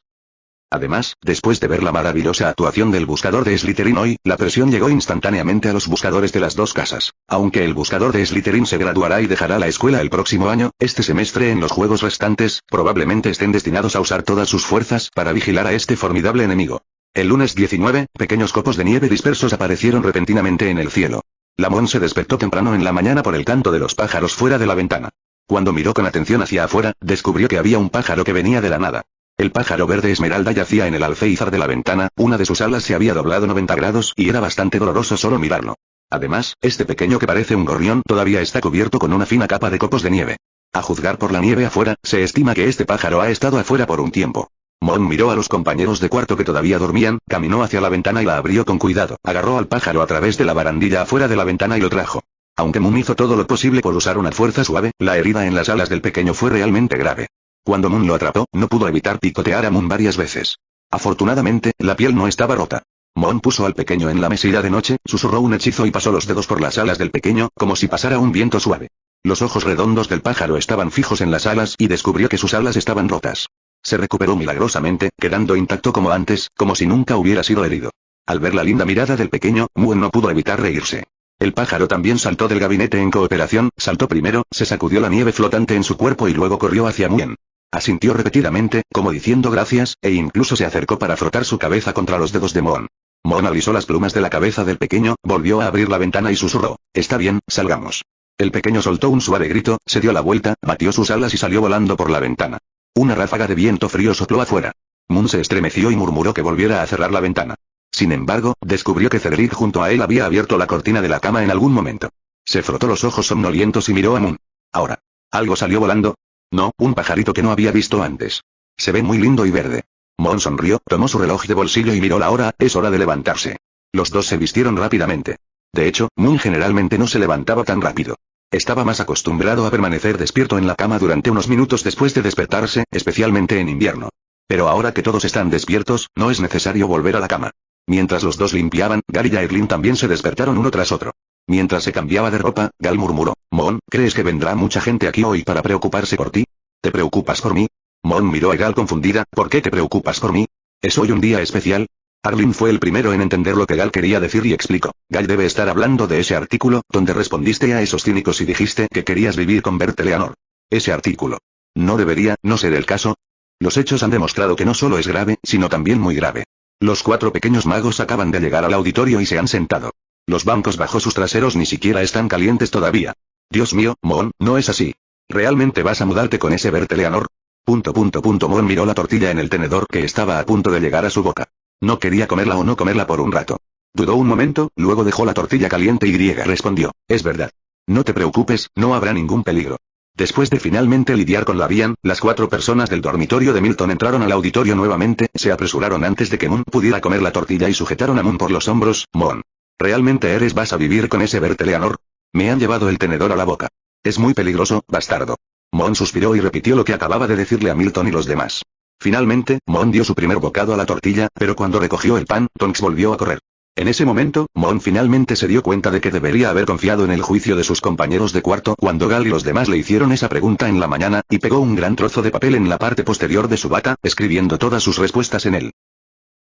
Además, después de ver la maravillosa actuación del buscador de Slytherin hoy, la presión llegó instantáneamente a los buscadores de las dos casas. Aunque el buscador de Slytherin se graduará y dejará la escuela el próximo año, este semestre en los juegos restantes, probablemente estén destinados a usar todas sus fuerzas para vigilar a este formidable enemigo. El lunes 19, pequeños copos de nieve dispersos aparecieron repentinamente en el cielo. Lamont se despertó temprano en la mañana por el canto de los pájaros fuera de la ventana. Cuando miró con atención hacia afuera, descubrió que había un pájaro que venía de la nada. El pájaro verde esmeralda yacía en el alféizar de la ventana, una de sus alas se había doblado 90 grados y era bastante doloroso solo mirarlo. Además, este pequeño que parece un gorrión todavía está cubierto con una fina capa de copos de nieve. A juzgar por la nieve afuera, se estima que este pájaro ha estado afuera por un tiempo. Mon miró a los compañeros de cuarto que todavía dormían, caminó hacia la ventana y la abrió con cuidado, agarró al pájaro a través de la barandilla afuera de la ventana y lo trajo. Aunque Moon hizo todo lo posible por usar una fuerza suave, la herida en las alas del pequeño fue realmente grave. Cuando Moon lo atrapó, no pudo evitar picotear a Moon varias veces. Afortunadamente, la piel no estaba rota. Moon puso al pequeño en la mesilla de noche, susurró un hechizo y pasó los dedos por las alas del pequeño, como si pasara un viento suave. Los ojos redondos del pájaro estaban fijos en las alas y descubrió que sus alas estaban rotas. Se recuperó milagrosamente, quedando intacto como antes, como si nunca hubiera sido herido. Al ver la linda mirada del pequeño, Moon no pudo evitar reírse. El pájaro también saltó del gabinete en cooperación, saltó primero, se sacudió la nieve flotante en su cuerpo y luego corrió hacia Moon. Asintió repetidamente, como diciendo gracias, e incluso se acercó para frotar su cabeza contra los dedos de Moon. Moon alisó las plumas de la cabeza del pequeño, volvió a abrir la ventana y susurró: «Está bien, salgamos». El pequeño soltó un suave grito, se dio la vuelta, batió sus alas y salió volando por la ventana. Una ráfaga de viento frío sopló afuera. Moon se estremeció y murmuró que volviera a cerrar la ventana. Sin embargo, descubrió que Cedric junto a él había abierto la cortina de la cama en algún momento. Se frotó los ojos somnolientos y miró a Moon. Ahora. ¿Algo salió volando? No, un pajarito que no había visto antes. Se ve muy lindo y verde. Moon sonrió, tomó su reloj de bolsillo y miró la hora, es hora de levantarse. Los dos se vistieron rápidamente. De hecho, Moon generalmente no se levantaba tan rápido. Estaba más acostumbrado a permanecer despierto en la cama durante unos minutos después de despertarse, especialmente en invierno. Pero ahora que todos están despiertos, no es necesario volver a la cama. Mientras los dos limpiaban, Gal y Airlin también se despertaron uno tras otro. Mientras se cambiaba de ropa, Gal murmuró: «Moon, ¿crees que vendrá mucha gente aquí hoy para preocuparse por ti? ¿Te preocupas por mí?» Moon miró a Gal confundida: «¿Por qué te preocupas por mí? ¿Es hoy un día especial?» Arlene fue el primero en entender lo que Gal quería decir y explicó: «Gal debe estar hablando de ese artículo, donde respondiste a esos cínicos y dijiste que querías vivir con Bert Eleanor. Ese artículo. ¿No debería no ser el caso? Los hechos han demostrado que no solo es grave, sino también muy grave». Los 4 pequeños magos acaban de llegar al auditorio y se han sentado. Los bancos bajo sus traseros ni siquiera están calientes todavía. Dios mío, Moon, no es así. ¿Realmente vas a mudarte con ese Bert Eleanor? Moon miró la tortilla en el tenedor que estaba a punto de llegar a su boca. No quería comerla o no comerla por un rato. Dudó un momento, luego dejó la tortilla caliente y respondió: «Es verdad. No te preocupes, no habrá ningún peligro». Después de finalmente lidiar con la Vian, las 4 personas del dormitorio de Milton entraron al auditorio nuevamente, se apresuraron antes de que Moon pudiera comer la tortilla y sujetaron a Moon por los hombros. «Moon. ¿Realmente vas a vivir con ese Bert Eleanor? Me han llevado el tenedor a la boca. Es muy peligroso, bastardo». Moon suspiró y repitió lo que acababa de decirle a Milton y los demás. Finalmente, Moon dio su primer bocado a la tortilla, pero cuando recogió el pan, Tonks volvió a correr. En ese momento, Moon finalmente se dio cuenta de que debería haber confiado en el juicio de sus compañeros de cuarto cuando Gal y los demás le hicieron esa pregunta en la mañana, y pegó un gran trozo de papel en la parte posterior de su bata, escribiendo todas sus respuestas en él.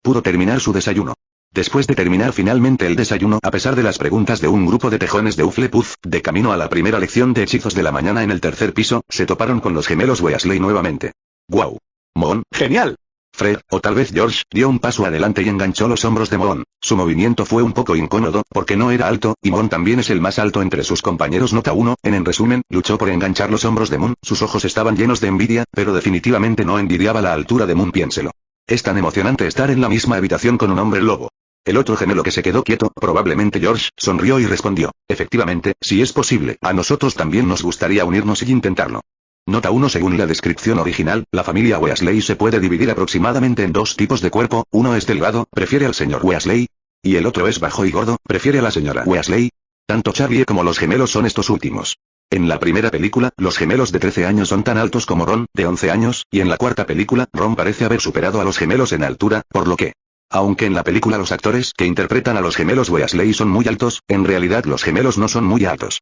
Pudo terminar su desayuno. Después de terminar finalmente el desayuno, a pesar de las preguntas de un grupo de tejones de Hufflepuff, de camino a la primera lección de hechizos de la mañana en el tercer piso, se toparon con los gemelos Weasley nuevamente. ¡Guau! Moon, ¡genial! Fred, o tal vez George, dio un paso adelante y enganchó los hombros de Moon. Su movimiento fue un poco incómodo, porque no era alto, y Moon también es el más alto entre sus compañeros. Nota 1, en resumen, luchó por enganchar los hombros de Moon. Sus ojos estaban llenos de envidia, pero definitivamente no envidiaba la altura de Moon, piénselo. Es tan emocionante estar en la misma habitación con un hombre lobo. El otro gemelo, que se quedó quieto, probablemente George, sonrió y respondió: efectivamente, si es posible, a nosotros también nos gustaría unirnos y intentarlo. Nota 1. Según la descripción original, la familia Weasley se puede dividir aproximadamente en dos tipos de cuerpo: uno es delgado, prefiere al señor Weasley, y el otro es bajo y gordo, prefiere a la señora Weasley. Tanto Charlie como los gemelos son estos últimos. En la primera película, los gemelos de 13 años son tan altos como Ron, de 11 años, y en la cuarta película, Ron parece haber superado a los gemelos en altura, por lo que, aunque en la película los actores que interpretan a los gemelos Weasley son muy altos, en realidad los gemelos no son muy altos.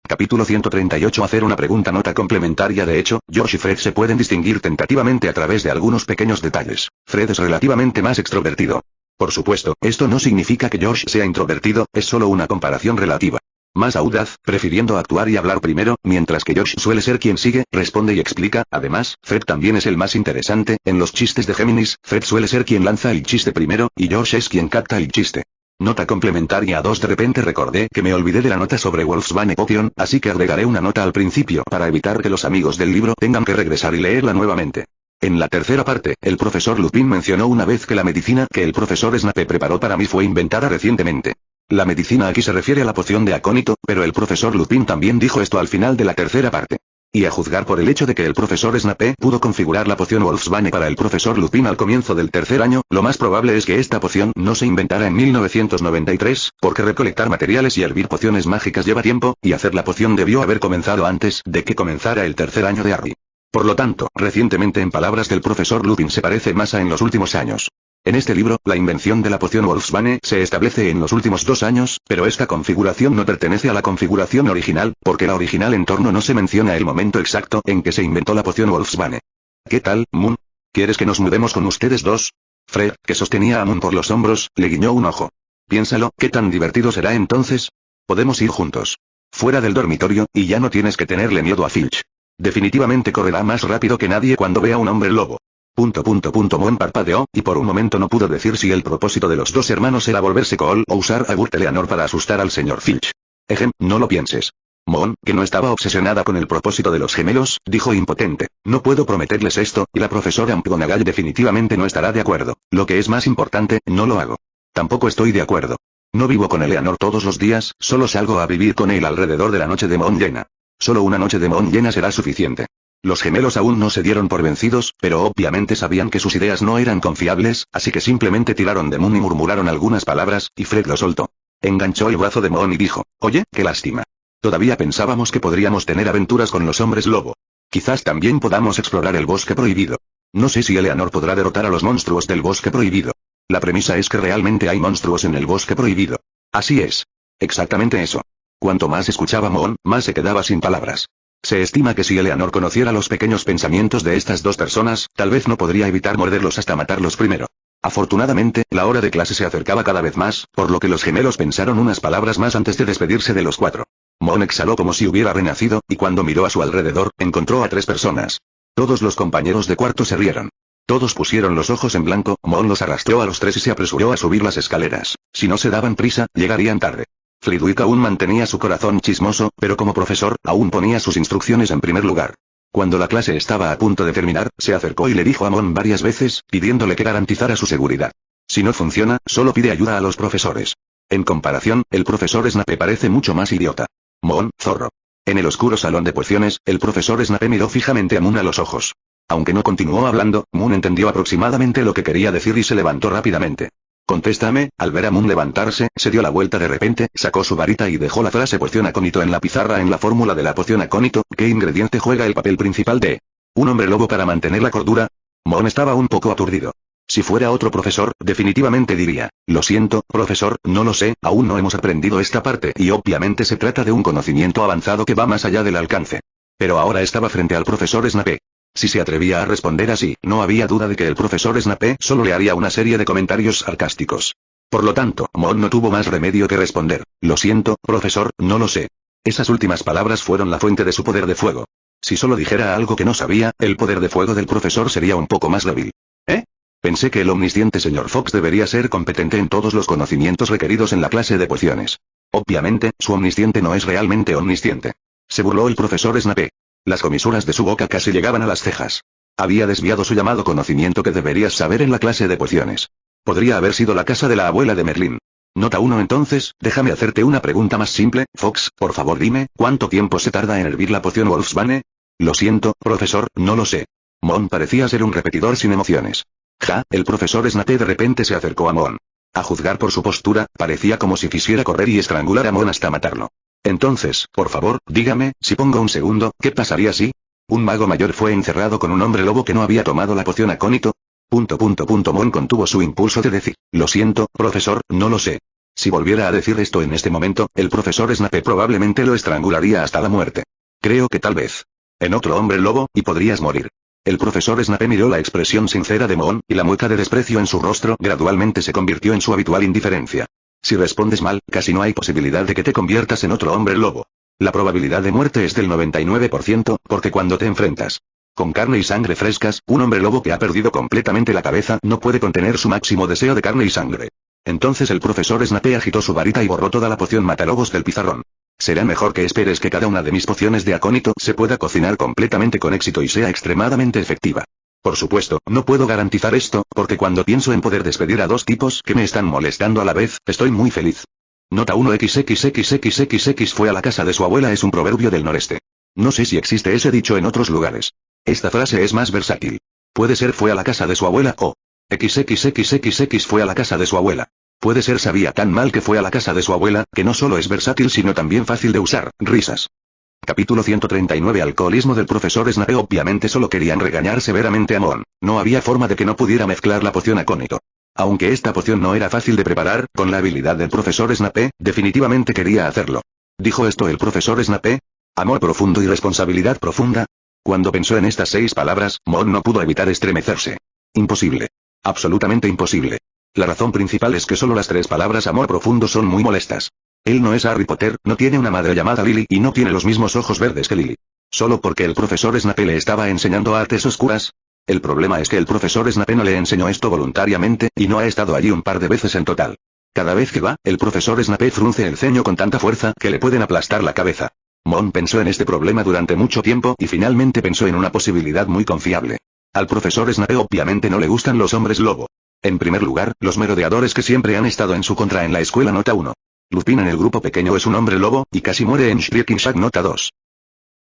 Capítulo 138. Hacer una pregunta. Nota complementaria. De hecho, George y Fred se pueden distinguir tentativamente a través de algunos pequeños detalles. Fred es relativamente más extrovertido. Por supuesto, esto no significa que George sea introvertido, es solo una comparación relativa. Más audaz, prefiriendo actuar y hablar primero, mientras que George suele ser quien sigue, responde y explica. Además, Fred también es el más interesante. En los chistes de Géminis, Fred suele ser quien lanza el chiste primero, y George es quien capta el chiste. Nota complementaria 2. De repente recordé que me olvidé de la nota sobre Wolfsbane Potion, así que agregaré una nota al principio para evitar que los amigos del libro tengan que regresar y leerla nuevamente. En la tercera parte, el profesor Lupin mencionó una vez que la medicina que el profesor Snape preparó para mí fue inventada recientemente. La medicina aquí se refiere a la poción de acónito, pero el profesor Lupin también dijo esto al final de la tercera parte. Y a juzgar por el hecho de que el profesor Snape pudo configurar la poción Wolfsbane para el profesor Lupin al comienzo del tercer año, lo más probable es que esta poción no se inventara en 1993, porque recolectar materiales y hervir pociones mágicas lleva tiempo, y hacer la poción debió haber comenzado antes de que comenzara el tercer año de Harry. Por lo tanto, recientemente, en palabras del profesor Lupin, se parece más a en los últimos años. En este libro, la invención de la poción Wolfsbane se establece en los últimos 2 años, pero esta configuración no pertenece a la configuración original, porque la original en torno no se menciona el momento exacto en que se inventó la poción Wolfsbane. ¿Qué tal, Moon? ¿Quieres que nos mudemos con ustedes dos? Fred, que sostenía a Moon por los hombros, le guiñó un ojo. Piénsalo, ¿qué tan divertido será entonces? Podemos ir juntos. Fuera del dormitorio, y ya no tienes que tenerle miedo a Filch. Definitivamente correrá más rápido que nadie cuando vea un hombre lobo. Moon parpadeó, y por un momento no pudo decir si el propósito de los dos hermanos era volverse cool o usar a Burt Eleanor para asustar al señor Filch. No lo pienses. Moon, que no estaba obsesionada con el propósito de los gemelos, dijo impotente: no puedo prometerles esto, y la profesora McGonagall definitivamente no estará de acuerdo. Lo que es más importante, no lo hago. Tampoco estoy de acuerdo. No vivo con Eleanor todos los días, solo salgo a vivir con él alrededor de la noche de Moon llena. Solo una noche de Moon llena será suficiente. Los gemelos aún no se dieron por vencidos, pero obviamente sabían que sus ideas no eran confiables, así que simplemente tiraron de Moon y murmuraron algunas palabras, y Fred lo soltó. Enganchó el brazo de Moon y dijo: oye, qué lástima. Todavía pensábamos que podríamos tener aventuras con los hombres lobo. Quizás también podamos explorar el bosque prohibido. No sé si Eleanor podrá derrotar a los monstruos del bosque prohibido. La premisa es que realmente hay monstruos en el bosque prohibido. Así es. Exactamente eso. Cuanto más escuchaba Moon, más se quedaba sin palabras. Se estima que si Eleanor conociera los pequeños pensamientos de estas dos personas, tal vez no podría evitar morderlos hasta matarlos primero. Afortunadamente, la hora de clase se acercaba cada vez más, por lo que los gemelos pensaron unas palabras más antes de despedirse de los 4. Moon exhaló como si hubiera renacido, y cuando miró a su alrededor, encontró a 3 personas. Todos los compañeros de cuarto se rieron. Todos pusieron los ojos en blanco. Moon los arrastró a los 3 y se apresuró a subir las escaleras. Si no se daban prisa, llegarían tarde. Flitwick aún mantenía su corazón chismoso, pero como profesor, aún ponía sus instrucciones en primer lugar. Cuando la clase estaba a punto de terminar, se acercó y le dijo a Moon varias veces, pidiéndole que garantizara su seguridad. Si no funciona, solo pide ayuda a los profesores. En comparación, el profesor Snape parece mucho más idiota. Moon, zorro. En el oscuro salón de pociones, el profesor Snape miró fijamente a Moon a los ojos. Aunque no continuó hablando, Moon entendió aproximadamente lo que quería decir y se levantó rápidamente. Contéstame. Al ver a Moon levantarse, se dio la vuelta de repente, sacó su varita y dejó la frase poción acónito en la pizarra. En la fórmula de la poción acónito, ¿qué ingrediente juega el papel principal de un hombre lobo para mantener la cordura? Moon estaba un poco aturdido. Si fuera otro profesor, definitivamente diría: lo siento, profesor, no lo sé, aún no hemos aprendido esta parte, y obviamente se trata de un conocimiento avanzado que va más allá del alcance. Pero ahora estaba frente al profesor Snape. Si se atrevía a responder así, no había duda de que el profesor Snape solo le haría una serie de comentarios sarcásticos. Por lo tanto, Moon no tuvo más remedio que responder: lo siento, profesor, no lo sé. Esas últimas palabras fueron la fuente de su poder de fuego. Si solo dijera algo que no sabía, el poder de fuego del profesor sería un poco más débil. Pensé que el omnisciente señor Fox debería ser competente en todos los conocimientos requeridos en la clase de pociones. Obviamente, su omnisciente no es realmente omnisciente. Se burló el profesor Snape. Las comisuras de su boca casi llegaban a las cejas. Había desviado su llamado conocimiento que deberías saber en la clase de pociones. Podría haber sido la casa de la abuela de Merlín. Nota 1. Entonces, déjame hacerte una pregunta más simple, Fox, por favor dime, ¿cuánto tiempo se tarda en hervir la poción Wolfsbane? Lo siento, profesor, no lo sé. Mon parecía ser un repetidor sin emociones. El profesor Snape de repente se acercó a Mon. A juzgar por su postura, parecía como si quisiera correr y estrangular a Mon hasta matarlo. Entonces, por favor, dígame, si pongo un segundo, ¿qué pasaría si un mago mayor fue encerrado con un hombre lobo que no había tomado la poción acónito? Mon contuvo su impulso de decir, lo siento, profesor, no lo sé. Si volviera a decir esto en este momento, el profesor Snape probablemente lo estrangularía hasta la muerte. Creo que tal vez en otro hombre lobo, y podrías morir. El profesor Snape miró la expresión sincera de Mon, y la mueca de desprecio en su rostro gradualmente se convirtió en su habitual indiferencia. Si respondes mal, casi no hay posibilidad de que te conviertas en otro hombre lobo. La probabilidad de muerte es del 99%, porque cuando te enfrentas con carne y sangre frescas, un hombre lobo que ha perdido completamente la cabeza no puede contener su máximo deseo de carne y sangre. Entonces el profesor Snape agitó su varita y borró toda la poción matalobos del pizarrón. Será mejor que esperes que cada una de mis pociones de acónito se pueda cocinar completamente con éxito y sea extremadamente efectiva. Por supuesto, no puedo garantizar esto, porque cuando pienso en poder despedir a dos tipos que me están molestando a la vez, estoy muy feliz. Nota 1. XXXXXX fue a la casa de su abuela es un proverbio del noreste. No sé si existe ese dicho en otros lugares. Esta frase es más versátil. Puede ser fue a la casa de su abuela o XXXXX fue a la casa de su abuela. Puede ser sabía tan mal que fue a la casa de su abuela, que no solo es versátil sino también fácil de usar. Risas. Capítulo 139. Alcoholismo del profesor Snape. Obviamente solo querían regañar severamente a Mon. No había forma de que no pudiera mezclar la poción acónito. Aunque esta poción no era fácil de preparar, con la habilidad del profesor Snape, definitivamente quería hacerlo. ¿Dijo esto el profesor Snape? ¿Amor profundo y responsabilidad profunda? Cuando pensó en estas 6 palabras, Mon no pudo evitar estremecerse. Imposible. Absolutamente imposible. La razón principal es que solo las 3 palabras amor profundo son muy molestas. Él no es Harry Potter, no tiene una madre llamada Lily y no tiene los mismos ojos verdes que Lily. Solo porque el profesor Snape le estaba enseñando artes oscuras. El problema es que el profesor Snape no le enseñó esto voluntariamente, y no ha estado allí un par de veces en total. Cada vez que va, el profesor Snape frunce el ceño con tanta fuerza que le pueden aplastar la cabeza. Mon pensó en este problema durante mucho tiempo y finalmente pensó en una posibilidad muy confiable. Al profesor Snape obviamente no le gustan los hombres lobo. En primer lugar, los merodeadores que siempre han estado en su contra en la escuela. Nota 1. Lupin en el grupo pequeño es un hombre lobo, y casi muere en Shrieking Shack. Nota 2.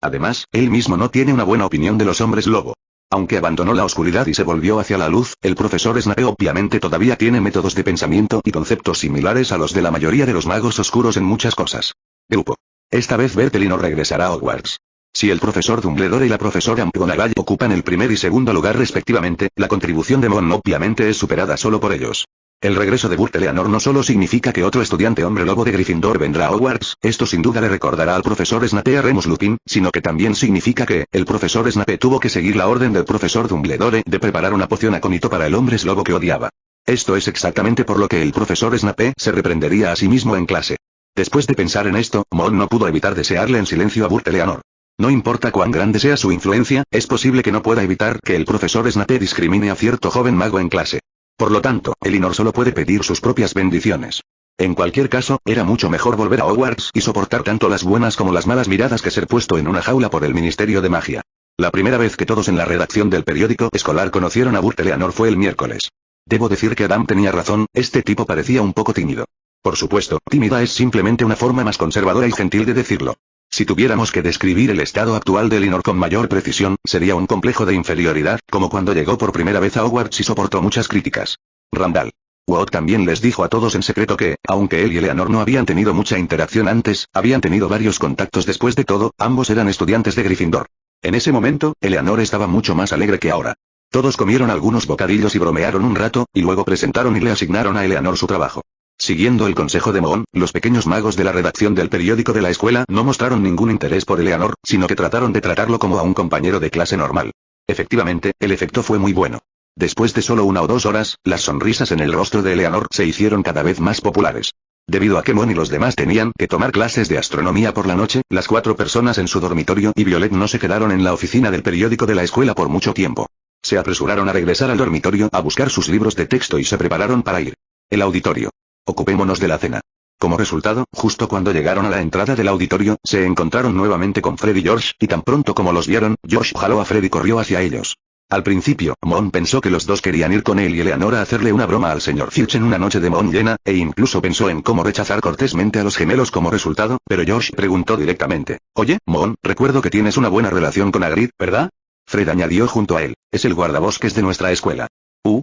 Además, él mismo no tiene una buena opinión de los hombres lobo. Aunque abandonó la oscuridad y se volvió hacia la luz, el profesor Snape obviamente todavía tiene métodos de pensamiento y conceptos similares a los de la mayoría de los magos oscuros en muchas cosas. Grupo. Esta vez Berkeley no regresará a Hogwarts. Si el profesor Dumbledore y la profesora McGonagall ocupan el primer y segundo lugar respectivamente, la contribución de Mon obviamente es superada solo por ellos. El regreso de Burt Eleanor no solo significa que otro estudiante hombre lobo de Gryffindor vendrá a Hogwarts, esto sin duda le recordará al profesor Snape a Remus Lupin, sino que también significa que el profesor Snape tuvo que seguir la orden del profesor Dumbledore de preparar una poción acónito para el hombre lobo que odiaba. Esto es exactamente por lo que el profesor Snape se reprendería a sí mismo en clase. Después de pensar en esto, Mon no pudo evitar desearle en silencio a Burt Eleanor. No importa cuán grande sea su influencia, es posible que no pueda evitar que el profesor Snape discrimine a cierto joven mago en clase. Por lo tanto, Elinor solo puede pedir sus propias bendiciones. En cualquier caso, era mucho mejor volver a Hogwarts y soportar tanto las buenas como las malas miradas que ser puesto en una jaula por el Ministerio de Magia. La primera vez que todos en la redacción del periódico escolar conocieron a Burt Eleanor fue el miércoles. Debo decir que Adam tenía razón, este tipo parecía un poco tímido. Por supuesto, tímida es simplemente una forma más conservadora y gentil de decirlo. Si tuviéramos que describir el estado actual de Elinor con mayor precisión, sería un complejo de inferioridad, como cuando llegó por primera vez a Hogwarts y soportó muchas críticas. Randall Wood también les dijo a todos en secreto que, aunque él y Eleanor no habían tenido mucha interacción antes, habían tenido varios contactos después de todo, ambos eran estudiantes de Gryffindor. En ese momento, Eleanor estaba mucho más alegre que ahora. Todos comieron algunos bocadillos y bromearon un rato, y luego presentaron y le asignaron a Eleanor su trabajo. Siguiendo el consejo de Mon, los pequeños magos de la redacción del periódico de la escuela no mostraron ningún interés por Eleanor, sino que trataron de tratarlo como a un compañero de clase normal. Efectivamente, el efecto fue muy bueno. Después de solo 1 o 2 horas, las sonrisas en el rostro de Eleanor se hicieron cada vez más populares. Debido a que Mon y los demás tenían que tomar clases de astronomía por la noche, las 4 personas en su dormitorio y Violet no se quedaron en la oficina del periódico de la escuela por mucho tiempo. Se apresuraron a regresar al dormitorio a buscar sus libros de texto y se prepararon para ir. El auditorio. Ocupémonos de la cena. Como resultado, justo cuando llegaron a la entrada del auditorio, se encontraron nuevamente con Fred y George, y tan pronto como los vieron, George jaló a Fred y corrió hacia ellos. Al principio, Mon pensó que los dos querían ir con él y Eleanor a hacerle una broma al señor Filch en una noche de Mon llena, e incluso pensó en cómo rechazar cortésmente a los gemelos como resultado, pero George preguntó directamente: «Oye, Mon, recuerdo que tienes una buena relación con Hagrid, ¿verdad?». Fred añadió junto a él: «Es el guardabosques de nuestra escuela».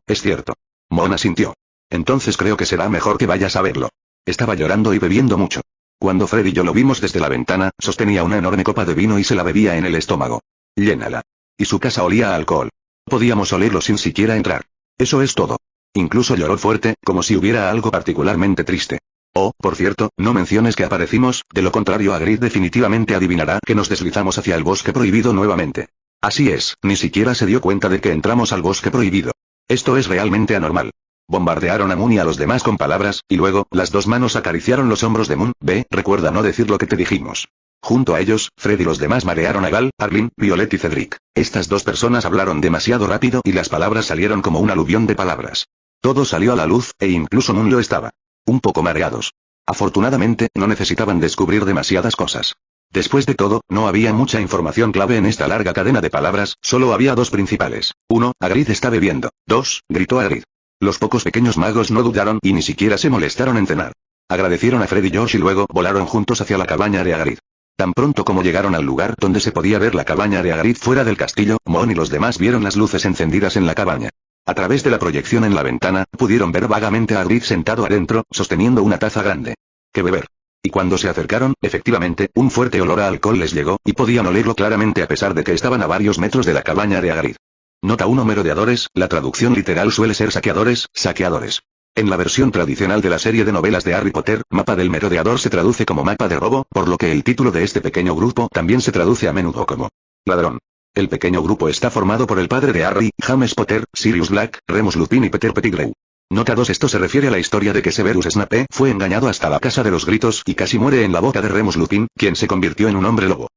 Es cierto». Mon asintió. «Entonces creo que será mejor que vayas a verlo». Estaba llorando y bebiendo mucho. Cuando Fred y yo lo vimos desde la ventana, sostenía una enorme copa de vino y se la bebía en el estómago. «Llénala». Y su casa olía a alcohol. Podíamos olerlo sin siquiera entrar. Eso es todo. Incluso lloró fuerte, como si hubiera algo particularmente triste. Oh, por cierto, no menciones que aparecimos, de lo contrario Hagrid definitivamente adivinará que nos deslizamos hacia el bosque prohibido nuevamente. Así es, ni siquiera se dio cuenta de que entramos al bosque prohibido. Esto es realmente anormal. Bombardearon a Moon y a los demás con palabras, y luego, las dos manos acariciaron los hombros de Moon. Recuerda no decir lo que te dijimos. Junto a ellos, Fred y los demás marearon a Gal, Arlene, Violet y Cedric. Estas dos personas hablaron demasiado rápido y las palabras salieron como un aluvión de palabras. Todo salió a la luz, e incluso Moon lo estaba. Un poco mareados. Afortunadamente, no necesitaban descubrir demasiadas cosas. Después de todo, no había mucha información clave en esta larga cadena de palabras, solo había dos principales. 1. Hagrid está bebiendo. 2. Gritó Hagrid. Los pocos pequeños magos no dudaron y ni siquiera se molestaron en cenar. Agradecieron a Fred y George y luego volaron juntos hacia la cabaña de Hagrid. Tan pronto como llegaron al lugar donde se podía ver la cabaña de Hagrid fuera del castillo, Mon y los demás vieron las luces encendidas en la cabaña. A través de la proyección en la ventana, pudieron ver vagamente a Hagrid sentado adentro, sosteniendo una taza grande. ¿Qué beber? Y cuando se acercaron, efectivamente, un fuerte olor a alcohol les llegó, y podían olerlo claramente a pesar de que estaban a varios metros de la cabaña de Hagrid. Nota 1 Merodeadores, la traducción literal suele ser saqueadores, saqueadores. En la versión tradicional de la serie de novelas de Harry Potter, mapa del merodeador se traduce como mapa de robo, por lo que el título de este pequeño grupo también se traduce a menudo como ladrón. El pequeño grupo está formado por el padre de Harry, James Potter, Sirius Black, Remus Lupin y Peter Pettigrew. Nota 2 Esto se refiere a la historia de que Severus Snape fue engañado hasta la casa de los gritos y casi muere en la boca de Remus Lupin, quien se convirtió en un hombre lobo.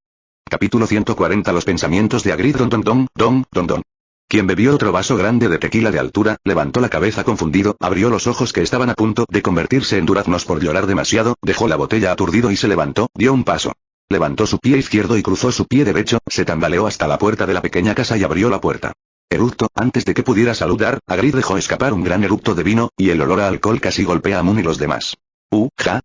Capítulo 140 Los pensamientos de Hagrid don. Quien bebió otro vaso grande de tequila de altura, levantó la cabeza confundido, abrió los ojos que estaban a punto de convertirse en duraznos por llorar demasiado, dejó la botella aturdido y se levantó, dio un paso. Levantó su pie izquierdo y cruzó su pie derecho, se tambaleó hasta la puerta de la pequeña casa y abrió la puerta. Eructo, antes de que pudiera saludar, Hagrid dejó escapar un gran eructo de vino, y el olor a alcohol casi golpea a Moon y los demás.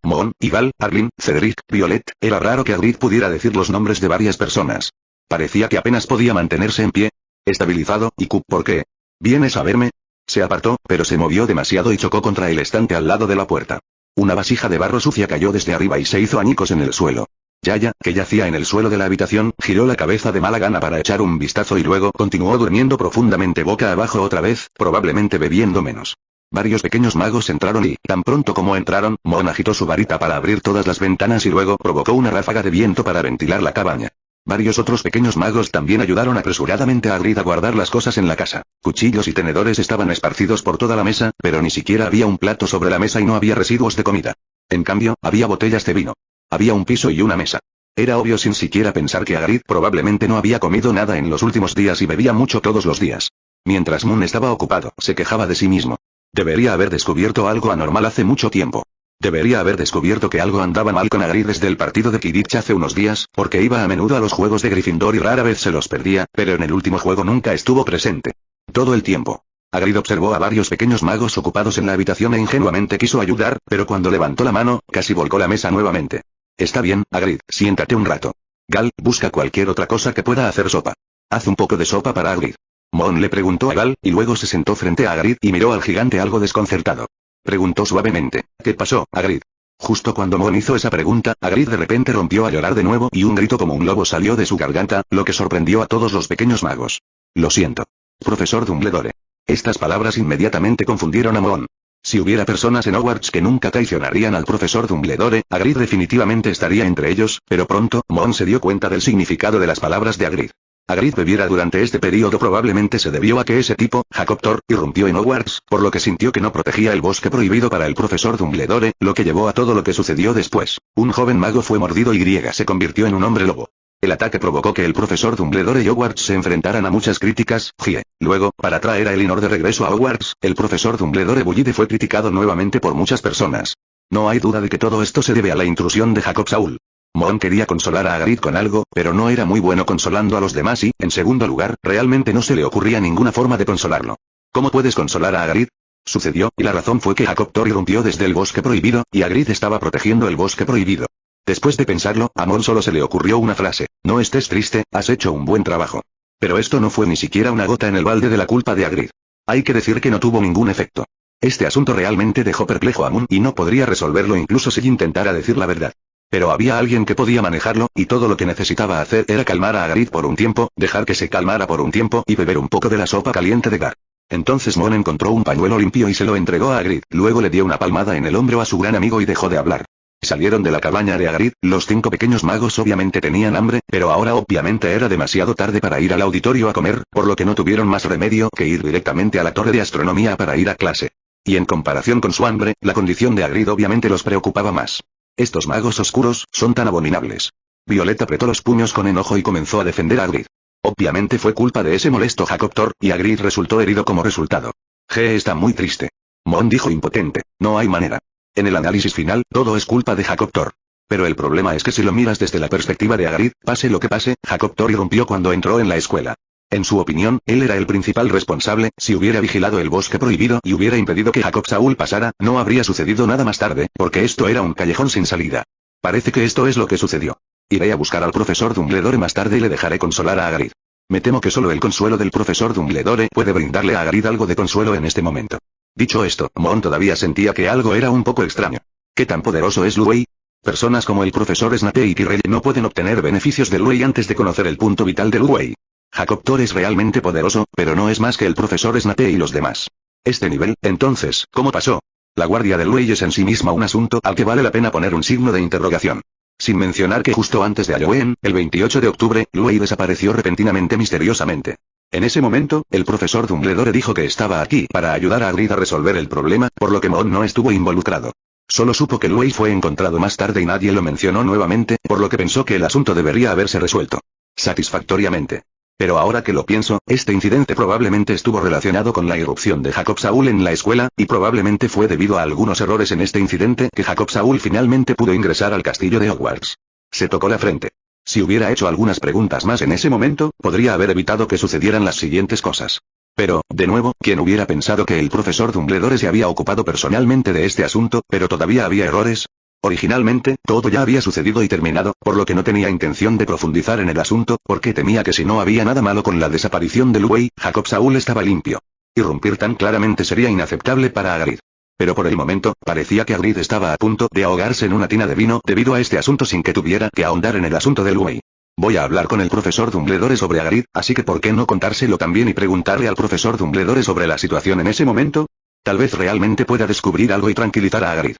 Mon, Gal, Arlene, Cedric, Violet, era raro que Hagrid pudiera decir los nombres de varias personas. Parecía que apenas podía mantenerse en pie. Estabilizado, y ¿por qué? ¿Vienes a verme? Se apartó, pero se movió demasiado y chocó contra el estante al lado de la puerta. Una vasija de barro sucia cayó desde arriba y se hizo añicos en el suelo. Yaya, que yacía en el suelo de la habitación, giró la cabeza de mala gana para echar un vistazo y luego continuó durmiendo profundamente boca abajo otra vez, probablemente bebiendo menos. Varios pequeños magos entraron y, tan pronto como entraron, Mon agitó su varita para abrir todas las ventanas y luego provocó una ráfaga de viento para ventilar la cabaña. Varios otros pequeños magos también ayudaron apresuradamente a Hagrid a guardar las cosas en la casa. Cuchillos y tenedores estaban esparcidos por toda la mesa, pero ni siquiera había un plato sobre la mesa y no había residuos de comida. En cambio, había botellas de vino. Había un piso y una mesa. Era obvio sin siquiera pensar que Hagrid probablemente no había comido nada en los últimos días y bebía mucho todos los días. Mientras Moon estaba ocupado, se quejaba de sí mismo. Debería haber descubierto algo anormal hace mucho tiempo. Debería haber descubierto que algo andaba mal con Hagrid desde el partido de Quidditch hace unos días, porque iba a menudo a los juegos de Gryffindor y rara vez se los perdía, pero en el último juego nunca estuvo presente. Todo el tiempo. Hagrid observó a varios pequeños magos ocupados en la habitación e ingenuamente quiso ayudar, pero cuando levantó la mano, casi volcó la mesa nuevamente. Está bien, Hagrid, siéntate un rato. Gal, busca cualquier otra cosa que pueda hacer sopa. Haz un poco de sopa para Hagrid. Mon le preguntó a Gal, y luego se sentó frente a Hagrid y miró al gigante algo desconcertado. Preguntó suavemente: ¿Qué pasó, Hagrid? Justo cuando Mon hizo esa pregunta, Hagrid de repente rompió a llorar de nuevo y un grito como un lobo salió de su garganta, lo que sorprendió a todos los pequeños magos. Lo siento. Profesor Dumbledore. Estas palabras inmediatamente confundieron a Mon. Si hubiera personas en Hogwarts que nunca traicionarían al profesor Dumbledore, Hagrid definitivamente estaría entre ellos, pero pronto, Mon se dio cuenta del significado de las palabras de Hagrid. Hagrid bebiera durante este periodo probablemente se debió a que ese tipo, Jacob Thor, irrumpió en Hogwarts, por lo que sintió que no protegía el bosque prohibido para el profesor Dumbledore, lo que llevó a todo lo que sucedió después. Un joven mago fue mordido y se convirtió en un hombre lobo. El ataque provocó que el profesor Dumbledore y Hogwarts se enfrentaran a muchas críticas. Luego, para traer a Elinor de regreso a Hogwarts, el profesor Dumbledore Bullide fue criticado nuevamente por muchas personas. No hay duda de que todo esto se debe a la intrusión de Jacob Saúl. Mon quería consolar a Hagrid con algo, pero no era muy bueno consolando a los demás y, en segundo lugar, realmente no se le ocurría ninguna forma de consolarlo. ¿Cómo puedes consolar a Hagrid? Sucedió, y la razón fue que Jacob Thor irrumpió desde el bosque prohibido, y Hagrid estaba protegiendo el bosque prohibido. Después de pensarlo, a Mon solo se le ocurrió una frase: no estés triste, has hecho un buen trabajo. Pero esto no fue ni siquiera una gota en el balde de la culpa de Hagrid. Hay que decir que no tuvo ningún efecto. Este asunto realmente dejó perplejo a Mon y no podría resolverlo incluso si intentara decir la verdad. Pero había alguien que podía manejarlo, y todo lo que necesitaba hacer era calmar a Hagrid por un tiempo, dejar que se calmara por un tiempo y beber un poco de la sopa caliente de Gar. Entonces Mon encontró un pañuelo limpio y se lo entregó a Hagrid, luego le dio una palmada en el hombro a su gran amigo y dejó de hablar. Salieron de la cabaña de Hagrid, los 5 pequeños magos obviamente tenían hambre, pero ahora obviamente era demasiado tarde para ir al auditorio a comer, por lo que no tuvieron más remedio que ir directamente a la torre de astronomía para ir a clase. Y en comparación con su hambre, la condición de Hagrid obviamente los preocupaba más. Estos magos oscuros, son tan abominables. Violeta apretó los puños con enojo y comenzó a defender a Hagrid. Obviamente fue culpa de ese molesto Jacob Thor, y Hagrid resultó herido como resultado. G está muy triste. Mon dijo impotente, no hay manera. En el análisis final, todo es culpa de Jacob Thor. Pero el problema es que si lo miras desde la perspectiva de Hagrid, pase lo que pase, Jacob Thor irrumpió cuando entró en la escuela. En su opinión, él era el principal responsable. Si hubiera vigilado el bosque prohibido y hubiera impedido que Jacob Saúl pasara, no habría sucedido nada más tarde, porque esto era un callejón sin salida. Parece que esto es lo que sucedió. Iré a buscar al profesor Dumbledore más tarde y le dejaré consolar a Hagrid. Me temo que solo el consuelo del profesor Dumbledore puede brindarle a Hagrid algo de consuelo en este momento. Dicho esto, Mon todavía sentía que algo era un poco extraño. ¿Qué tan poderoso es Luey? Personas como el profesor Snape y Tyrell no pueden obtener beneficios de Luey antes de conocer el punto vital de Luey. Jacob Thor es realmente poderoso, pero no es más que el profesor Snape y los demás. Este nivel, entonces, ¿cómo pasó? La guardia de Luey es en sí misma un asunto al que vale la pena poner un signo de interrogación. Sin mencionar que justo antes de Halloween, el 28 de octubre, Luey desapareció repentinamente misteriosamente. En ese momento, el profesor Dumbledore dijo que estaba aquí para ayudar a Hagrid a resolver el problema, por lo que Mon no estuvo involucrado. Solo supo que Luey fue encontrado más tarde y nadie lo mencionó nuevamente, por lo que pensó que el asunto debería haberse resuelto satisfactoriamente. Pero ahora que lo pienso, este incidente probablemente estuvo relacionado con la irrupción de Jacob Saúl en la escuela, y probablemente fue debido a algunos errores en este incidente que Jacob Saúl finalmente pudo ingresar al castillo de Hogwarts. Se tocó la frente. Si hubiera hecho algunas preguntas más en ese momento, podría haber evitado que sucedieran las siguientes cosas. Pero, de nuevo, ¿quién hubiera pensado que el profesor Dumbledore se había ocupado personalmente de este asunto, pero todavía había errores? Originalmente, todo ya había sucedido y terminado, por lo que no tenía intención de profundizar en el asunto, porque temía que si no había nada malo con la desaparición de Luey, Jacob Saúl estaba limpio. Irrumpir tan claramente sería inaceptable para Hagrid. Pero por el momento, parecía que Hagrid estaba a punto de ahogarse en una tina de vino debido a este asunto sin que tuviera que ahondar en el asunto de Luey. Voy a hablar con el profesor Dumbledore sobre Hagrid, así que ¿por qué no contárselo también y preguntarle al profesor Dumbledore sobre la situación en ese momento? Tal vez realmente pueda descubrir algo y tranquilizar a Hagrid.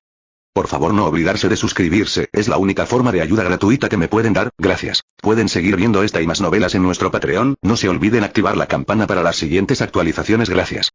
Por favor no olvidarse de suscribirse, es la única forma de ayuda gratuita que me pueden dar, gracias. Pueden seguir viendo esta y más novelas en nuestro Patreon, no se olviden activar la campana para las siguientes actualizaciones, gracias.